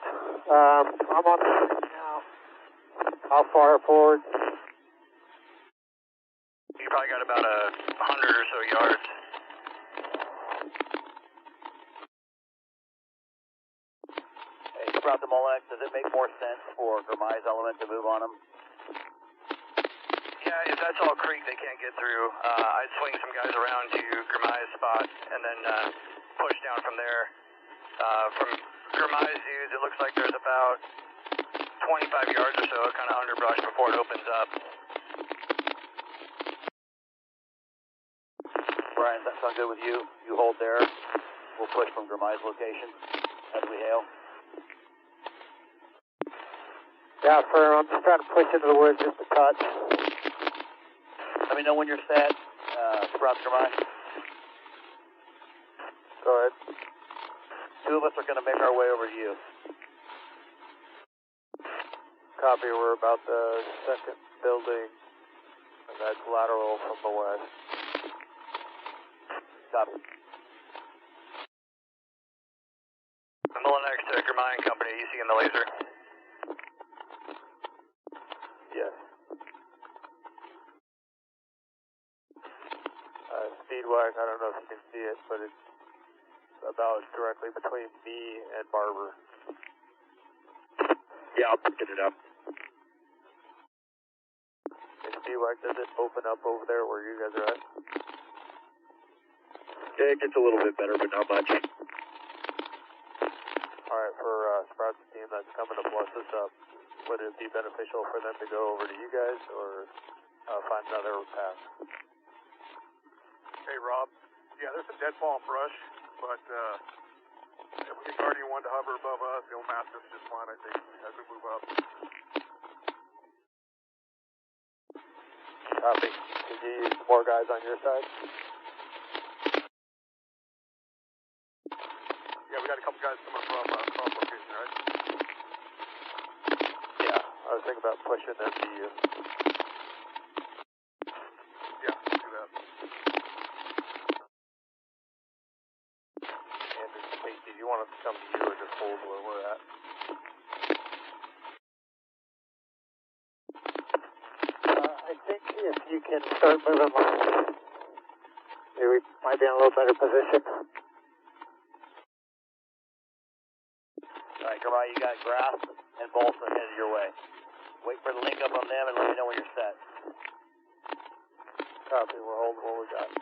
I'm on the street now. How far forward? You probably got about 100 or so yards. Hey, Sprout the Molex, does it make more sense for Gramai's element to move on him? Yeah, if that's all creek they can't get through, I'd swing some guys around to Gramai's spot and then push down from there. From Gramai's views, it looks like there's about 25 yards or so, kind of underbrush before it opens up. Brian, does that sound good with you? You hold there. We'll push from Gramai's location as we hail. Yeah, firm. I'm just trying to push into the woods just a touch. Let me know when you're set. Sprout Gramai. Go ahead. Two of us are going to make our way over to you. Copy. We're about the second building, and that's lateral from the west. Copy. I'm pulling next to Gramai and Company. You seeing the laser? Yes. Speedwag, I don't know if you can see it, but it's about directly between me and Barber. Yeah, I'm picking it up. Hey, Speedwag, does it open up over there where you guys are at? Yeah, it gets a little bit better, but not much. Alright, for Sprout's team that's coming to plus us up, would it be beneficial for them to go over to you guys, or find another path? Hey, Rob. Yeah, there's some deadfall brush, but if we get Guardian 1 to hover above us, he'll mask us just fine, I think, as we move up. Copy. Could you use more guys on your side? Yeah, we got a couple guys coming from cross location, right? Yeah, I was thinking about pushing them to you. Yeah, do that. Casey, do you want us to come to you or just hold where we're at? I think if you can start moving, maybe we might be in a little better position. Alright, Gramai, you got Grass and Bolson headed your way. Wait for the link up on them and let me know when you're set. Copy, we're holding what we got.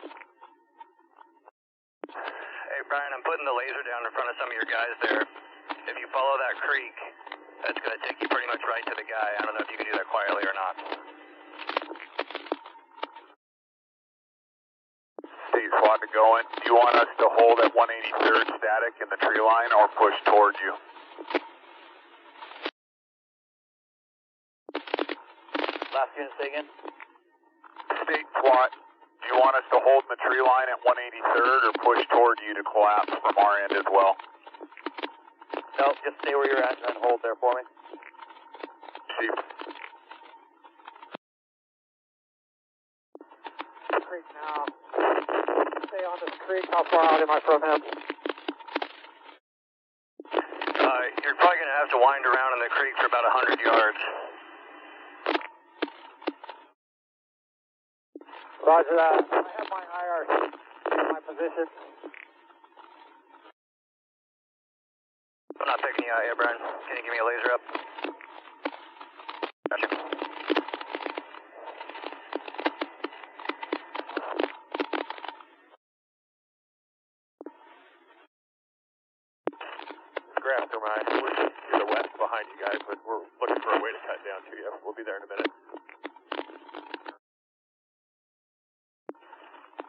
Hey, Brian, I'm putting the laser down in front of some of your guys there. If you follow that creek, that's going to take you pretty much right to the guy. I don't know if you can do that quietly or not. State SWAT to going. Do you want us to hold at 183rd static in the tree line or push towards you? Last unit, say again? State SWAT, do you want us to hold in the tree line at 183rd or push toward you to collapse from our end as well? No, just stay where you're at and then hold there for me. Chief. Creek now. Stay on this creek. How far out am I from him? You're probably going to have to wind around in the creek for about 100 yards. Roger that. I have my IRC in my position. I'm not picking you out yet, Brian. Can you give me a laser up? Gotcha. Grass, Gramai. We're just to the west behind you guys, but we're looking for a way to cut down to you. We'll be there in a minute.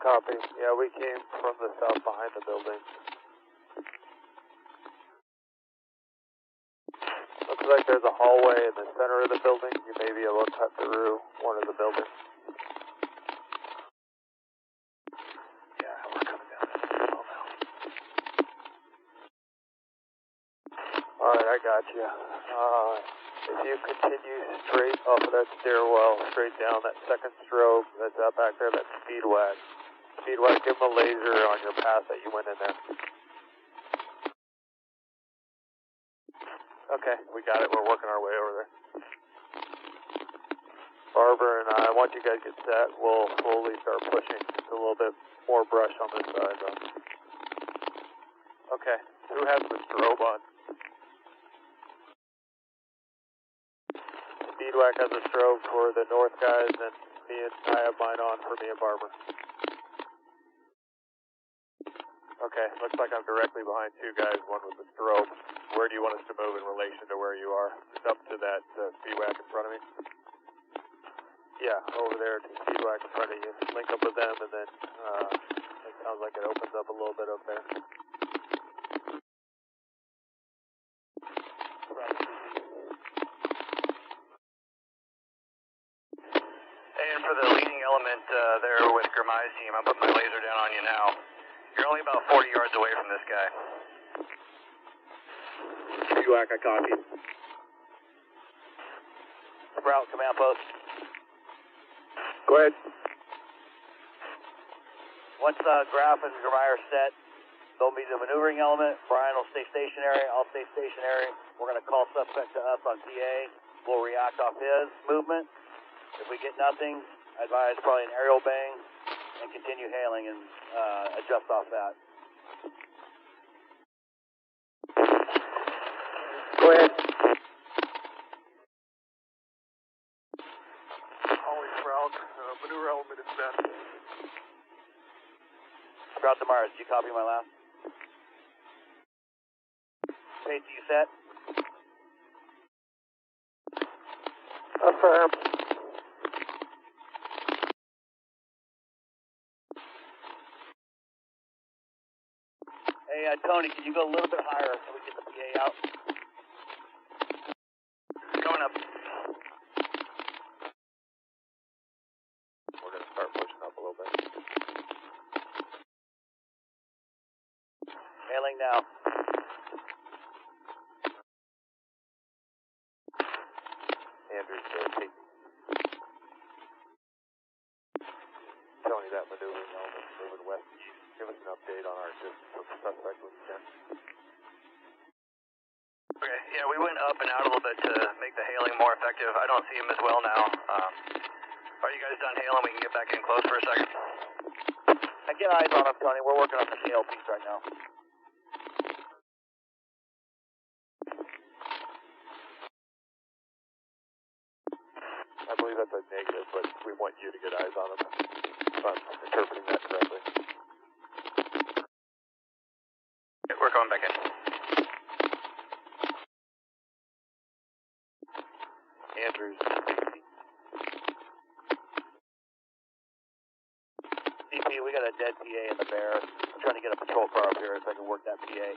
Copy. Yeah, we came from the south behind the building. Looks like there's a hallway in the center of the building. You may be able to cut through one of the buildings. Yeah, we're coming down this hill now. Alright, I got you. If you continue straight off of that stairwell, straight down that second strobe that's out back there, that Speedwag, Speedway, give him a laser on your path that you went in there. Okay, we got it. We're working our way over there. Barber and I, once you guys get set, we'll slowly start pushing a little bit more brush on this side, though. Okay, who has the strobe on? Speedwack has a strobe for the north guys, and I have mine on for me and Barber. Okay, looks like I'm directly behind two guys, one with the strobe. Where do you want us to move in relation to where you are? Just up to that Speedwack in front of me? Yeah, over there to Speedwack in front of you. Link up with them, and then it sounds like it opens up a little bit up there. And for the leading element there with Grimai's team, I'm putting my laser down on you now. You're only about 40 yards away from this guy. Speedwack, I copy. Sprout, command post. Go ahead. Once Graf and Grimai are set, they'll be the maneuvering element. Brian will stay stationary. I'll stay stationary. We're going to call suspect to us on PA. We'll react off his movement. If we get nothing, I advise probably an aerial bang and continue hailing and adjust off that. Go ahead. Holly Sprout, maneuver element is set. Sprout to Mars, do you copy my last? Pace, you set? Affirm. Hey, Tony, can you go a little bit higher so we get the PA out? Coming up. We're going to start pushing up a little bit. Hailing now. Andrew's taking. Tony, that maneuvering element moving west east. Give us an update on our suspect when you can. Okay, yeah, we went up and out a little bit to make the hailing more effective. I don't see him as well now. Are you guys done hailing? We can get back in close for a second. I get eyes on him, Tony. We're working on the hail piece right now. I believe that's a negative, but we want you to get eyes on him. If I'm interpreting that correctly. Okay, we're going back in. Andrews. CP, we got a dead PA in the bear. I'm trying to get a patrol car up here so I can work that PA.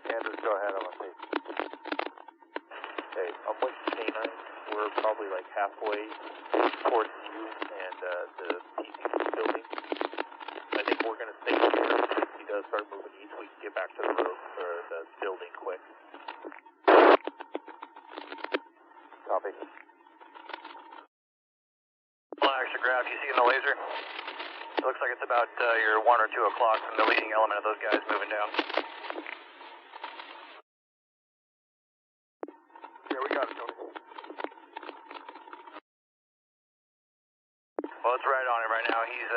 Andrews, go ahead. I'm on tape. Hey, I'm with K9. We're probably like halfway towards you and the PCC building. I think we're going to stay here. If he does start moving east, we can get back to the road or the building quick. Copy. Extra graph you see in the laser? It looks like it's about your 1 or 2 o'clock from the leading element of those guys moving down. Yeah, we got it, Tony. Well, it's right on him right now. He's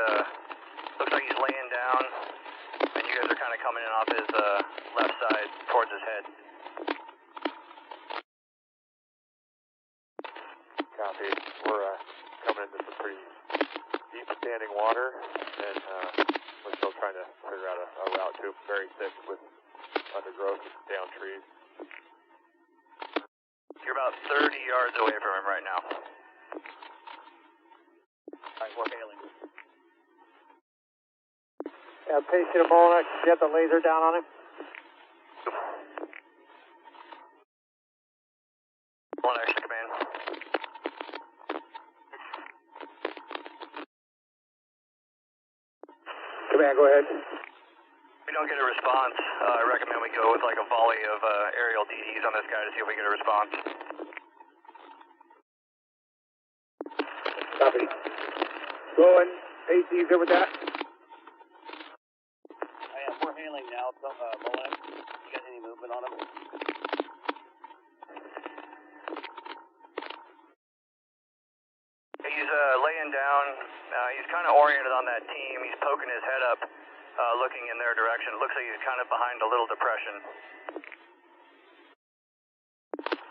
looks like he's laying down, and you guys are kind of coming in off his left side towards his head. Copy. We're coming into some pretty deep standing water, and we're still trying to figure out a route to him. Very thick with undergrowth and down trees. You're about 30 yards away from him right now. Alright, we're hailing. Yeah, patient Mona, get the laser down on him. One extra command. Command, go ahead. If we don't get a response, I recommend we go with like a volley of aerial DDs on this guy to see if we get a response. Copy. Going. AC, you good with that? I am. We're hailing now. So, Mullen, you got any movement on him? He's laying down. He's kind of oriented on that team. He's poking his head up, looking in their direction. It looks like he's kind of behind a little depression.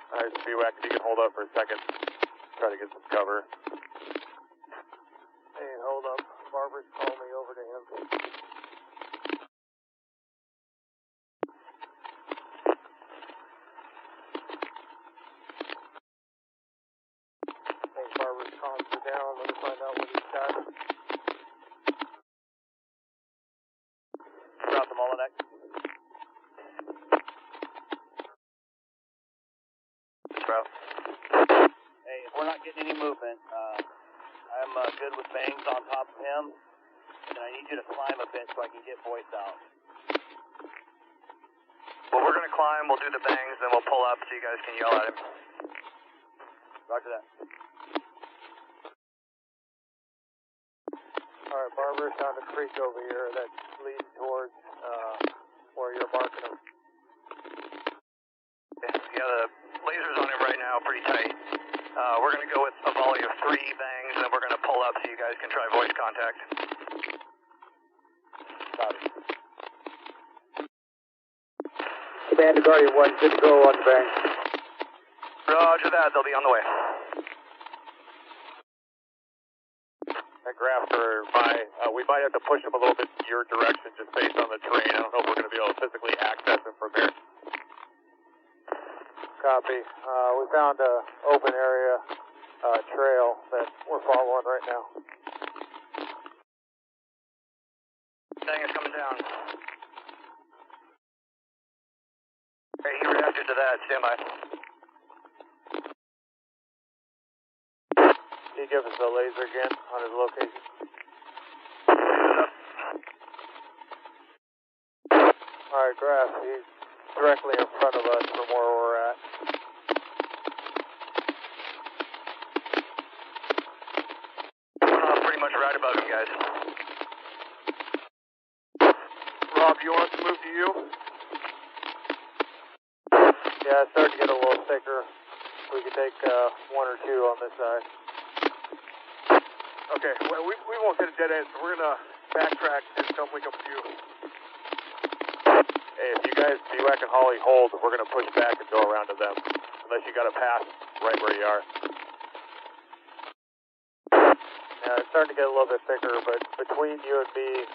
All right, BWAC, if you can hold up for a second, try to get some cover. Hey, hold up. Barbara's calling me over to him. Hey, Barbara's calling me down. Let me find out what he's got. About the Molinex. Bro. Hey, if we're not getting any movement, I'm good with bangs on top of him, and I need you to climb a bit so I can get voice out. Well, we're going to climb, we'll do the bangs, then we'll pull up so you guys can yell at him. Roger that. Alright, Barbara's found a creek over here that leads towards where you're marking him. Yeah, the laser's on him right now, pretty tight. We're going to go with a volley of 3 bangs, and then we're going to pull up so you guys can try voice contact. Copy. Command to Guardian 1, good to go on the bang. Roger that, they'll be on the way. That Grafter, we might have to push him a little bit your direction just based on the terrain. I don't know if we're going to be able to physically access him from there. Copy. We found a open area trail that we're following right now. Thing is coming down. Hey, he reacted to that. Stand by. Can you give us the laser again on his location? Alright, Graf, he's directly in front of us from where we're at. Pretty much right above him, guys. Rob, you want us to move to you? Yeah, it's starting to get a little thicker. We could take 1 or 2 on this side. Okay, well, we won't hit a dead end, so we're going to backtrack and come link up with you. Hey, if you guys, BWAC and Holly, hold, we're going to push back and go around to them. Unless you got a pass right where you are. Yeah, it's starting to get a little bit thicker, but between you and me,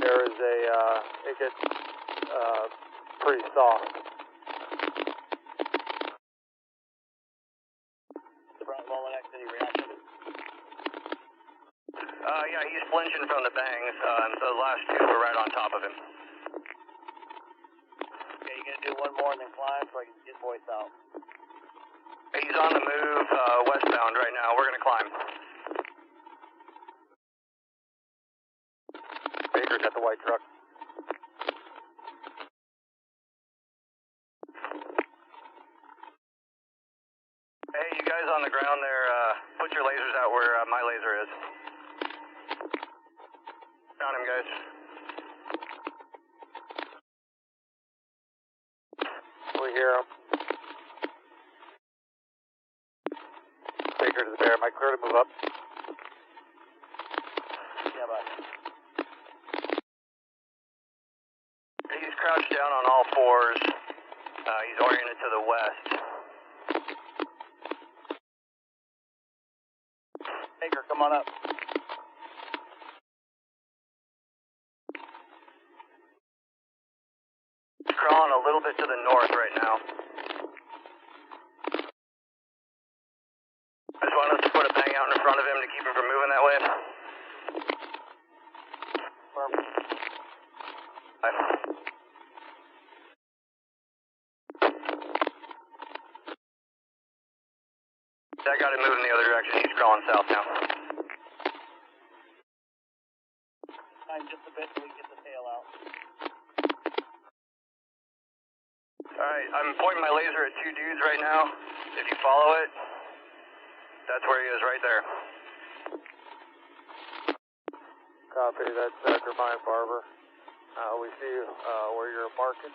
there is it gets pretty soft. Molinex, any reaction? Yeah, he's flinching from the bangs, and so the last 2 were right on top of him. Okay, you gonna do 1 more and then climb so I can get voice out? He's on the move, westbound right now. We're gonna climb. Baker's at the white truck. Hey, you guys on the ground there, put your lasers out where my laser is. Found him, guys. We hear him. Baker to the bear. Am I clear to move up? Yeah, bud. He's crouched down on all 4s. He's oriented to the west. Baker, come on up. He's crawling a little bit to the north right now. I just want us to put a bang out in front of him to keep him from moving that way. That got him moving the other direction. He's crawling south now. Climb just a bit so we can get the tail out. Alright, I'm pointing my laser at 2 dudes right now. If you follow it, that's where he is, right there. Copy, that's Jeremiah Barber. We see where you're marking.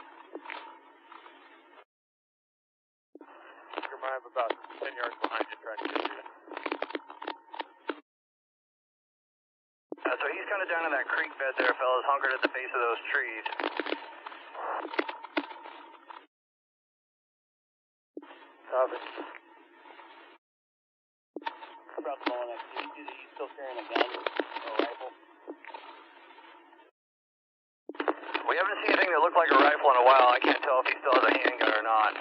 Jeremiah, I'm about 10 yards behind you, trying to get you. So he's kind of down in that creek bed there, fellas, hunkered at the base of those trees. Copy. About the moment, do you see that he's still carrying a gun or a rifle? We haven't seen anything that looked like a rifle in a while. I can't tell if he still has a handgun or not.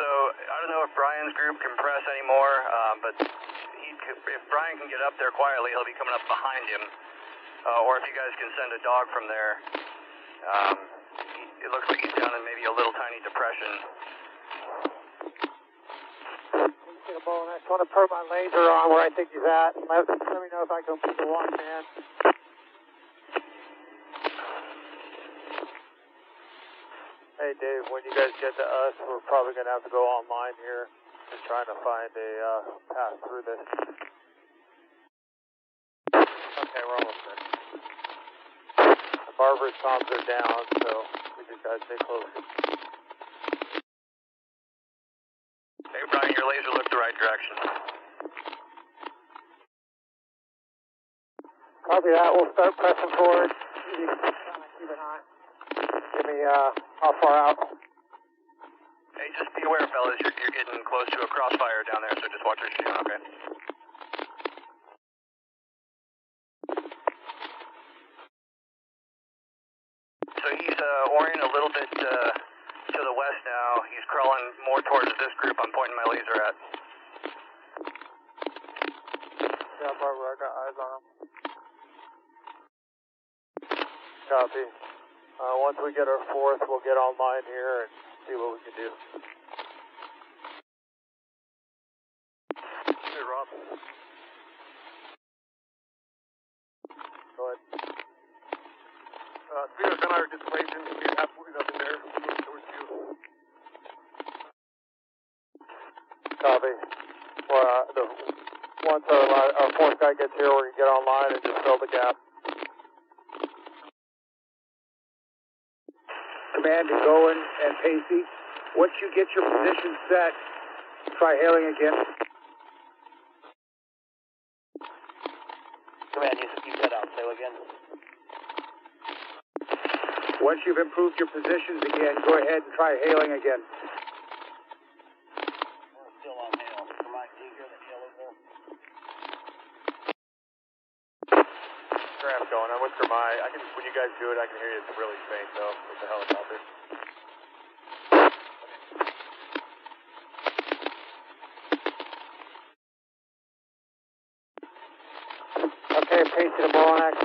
So, I don't know if Brian's group can press anymore, but if Brian can get up there quietly, he'll be coming up behind him. Or if you guys can send a dog from there. It looks like he's down in maybe a little tiny depression. I just want to put my laser on where I think he's at. Let me know if I can put the one man. Hey Dave, when you guys get to us, we're probably going to have to go online here. Just trying to find a path through this. Okay, we're almost there. The Barber's comms are down, so we just got to stay close. Hey Brian, your laser looked the right direction. Copy that. We'll start pressing forward. You can kind of keep an eye. Give me how far out. Hey, just be aware, fellas. You're getting close to a crossfire down there, so just watch your shooting, okay? So he's oriented a little bit to the west now. He's crawling more towards this group I'm pointing my laser at. Yeah, Barbara, I got eyes on him. Copy. Once we get our fourth, we'll get online here and see what we can do. Hey, Rob. Go ahead. Speeders and I are displacing. We have absolutely nothing there. We're moving towards you. Copy. Once our fourth guy gets here, we're going to get online and just fill the gap. Command to Goen and Pacey. Once you get your position set, try hailing again. Command, you cut out. Say again. Once you've improved your positions again, go ahead and try hailing again. We're still on hail. Mike, do you hear the hail over there? Graph going. I'm with Jeremiah. When you guys do it, I can hear you. It's really faint, though, with the helicopter. Okay, Pacey to Molonax.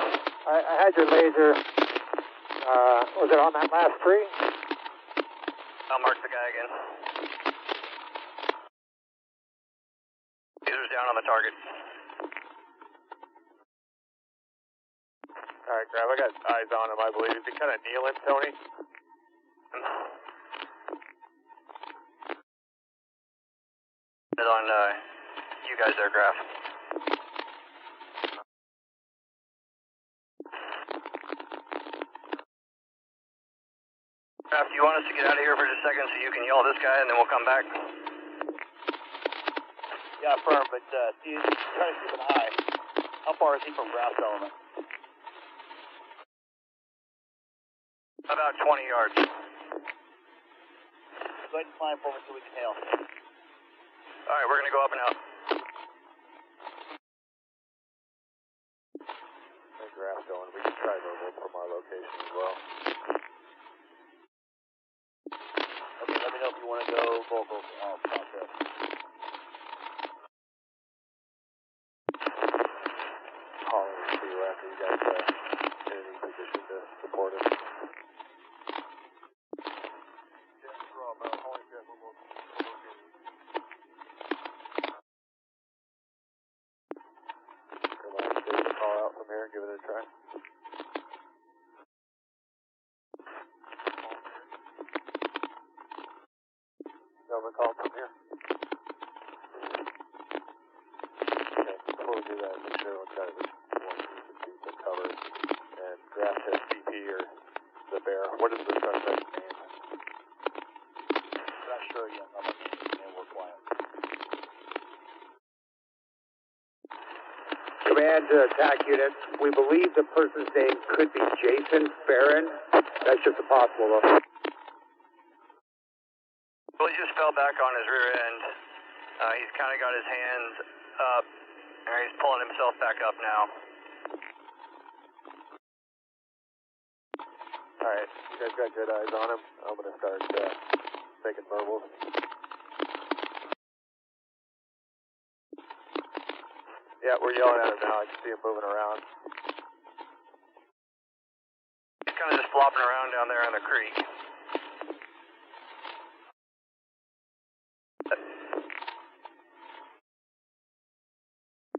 I had your laser. Was it on that last tree? I'll mark the guy again. Laser's down on the target. Alright, Grab, I got eyes on him, I believe. Is he kind of kneeling, Tony? It's on you guys there, Graph. Graph, do you want us to get out of here for just a second so you can yell at this guy and then we'll come back? Yeah, firm, but try to keep an eye. How far is he from ground element? About 20 yards. Go ahead and climb forward so we can hail. Alright, we're going to go up and out. Hey, Graph going. We can try mobile from our location as well. Okay, let me know if you want to go vocal process. Calling to you after you guys get in any position to support us. From here, give it a try. Nova call from here. sure yet how much and we're quiet. Command to attack units. We believe the person's name could be Jason Farron. That's just a possible though. Well, he just fell back on his rear end. He's kind of got his hands up, and he's pulling himself back up now. Alright, you guys got good eyes on him. I'm going to start making verbals. Yeah, we're yelling at him now. I can see him moving around. He's kind of just flopping around down there on the creek.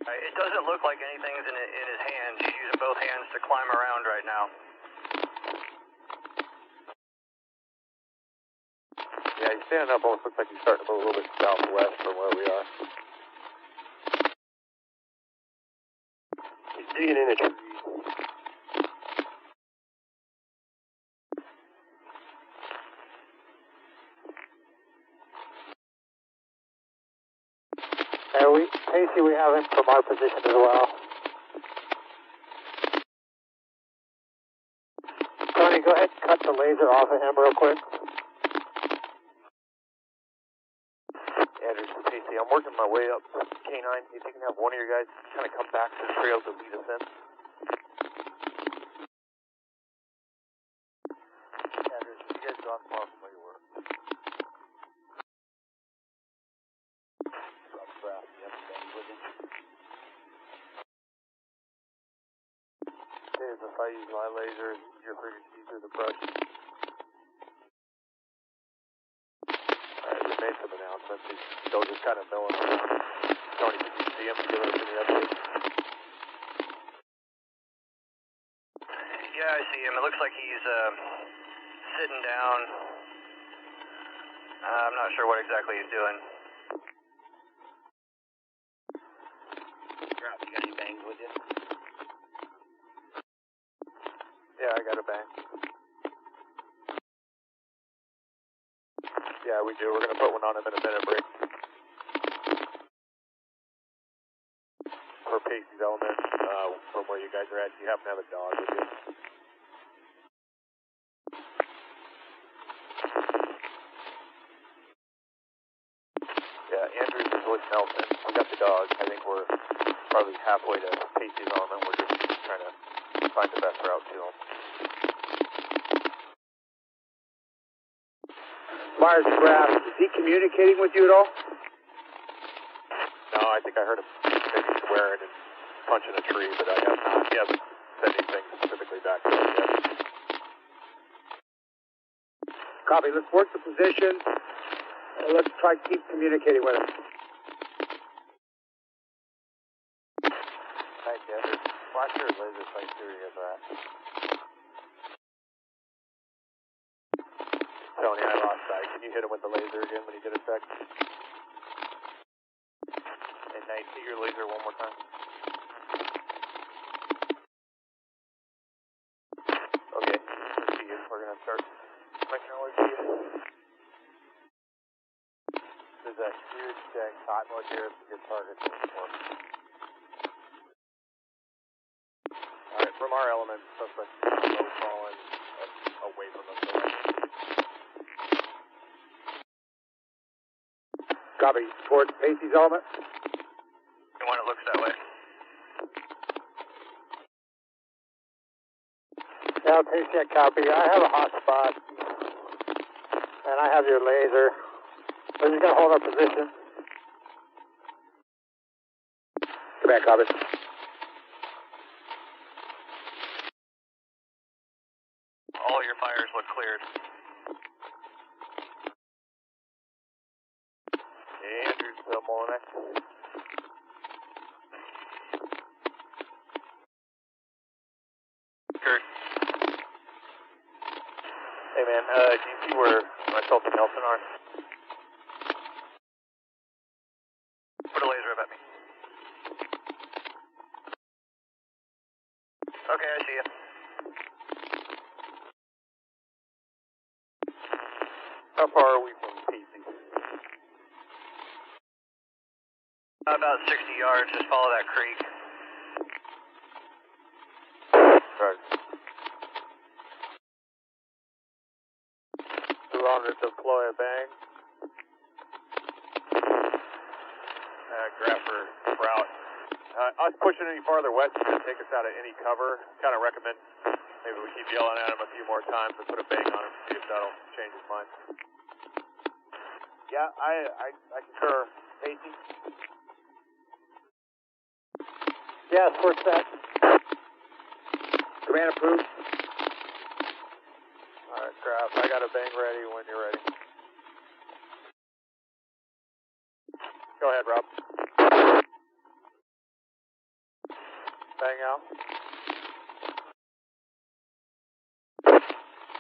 It doesn't look like anything's in his hands. He's using both hands to climb around right now. Yeah, he's standing up. Almost looks like he's starting to move a little bit southwest from where we are. He's digging in a tree. Casey, we have him from our position as well. Tony, go ahead and cut the laser off of him real quick. Andrew, Casey, I'm working my way up K9. You think you can have one of your guys kind of come back to the trail to lead us in? Andrew, you guys go out far from where you were. If I use my laser, you're free to see through the brush. Alright, we made some announcements. He's still just kind of milling around. Tony, can you see him giving us any updates? Yeah, I see him. It looks like he's sitting down. I'm not sure what exactly he's doing. You got any bangs with you? Yeah, I got a bang. Yeah, we do. We're going to put one on him in a minute break. For Pacey's element, from where you guys are at, do you happen to have a dog with you? Yeah, Andrews is with Nelson. We got the dog. I think we're probably halfway to Pacey's element. We're just trying to find the best route to him. Myers Graff, is he communicating with you at all? No, I think I heard him maybe swearing and punching a tree, but he hasn't said anything specifically back to us yet. Copy, let's work the position, and let's try to keep communicating with him. Thank you. Flash your laser sight through you guys are at. Tony, I lost sight. Can you hit him with the laser again when you get a sec? And Nate, hit your laser one more time. Okay, let's see you. We're going to start technology. There's a huge cottonwood here. It's a good target for. Alright, from our elements, suspect low falling away from us. Copy, towards Pacey's element. When it looks that way. Yeah, Casey, I copy. I have a hot spot, and I have your laser. We're just going to hold our position. Come back, copy. All your fires look cleared. Andrews, Molinek. Kurt. Hey man, do you see where myself and Nelson are? Put a laser up at me. Okay, I see you. How far are we from Pacey? About 60 yards, just follow that creek. Right. 200 deploy a bang. Grapher route. Us pushing any farther west is going to take us out of any cover. Kind of recommend maybe we keep yelling at him a few more times and put a bang on him to see if that'll change his mind. Yeah, I concur. Casey? Yes, we're set. Command approved. Alright, Graph, I got a bang ready when you're ready. Go ahead, Rob. Bang out.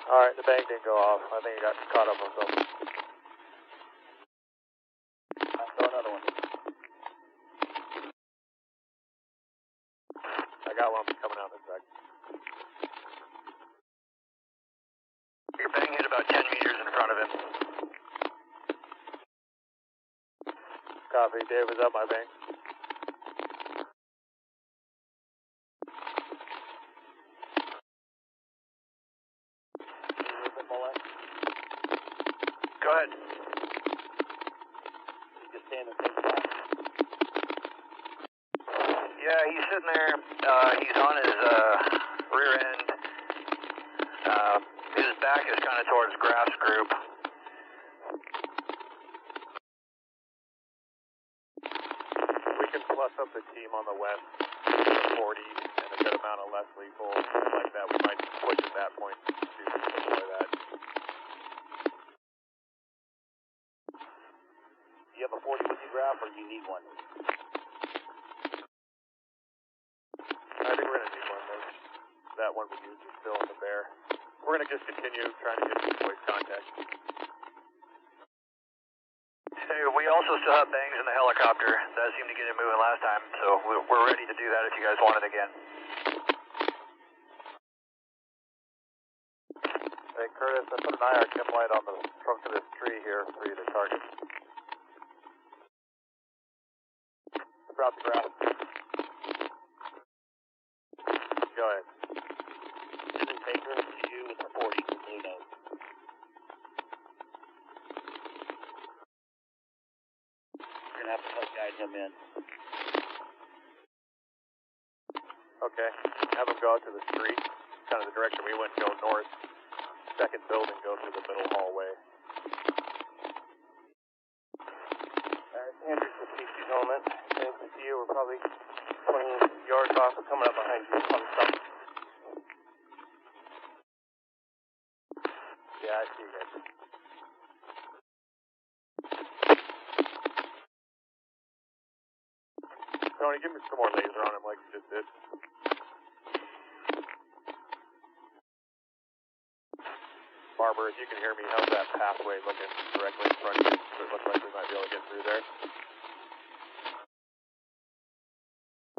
Alright, the bang didn't go off. I think he got caught up on something. I saw another one. I got one coming out in a sec. Your bang hit about 10 meters in front of him. Copy. Dave, is up my bang? Go ahead. You just stay in the same spot. Yeah, he's sitting there. He's on his rear end. His back is kind of towards Graph's group. We can plus up the team on the west to 40 and a good amount of less lethal. And like that, we might push at that point to deploy that. Do you have a 40 with you, Graph, or do you need one? I think we're going to need one. That one we used is still in the bear. We're going to just continue trying to get some voice contact. Hey, we also still have bangs in the helicopter. That seemed to get it moving last time, so we're ready to do that if you guys want it again. Hey, Curtis, I put an IR chem light on the trunk of this tree here for you to target. Drop the Graph. Go ahead. Susan Baker to you with the 40, blue nose. You're going to have to help guide him in. Okay. Have him go out to the street. Kind of the direction we went, go north. Second building, go through the middle hallway. Andrews with Casey's element. And to see you, we're probably 20 yards off. We're coming up behind you on the top. Yeah, I see you guys. Tony, give me some more laser on him like you just did. Barber, if you can hear me, how's that pathway looking directly in front of you? Does it look like we might be able to get through there?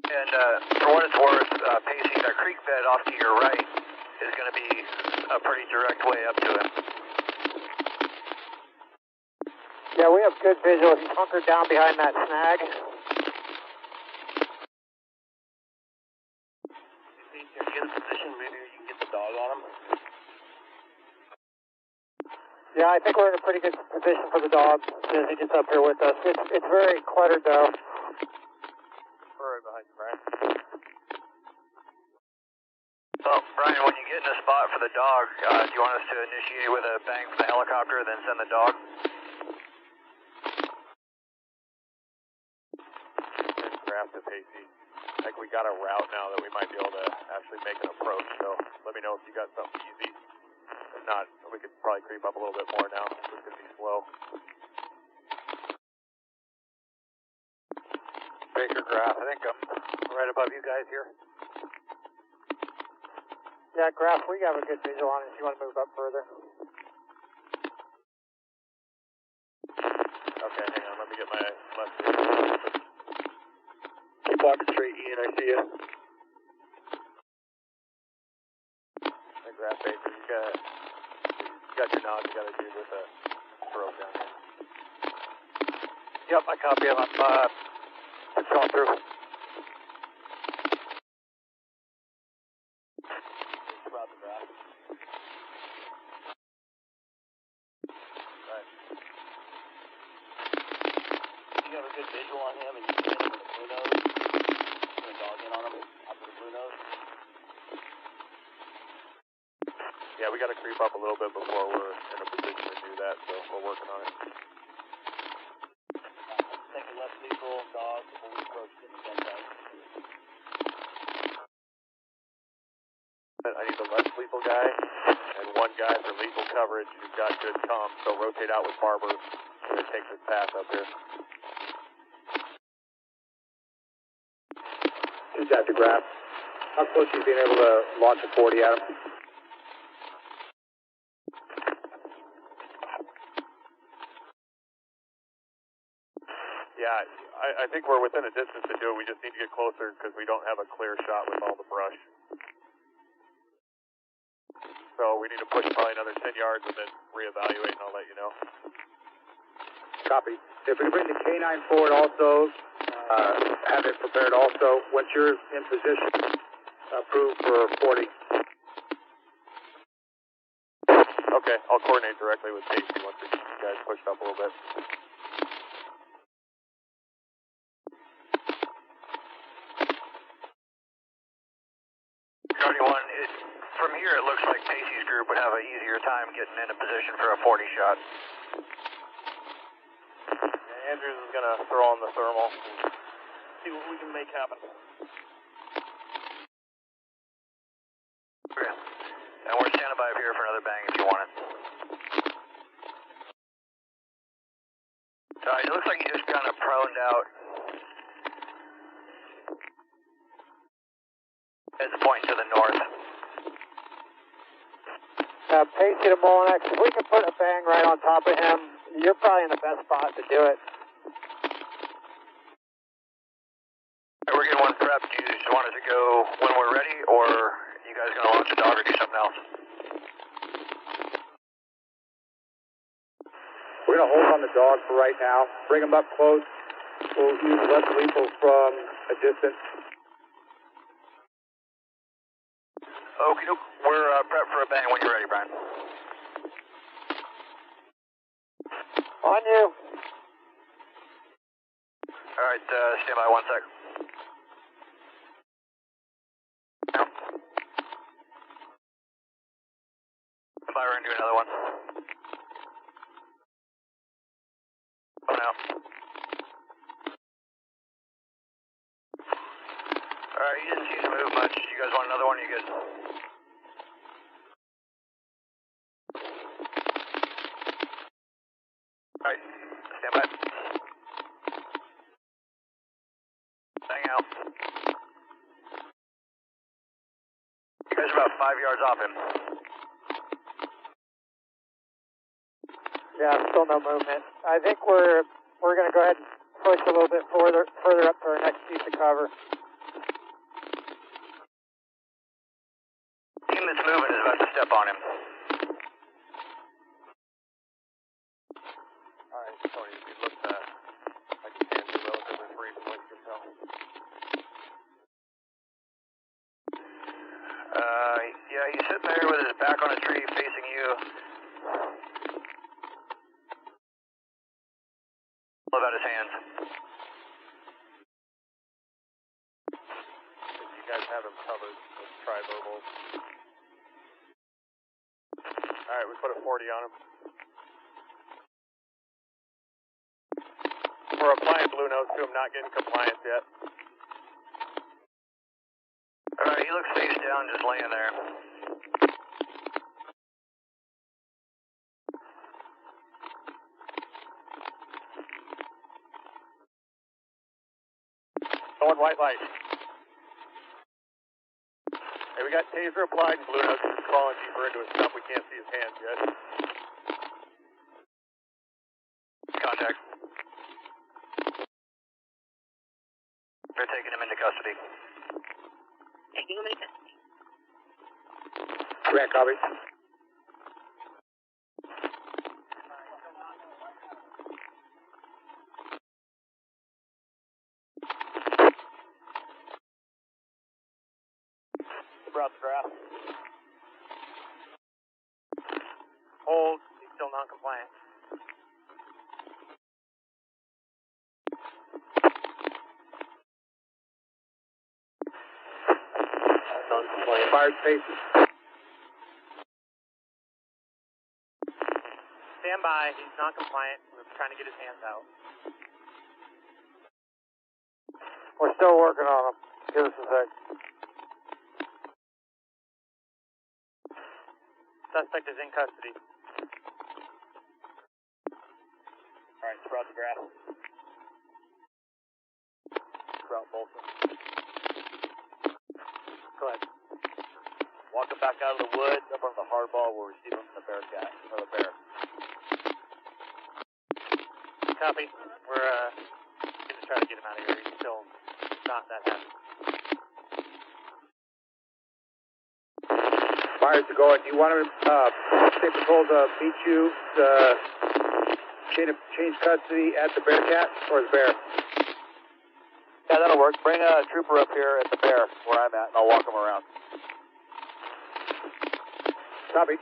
And for what it's worth, Pacey, that creek bed off to your right is going to be a pretty direct way up to him. Yeah, we have good visual. He's hunkered down behind that snag. Get a position, maybe you can get the dog on him. Yeah, I think we're in a pretty good position for the dog as he gets up here with us. It's very cluttered, though. We're right behind you, Brian. Well, Brian, when you get in a spot for the dog, do you want us to initiate with a bang from the helicopter, then send the dog? Graph to Pacey. I think we got a route now that we might be able to actually make an approach, so let me know if you got something easy. If not, we could probably creep up a little bit more now. This could be slow. Baker Graph, I think I'm right above you guys here. Yeah, Graph, we have a good visual on it if you want to move up further. Okay, hang on, let me get my left ear. Keep walking straight, Ian, I see you. Hey, Graph Baker, you got your nod, you got a dude with a throat down here. Yep, I copy him. I'm units going through. About the graph. Right. You have a good visual on him and you can hit him with a blue nose. You're going to dog in on him after the blue nose. Yeah, we got to creep up a little bit before we're in a position to do that, so we're working on it. Take a less lethal dog before we approach the gunfight. I need the less lethal guy and one guy for lethal coverage who's got good comms, so rotate out with Barber and take this path up here. Who's at the graph? How close are you being able to launch a 40 at him? Yeah, I think we're within a distance to do it. We just need to get closer because we don't have a clear shot with all the brush. So we need to push probably another 10 yards and then reevaluate, and I'll let you know. Copy. If we can bring the K9 forward also, have it prepared also. Once you're in position, approved for 40. Okay, I'll coordinate directly with Casey once we get you guys pushed up a little bit. From here, it looks like Pacey's group would have an easier time getting in a position for a 40 shot. Yeah, Andrews is going to throw on the thermal and see what we can make happen. Okay. And we're standing by up here for another bang if you want it. It looks like you just kind of proned out. As a point to the north. Pacey to Molinex, if we can put a bang right on top of him, you're probably in the best spot to do it. We're getting one prepped. Do you just want us to go when we're ready, or are you guys going to launch a dog or do something else? We're going to hold on the dog for right now. Bring him up close. We'll use less lethal from a distance. Okay, we're prepped for a bang when you're ready, Brian. On you. All right, stand by 1 sec. Stand by, we're going to do another one. Oh, no. All right, you didn't seem to move much. You guys want another one? Are you good? All right, stand by. Hang out. You guys are about 5 yards off him. Yeah, still no movement. I think we're going to go ahead and push a little bit further up to our next piece of cover. The team that's moving is about to step on him. Alright, Tony, if you look like you can be relatively free from what you can tell. Yeah, he's sitting there with his back on a tree facing you. What about his hands? You guys have him covered. Let's try verbal. Alright, we put a 40 on him. We're applying blue nose to him, not getting compliance yet. Alright, he looks face down, just laying there. Going white light. Hey, we got taser applied and blue nose is crawling deeper into his stuff. We can't see his hands yet. Contact. They're taking him into custody. Taking him into custody. Grant, copy. non-compliant. Non-compliant. Fired spaces. Stand by. He's non-compliant. We're trying to get his hands out. We're still working on him. Give us a sec. Suspect is in custody. Alright, sprout the grass. Sprout Bolton. Go ahead. Walk him back out of the woods, up on the hardball, we'll receive him from the bear cat, or the bear. Copy. We're going to try to get him out of here. He's still not that happy. Fires are going. Do you want to State Patrol to meet you, change custody at the Bearcat or the Bear? Yeah, that'll work. Bring a trooper up here at the bear, where I'm at, and I'll walk him around. Copy.